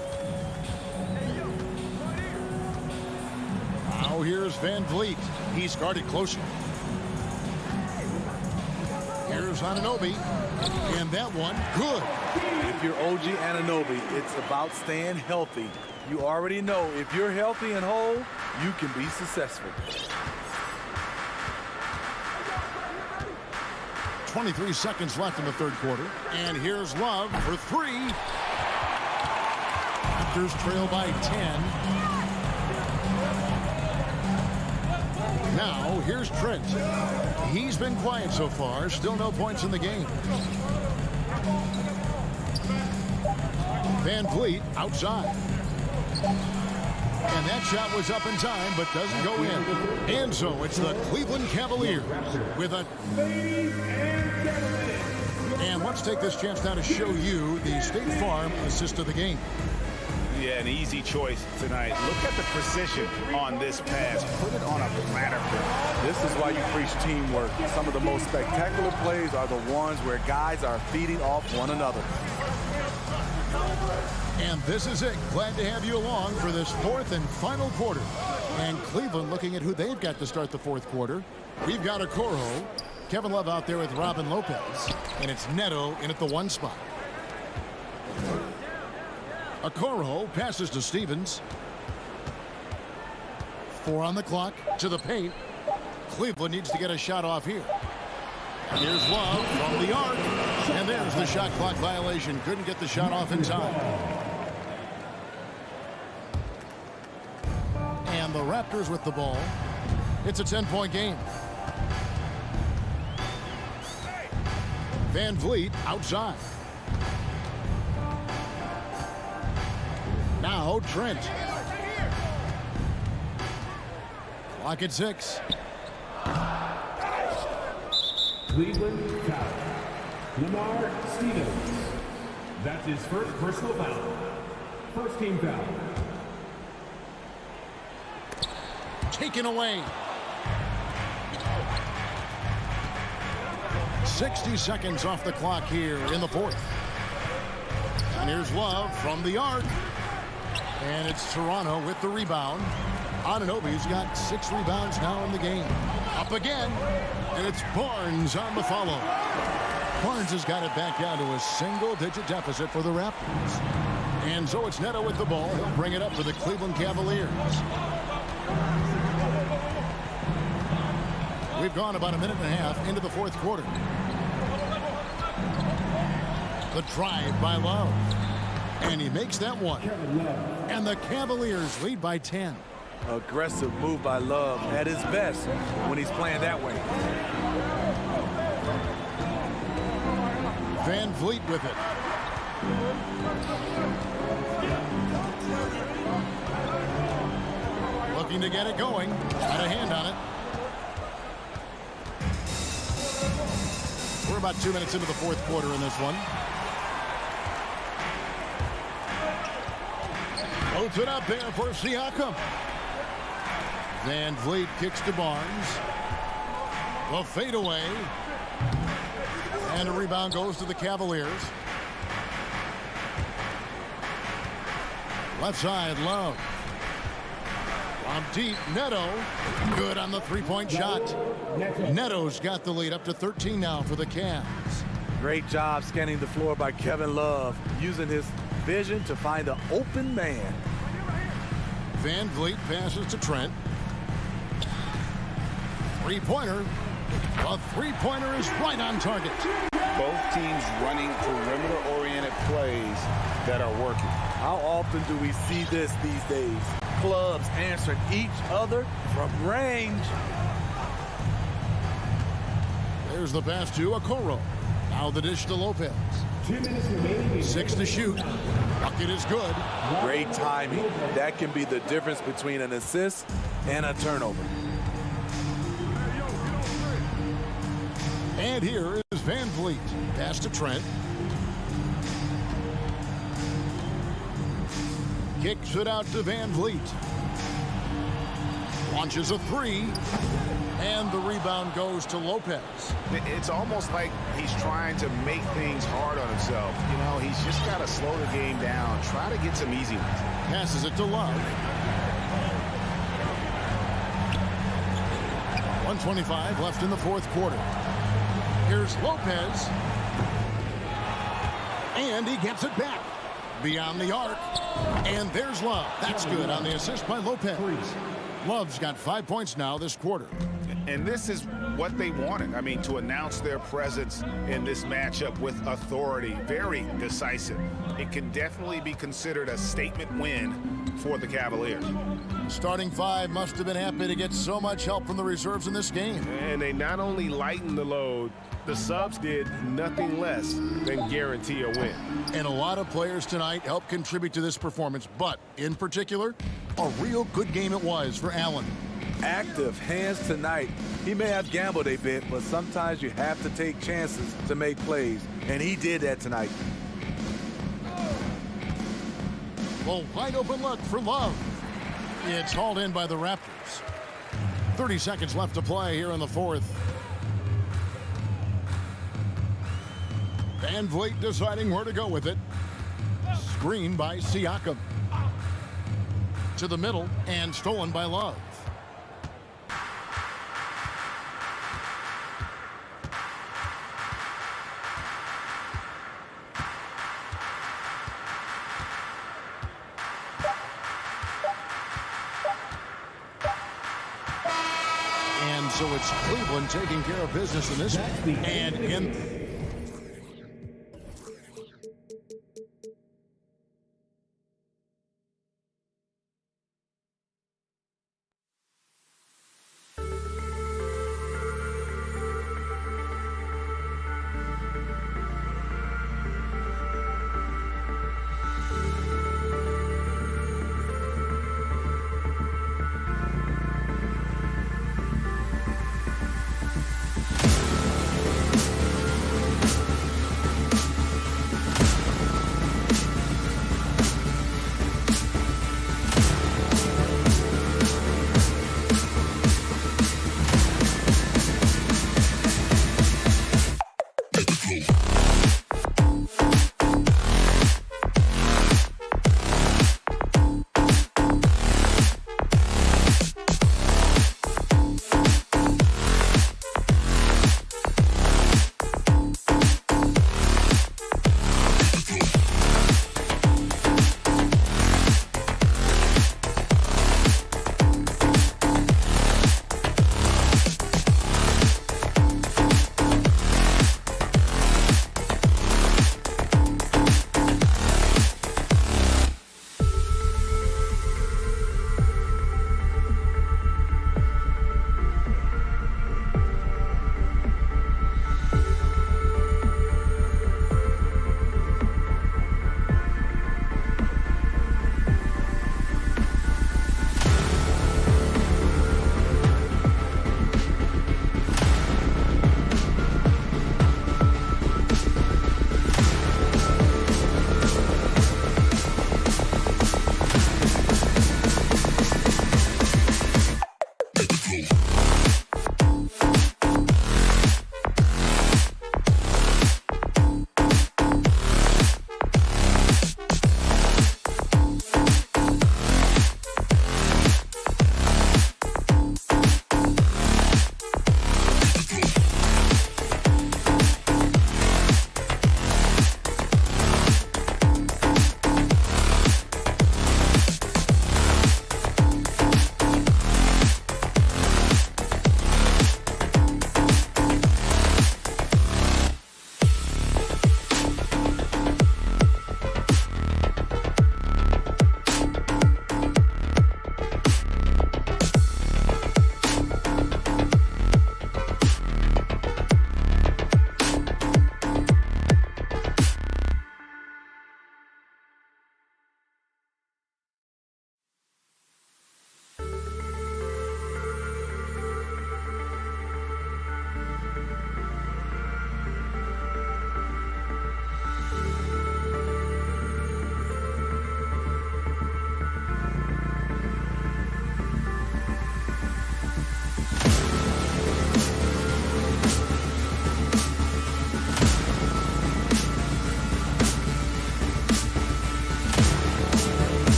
Now here's Van Vliet. He's guarded closely. Here's Anunoby. And that one, good. If you're OG Anunoby, it's about staying healthy. You already know if you're healthy and whole, you can be successful. 23 seconds left in the third quarter. And here's Love for 3. Raptors trail by 10. Now, here's Trent. He's been quiet so far. Still no points in the game. Van Vliet outside. And that shot was up in time, but doesn't go in. And so it's the Cleveland Cavaliers with a... And let's take this chance now to show you the State Farm assist of the game. Yeah, an easy choice tonight. Look at the precision on this pass. Put it on a platter. This is why you preach teamwork. Some of the most spectacular plays are the ones where guys are feeding off one another. And this is it. Glad to have you along for this fourth and final quarter. And Cleveland looking at who they've got to start the fourth quarter. We've got Okoro. Kevin Love out there with Robin Lopez. And it's Neto in at the 1 spot. Okoro passes to Stevens. 4 on the clock to the paint. Cleveland needs to get a shot off here. Here's Love from the arc. And there's the shot clock violation. Couldn't get the shot off in time. And the Raptors with the ball. It's a 10-point game. Van Vliet outside. Now Trent. Clock at 6. Cleveland foul. Lamar Stevens. That's his first personal foul. First team foul. Taken away. 60 seconds off the clock here in the fourth. And here's Love from the arc. And it's Toronto with the rebound. Anunoby's got 6 rebounds now in the game. Up again. And it's Barnes on the follow. Barnes has got it back down to a single-digit deficit for the Raptors. And so it's Neto with the ball. He'll bring it up for the Cleveland Cavaliers. We've gone about a minute and a half into the fourth quarter. The drive by Love. And he makes that one. And the Cavaliers lead by 10. Aggressive move by Love at his best when he's playing that way. Van Vliet with it. Looking to get it going. Got a hand on it. We're about 2 minutes into the fourth quarter in this one. Loads it up there for Siakam. Van Vliet kicks to Barnes. The fadeaway. And a rebound goes to the Cavaliers. Left side, Love. From deep, Neto. Good on the three-point shot. Neto's got the lead up to 13 now for the Cavs. Great job scanning the floor by Kevin Love, using his vision to find the open man. Van Vliet passes to Trent. Three-pointer. A three-pointer is right on target. Both teams running perimeter-oriented plays that are working. How often do we see this these days? Clubs answering each other from range. There's the pass to Okoro. Now the dish to Lopez. 6 to shoot. Bucket is good. Great timing. That can be the difference between an assist and a turnover. And here is Van Vliet. Pass to Trent. Kicks it out to Van Vliet. Launches a three. And the rebound goes to Lopez. It's almost like he's trying to make things hard on himself. You know, he's just got to slow the game down. Try to get some easy ones. Passes it to Love. 1:25 left in the fourth quarter. Here's Lopez. And he gets it back. Beyond the arc. And there's Love. That's good on the assist by Lopez. Love's got 5 points now this quarter. And this is what they wanted. I mean, to announce their presence in this matchup with authority. Very decisive. It can definitely be considered a statement win for the Cavaliers. Starting five must have been happy to get so much help from the reserves in this game. And they not only lightened the load, the subs did nothing less than guarantee a win. And a lot of players tonight helped contribute to this performance, but in particular, a real good game it was for Allen. Active hands tonight. He may have gambled a bit, but sometimes you have to take chances to make plays, and he did that tonight. Well, wide open look for Love. It's hauled in by the Raptors. 30 seconds left to play here in the fourth. Van Vliet deciding where to go with it. Screen by Siakam. To the middle and stolen by Love. And so it's Cleveland taking care of business in this one. And in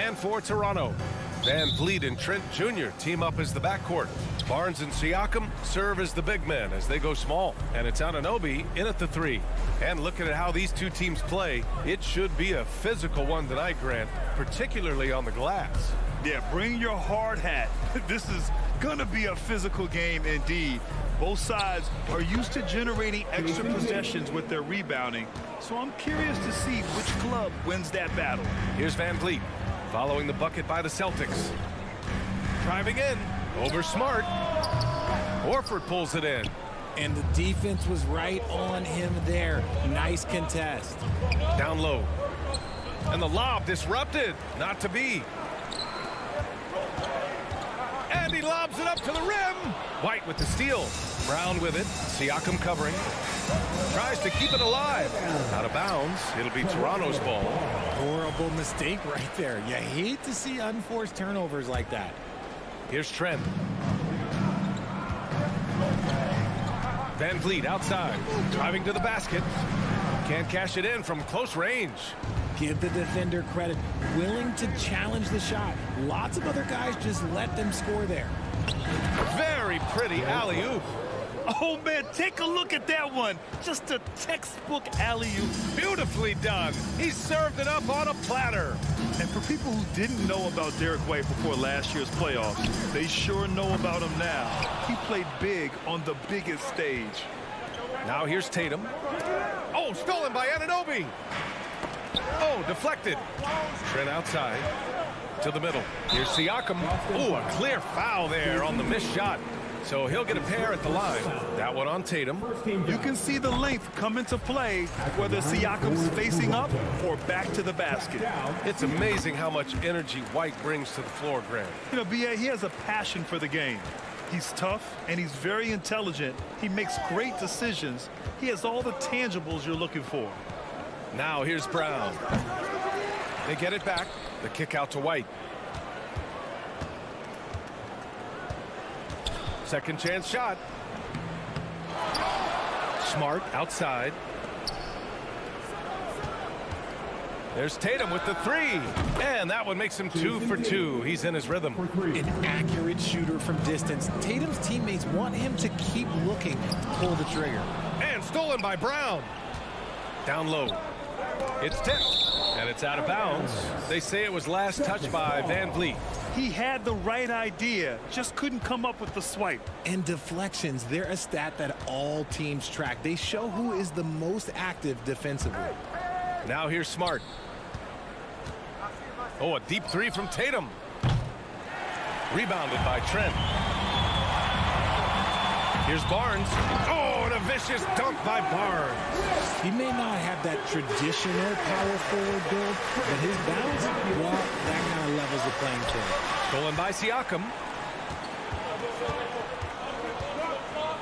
And for Toronto, Van Vliet and Trent Jr. team up as the backcourt. Barnes and Siakam serve as the big men as they go small. And it's Anunoby in at the 3. And looking at how these two teams play, it should be a physical one tonight, Grant, particularly on the glass. Yeah, bring your hard hat. This is going to be a physical game indeed. Both sides are used to generating extra possessions with their rebounding, so I'm curious to see which club wins that battle. Here's Van Vliet following the bucket by the Celtics. Driving in over Smart. Horford pulls it in. And the defense was right on him there. Nice contest. Down low. And the lob disrupted. Not to be. And he lobs it up to the rim. White with the steal. Brown with it. Siakam covering. Tries to keep it alive. Out of bounds. It'll be Toronto's ball. Horrible mistake right there. You hate to see unforced turnovers like that. Here's Trent. Van Vliet outside. Driving to the basket. Can't cash it in from close range. Give the defender credit. Willing to challenge the shot. Lots of other guys just let them score there. Very pretty alley-oop. Oh, man, take a look at that one. Just a textbook alley-oop. Beautifully done. He served it up on a platter. And for people who didn't know about Derek White before last year's playoffs, they sure know about him now. He played big on the biggest stage. Now here's Tatum. Oh, stolen by Anunoby. Oh, deflected. Trent outside to the middle. Here's Siakam. Oh, a clear foul there on the missed shot. So he'll get a pair at the line. That one on Tatum. You can see the length come into play, whether Siakam's facing up or back to the basket. It's amazing how much energy White brings to the floor, Grant. You know, B.A., he has a passion for the game. He's tough, and he's very intelligent. He makes great decisions. He has all the tangibles you're looking for. Now here's Brown. They get it back. The kick out to White. Second chance shot. Smart outside. There's Tatum with the 3. And that one makes him 2 for 2. He's in his rhythm. An accurate shooter from distance. Tatum's teammates want him to keep looking to pull the trigger. And stolen by Brown. Down low. It's tipped. And it's out of bounds. They say it was last touched by Van Vliet. He had the right idea, just couldn't come up with the swipe. And deflections, they're a stat that all teams track. They show who is the most active defensively. Now here's Smart. Oh, a deep 3 from Tatum. Rebounded by Trent. Here's Barnes. Oh, and a vicious dunk by Barnes. He may not have that traditional power forward build, but his bounce, well, that kind of levels the playing field. Stolen by Siakam.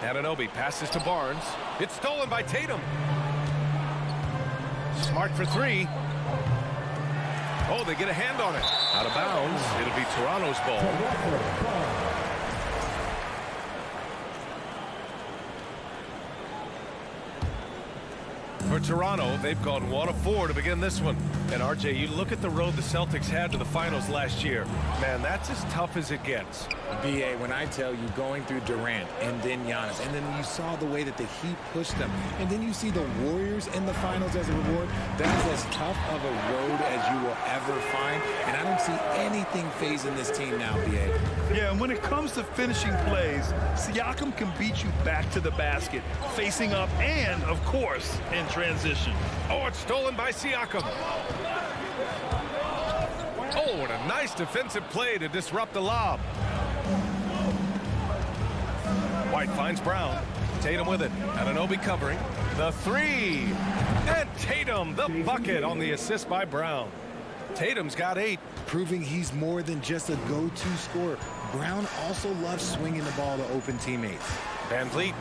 Anunoby passes to Barnes. It's stolen by Tatum. Smart for 3. Oh, they get a hand on it. Out of bounds. It'll be Toronto's ball. For Toronto, they've gone 1 of 4 to begin this one. And RJ, you look at the road the Celtics had to the finals last year. Man, that's as tough as it gets. BA, when I tell you going through Durant and then Giannis, and then you saw the way that the Heat pushed them, and then you see the Warriors in the finals as a reward, that is as tough of a road as you will ever find. And I don't see anything phasing this team now, BA. Yeah, and when it comes to finishing plays, Siakam can beat you back to the basket, facing up and, of course, in transition. Oh, it's stolen by Siakam. Oh, what a nice defensive play to disrupt the lob. White finds Brown. Tatum with it. Anunoby covering. The 3. And Tatum, the bucket on the assist by Brown. Tatum's got 8. Proving he's more than just a go-to scorer. Brown also loves swinging the ball to open teammates. Van Vliet.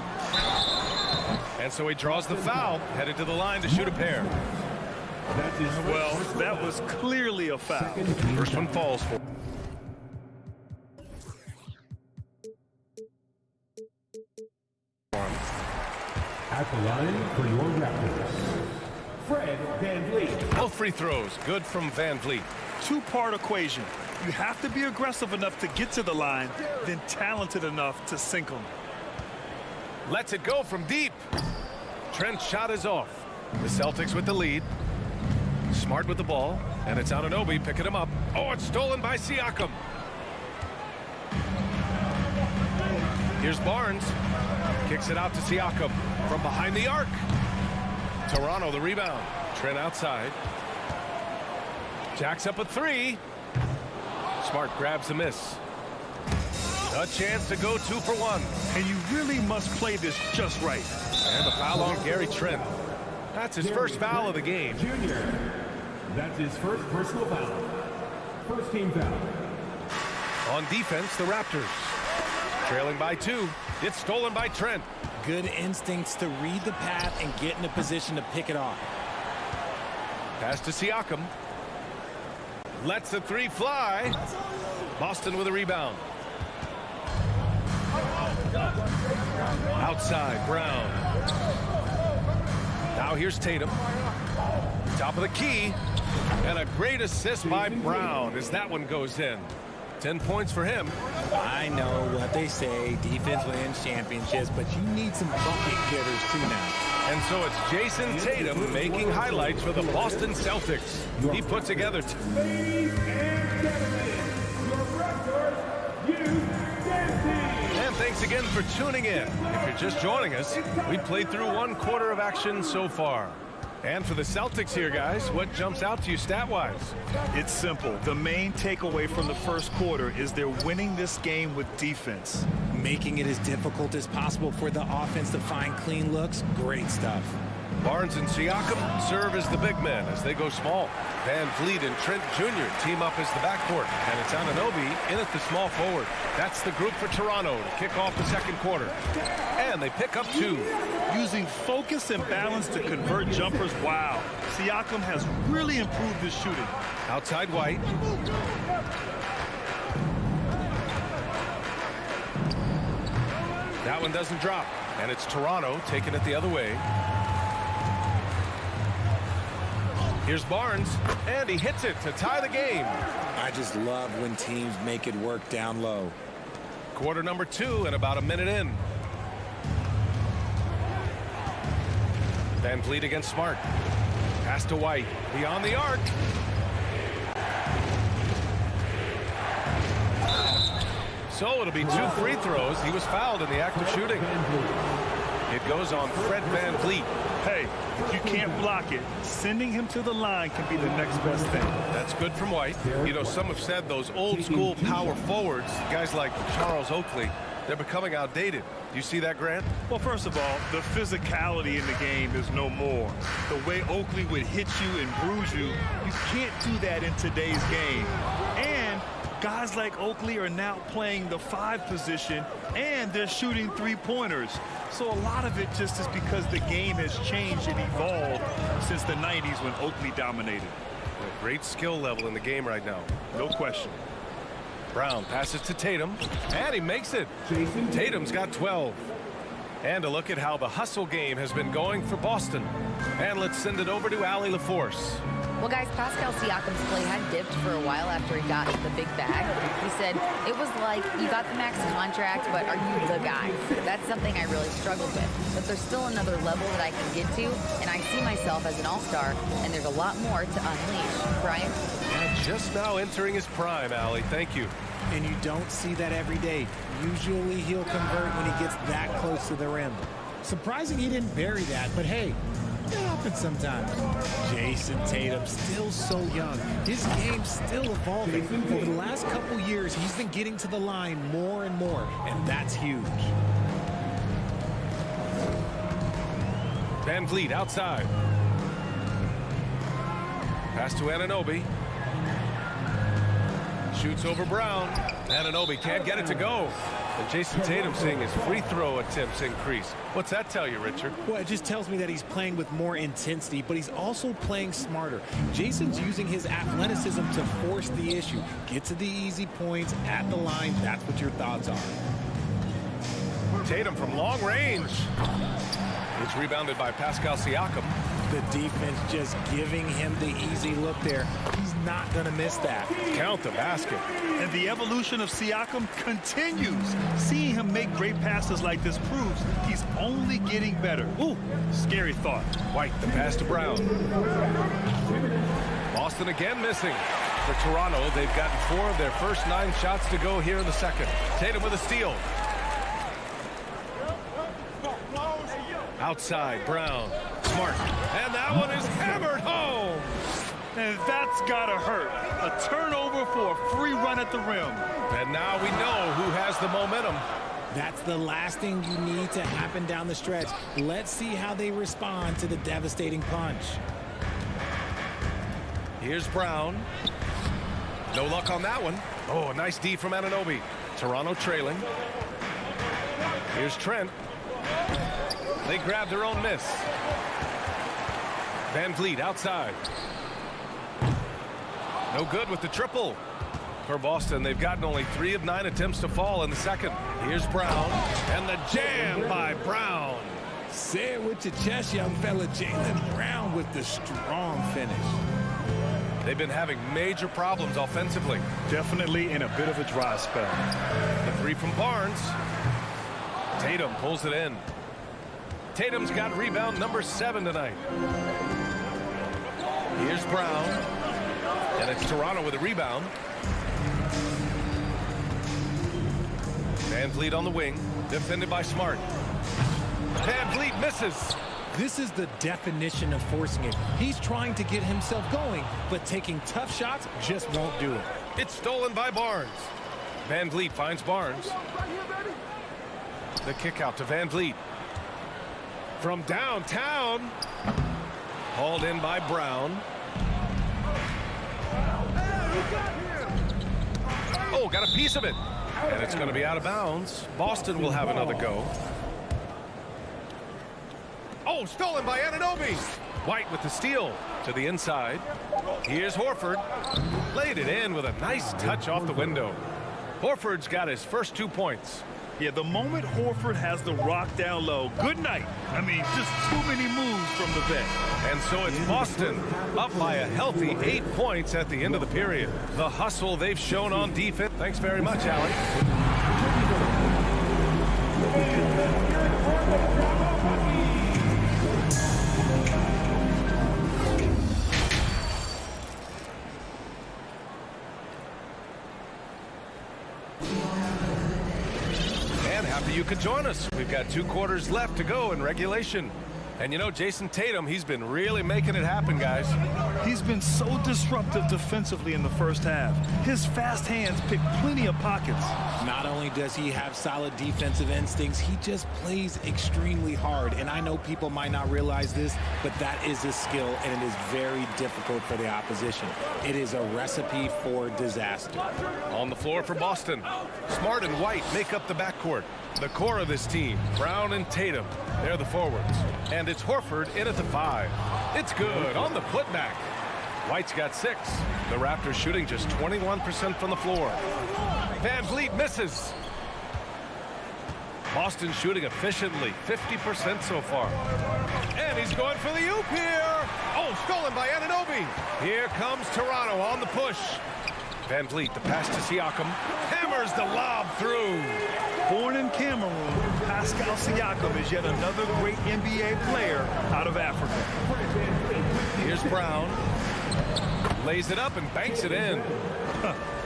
And so he draws the foul, headed to the line to shoot a pair. Well, that was clearly a foul. First one falls for. At the line for your Raptors, Fred VanVleet. Both free throws good from VanVleet. Two-part equation. You have to be aggressive enough to get to the line, then talented enough to sink them. Lets it go from deep. Trent's shot is off. The Celtics with the lead. Smart with the ball, and it's Anunoby picking him up. Oh, it's stolen by Siakam. Here's Barnes. Kicks it out to Siakam from behind the arc. Toronto the rebound. Trent outside. Jacks up a three. Smart grabs a miss. A chance to go 2 for 1. And you really must play this just right. And a foul on Gary Trent. That's his first foul of the game. Junior. That's his first personal foul. First team foul. On defense, the Raptors. Trailing by 2. It's stolen by Trent. Good instincts to read the path and get in a position to pick it off. Pass to Siakam. Lets the three fly. Boston with a rebound. Outside, Brown. Now here's Tatum. Top of the key. And a great assist by Brown as that one goes in. 10 points for him. I know what they say, defense wins championships, but you need some bucket getters too now. And so it's Jason Tatum making highlights for the Boston Celtics. He put together. Ladies and gentlemen, your Raptors Youth Dance Team. And thanks again for tuning in. If you're just joining us, we played through 1 quarter of action so far. And for the Celtics here, guys, what jumps out to you stat-wise? It's simple. The main takeaway from the first quarter is they're winning this game with defense. Making it as difficult as possible for the offense to find clean looks. Great stuff. Barnes and Siakam serve as the big men as they go small. VanVleet and Trent Jr. team up as the backcourt. And it's Anunoby in at the small forward. That's the group for Toronto to kick off the second quarter. And they pick up 2. Using focus and balance to convert jumpers. Wow. Siakam has really improved his shooting. Outside White. That one doesn't drop. And it's Toronto taking it the other way. Here's Barnes, and he hits it to tie the game. I just love when teams make it work down low. Quarter number 2 and about a minute in. VanVleet against Smart. Pass to White. Beyond the arc. So it'll be 2 free throws. He was fouled in the act of shooting. It goes on Fred VanVleet. Hey, if you can't block it, sending him to the line can be the next best thing. That's good from White. You know, some have said those old school power forwards, guys like Charles Oakley, they're becoming outdated. Do you see that, Grant? Well, first of all, the physicality in the game is no more. The way Oakley would hit you and bruise you, you can't do that in today's game. And guys like Oakley are now playing the 5 position, and they're shooting 3-pointers. So a lot of it just is because the game has changed and evolved since the 90s when Oakley dominated. A great skill level in the game right now. No question. Brown passes to Tatum, and he makes it. Tatum's got 12. And a look at how the hustle game has been going for Boston. And let's send it over to Allie LaForce. Well, guys, Pascal Siakam's play had dipped for a while after he got the big bag. He said, it was like, you got the max contract, but are you the guy? That's something I really struggled with. But there's still another level that I can get to, and I see myself as an all-star, and there's a lot more to unleash. Brian? And just now entering his prime, Allie. Thank you. And you don't see that every day. Usually he'll convert when he gets that close to the rim. Surprising he didn't bury that, but hey, it happens sometimes. Jason Tatum, still so young. His game's still evolving. Over the last couple years, he's been getting to the line more and more, and that's huge. VanVleet outside. Pass to Anunoby. Shoots over Brown. Anunoby can't get it to go. And Jason Tatum seeing his free throw attempts increase. What's that tell you, Richard? Well, it just tells me that he's playing with more intensity, but he's also playing smarter. Jason's using his athleticism to force the issue. Get to the easy points at the line. That's what your thoughts are. Tatum from long range. It's rebounded by Pascal Siakam. The defense just giving him the easy look there. He's not going to miss that. Count the basket. And the evolution of Siakam continues. Seeing him make great passes like this proves he's only getting better. Ooh, scary thought. White, the pass to Brown. Boston again missing. For Toronto, they've gotten 4 of their first 9 shots to go here in the second. Tatum with a steal. Outside, Brown. Smart. And that one is hammered home. And that's gotta hurt. A turnover for a free run at the rim. And now we know who has the momentum. That's the last thing you need to happen down the stretch. Let's see how they respond to the devastating punch. Here's Brown. No luck on that one. Oh, a nice D from Anunoby. Toronto trailing. Here's Trent. They grab their own miss. Van Vliet outside. No good with the triple. For Boston, they've gotten only 3 of 9 attempts to fall in the second. Here's Brown. And the jam by Brown. Say it with your chest, young fella. Jaylen Brown with the strong finish. They've been having major problems offensively. Definitely in a bit of a dry spell. The 3 from Barnes. Tatum pulls it in. Tatum's got rebound number 7 tonight. Here's Brown. And it's Toronto with a rebound. Van Vliet on the wing. Defended by Smart. Van Vliet misses. This is the definition of forcing it. He's trying to get himself going, but taking tough shots just won't do it. It's stolen by Barnes. Van Vliet finds Barnes. The kick out to Van Vliet. From downtown. Hauled in by Brown. Oh, got a piece of it. And it's going to be out of bounds. Boston will have another go. Oh, stolen by Anunoby. White with the steal to the inside. Here's Horford. Laid it in with a nice touch off the window. Horford's got his first 2 points. Yeah, the moment Horford has the rock down low, good night. I mean, just too many moves from the vet. And so it's Boston up by a healthy 8 points at the end of the period. The hustle they've shown on defense. Thanks very much, Allie. Happy you could join us. We've got 2 quarters left to go in regulation. And you know, Jason Tatum, he's been really making it happen, guys. He's been so disruptive defensively in the first half. His fast hands pick plenty of pockets. Not only does he have solid defensive instincts, he just plays extremely hard. And I know people might not realize this, but that is a skill, and it is very difficult for the opposition. It is a recipe for disaster. On the floor for Boston, Smart and White make up the backcourt. The core of this team, Brown and Tatum, they're the forwards. And it's Horford in at the 5. It's good on the putback. White's got 6. The Raptors shooting just 21% from the floor. Van Vliet misses. Boston shooting efficiently, 50% so far. And he's going for the oop here. Oh, stolen by Anunoby. Here comes Toronto on the push. Van Vliet, the pass to Siakam. Hammers the lob through. Born in Cameroon, Pascal Siakam is yet another great NBA player out of Africa. Here's Brown. Lays it up and banks it in.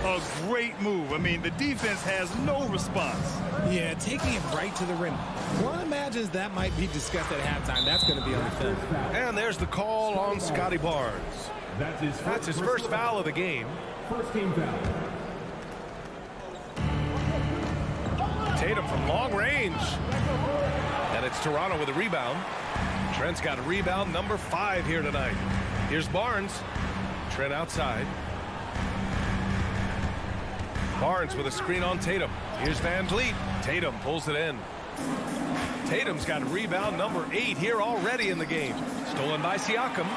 A great move. I mean, the defense has no response. Yeah, taking it right to the rim. One imagines that might be discussed at halftime. That's going to be on the film. And there's the call on Scotty Barnes. That's his first foul of the game. First team foul. Tatum from long range. And it's Toronto with a rebound. Trent's got a rebound number 5 here tonight. Here's Barnes. Trent outside. Barnes with a screen on Tatum. Here's Van Vliet. Tatum pulls it in. Tatum's got a rebound number 8 here already in the game. Stolen by Siakam.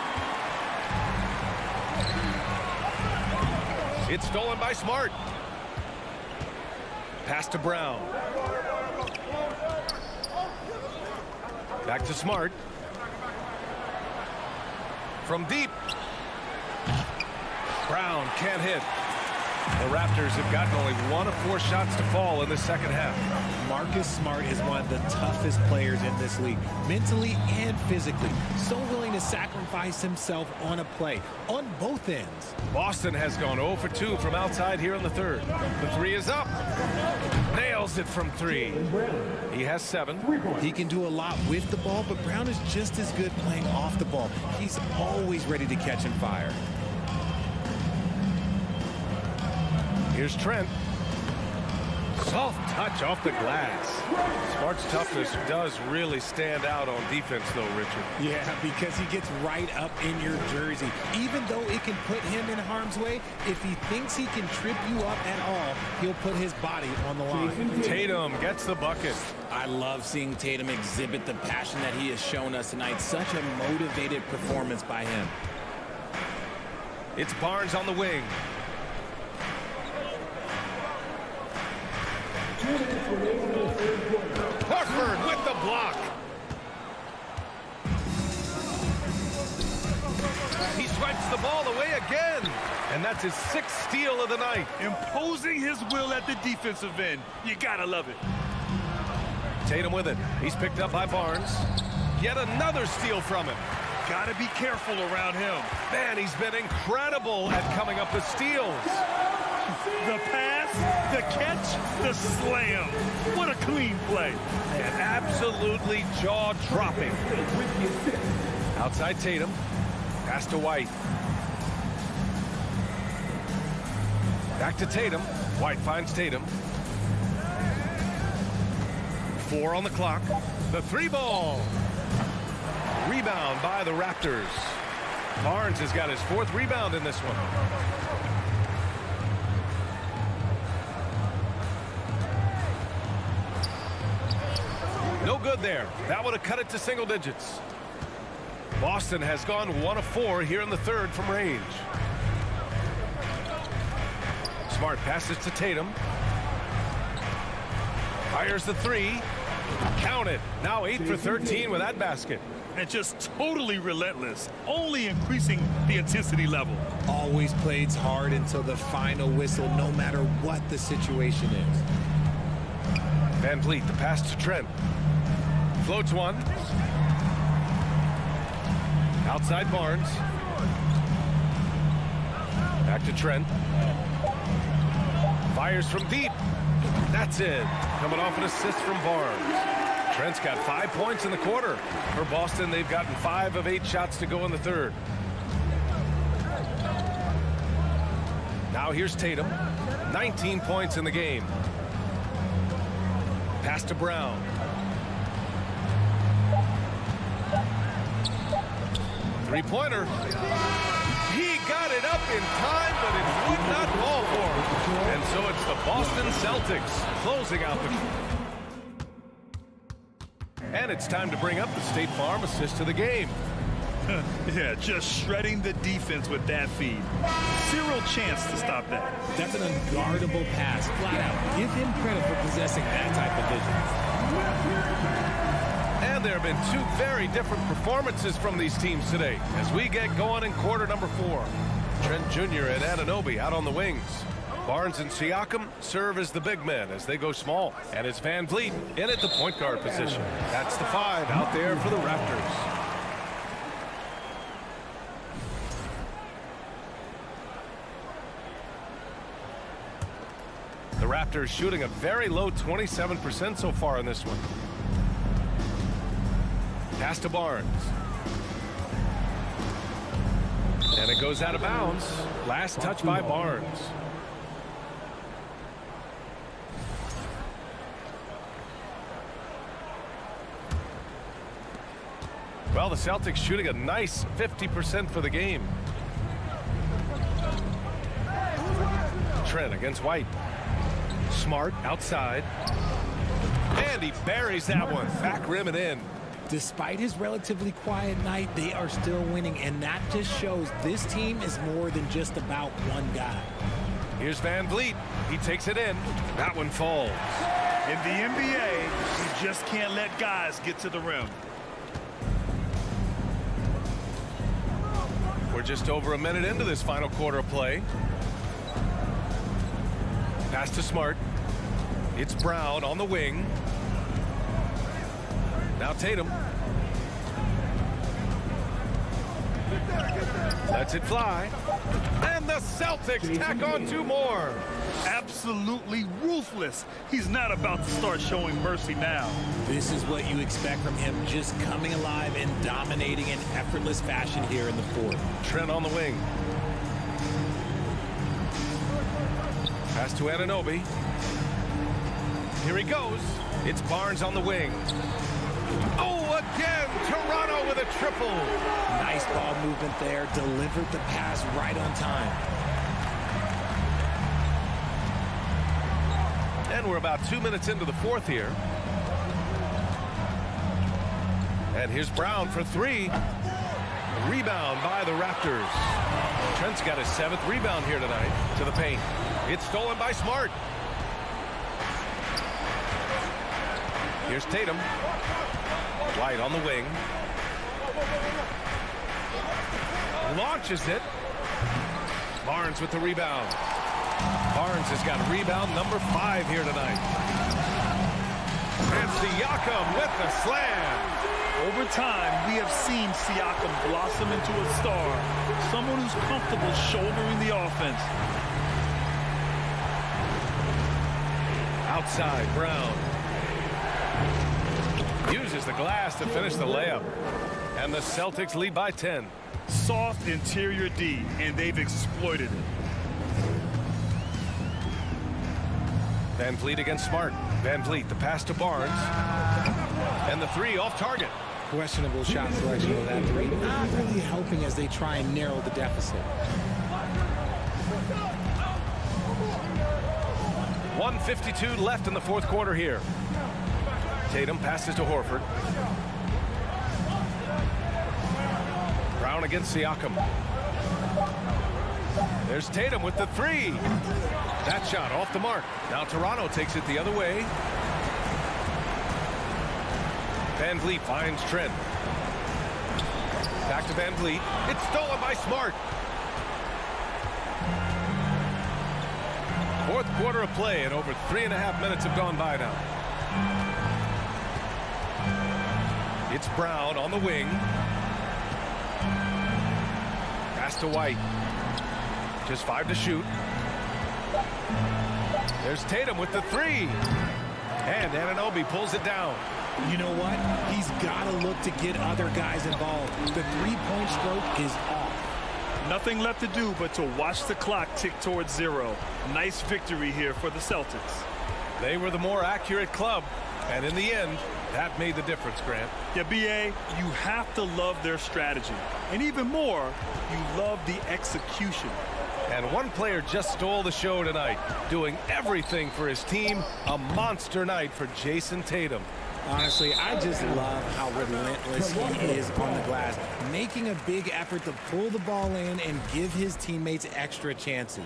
It's stolen by Smart. Pass to Brown. Back to Smart. From deep. Brown can't hit. The Raptors have gotten only 1 of 4 shots to fall in the second half. Marcus Smart is one of the toughest players in this league, mentally and physically. So willing to sacrifice himself on a play, on both ends. Boston has gone 0 for 2 from outside here in the third. The 3 is up. Nails it from 3. He has 7. He can do a lot with the ball, but Brown is just as good playing off the ball. He's always ready to catch and fire. Here's Trent. Soft touch off the glass. Smart's toughness does really stand out on defense, though, Richard. Yeah, because he gets right up in your jersey. Even though it can put him in harm's way, if he thinks he can trip you up at all, he'll put his body on the line. Tatum gets the bucket. I love seeing Tatum exhibit the passion that he has shown us tonight. Such a motivated performance by him. It's Barnes on the wing. Horford with the block. He swipes the ball away again. And that's his 6th steal of the night. Imposing his will at the defensive end. You gotta love it. Tatum with it. He's picked up by Barnes. Yet another steal from him. Gotta be careful around him. Man, he's been incredible at coming up with steals. The pass, the catch, the slam. What a clean play. And absolutely jaw-dropping. Outside Tatum. Pass to White. Back to Tatum. White finds Tatum. 4 on the clock. The 3-ball. Rebound by the Raptors. Barnes has got his 4th rebound in this one. No good there. That would have cut it to single digits. Boston has gone 1 of 4 here in the third from range. Smart passes to Tatum. Fires the 3. Count it. Now 8 for 13 with that basket. And just totally relentless. Only increasing the intensity level. Always plays hard until the final whistle, no matter what the situation is. Van Vliet, the pass to Trent. Floats one. Outside Barnes. Back to Trent. Fires from deep. That's it. Coming off an assist from Barnes. Trent's got 5 points in the quarter. For Boston, they've gotten 5 of 8 shots to go in the third. Now here's Tatum. 19 points in the game. Pass to Brown. Three-pointer. He got it up in time, but it would not fall for him. And so it's the Boston Celtics closing out the... And it's time to bring up the State Farm assist of the game. Yeah, just shredding the defense with that feed. Zero chance to stop that. That's an unguardable pass, flat out. Give him credit for possessing that type of vision. And there have been 2 very different performances from these teams today as we get going in quarter number 4. Trent Jr. and Anunoby out on the wings. Barnes and Siakam serve as the big men as they go small. And it's Van Vliet in at the point guard position. That's the 5 out there for the Raptors. The Raptors shooting a very low 27% so far in this one. Pass to Barnes. And it goes out of bounds. Last touch by Barnes. Well, the Celtics shooting a nice 50% for the game. Trent against White. Smart outside. And he buries that one. Back rim and in. Despite his relatively quiet night, they are still winning, and that just shows this team is more than just about one guy. Here's Van Vliet. He takes it in. That one falls. In the NBA, you just can't let guys get to the rim. We're just over a minute into this final quarter of play. Pass to Smart. It's Brown on the wing. Now Tatum. Lets it fly. And the Celtics tack on 2 more. Absolutely ruthless. He's not about to start showing mercy now. This is what you expect from him, just coming alive and dominating in effortless fashion here in the fourth. Trent on the wing. Pass to Anunoby. Here he goes. It's Barnes on the wing. Oh, again, Toronto with a triple. Nice ball movement there. Delivered the pass right on time. And we're about 2 minutes into the fourth here. And here's Brown for 3. A rebound by the Raptors. Trent's got his 7th rebound here tonight to the paint. It's stolen by Smart. Here's Tatum. White on the wing. Launches it. Barnes with the rebound. Barnes has got rebound number 5 here tonight. And Siakam with the slam. Over time, we have seen Siakam blossom into a star. Someone who's comfortable shouldering the offense. Outside, Brown. Uses the glass to finish the layup. And the Celtics lead by 10. Soft interior D, and they've exploited it. Van Vliet against Smart. Van Vliet, the pass to Barnes. And the 3 off target. Questionable shot selection of that 3. Not really helping as they try and narrow the deficit. 1:52 left in the fourth quarter here. Tatum passes to Horford. Brown against Siakam. There's Tatum with the 3. That shot off the mark. Now Toronto takes it the other way. Van Vliet finds Trent. Back to Van Vliet. It's stolen by Smart. Fourth quarter of play, and over 3.5 minutes have gone by now. It's Brown on the wing. Pass to White. Just 5 to shoot. There's Tatum with the 3. And Anunoby pulls it down. You know what? He's got to look to get other guys involved. The three-point stroke is off. Nothing left to do but to watch the clock tick towards 0. Nice victory here for the Celtics. They were the more accurate club, and in the end, that made the difference, Grant. Yeah, B.A., you have to love their strategy. And even more, you love the execution. And one player just stole the show tonight, doing everything for his team. A monster night for Jason Tatum. Honestly, I just love how relentless he is on the glass, making a big effort to pull the ball in and give his teammates extra chances.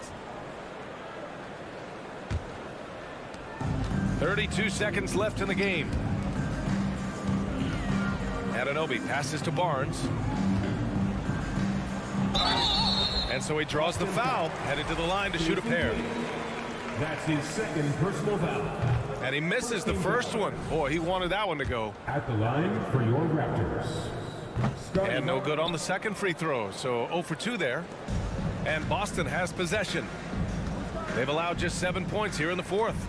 32 seconds left in the game. Anunoby passes to Barnes. And so he draws the foul, headed to the line to shoot a pair. That's his 2nd personal foul. And he misses the first one. Boy, he wanted that one to go. At the line for your Raptors. And no good on the second free throw, so 0 for 2 there. And Boston has possession. They've allowed just 7 points here in the fourth.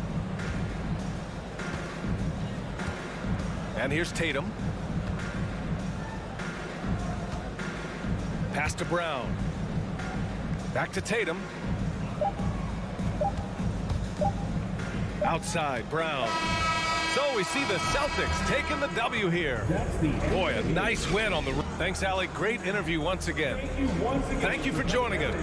And here's Tatum. Pass to Brown. Back to Tatum. Outside, Brown. So we see the Celtics taking the W here. Boy, a nice win on the road. Thanks, Alec. Great interview once again. Thank you for joining us.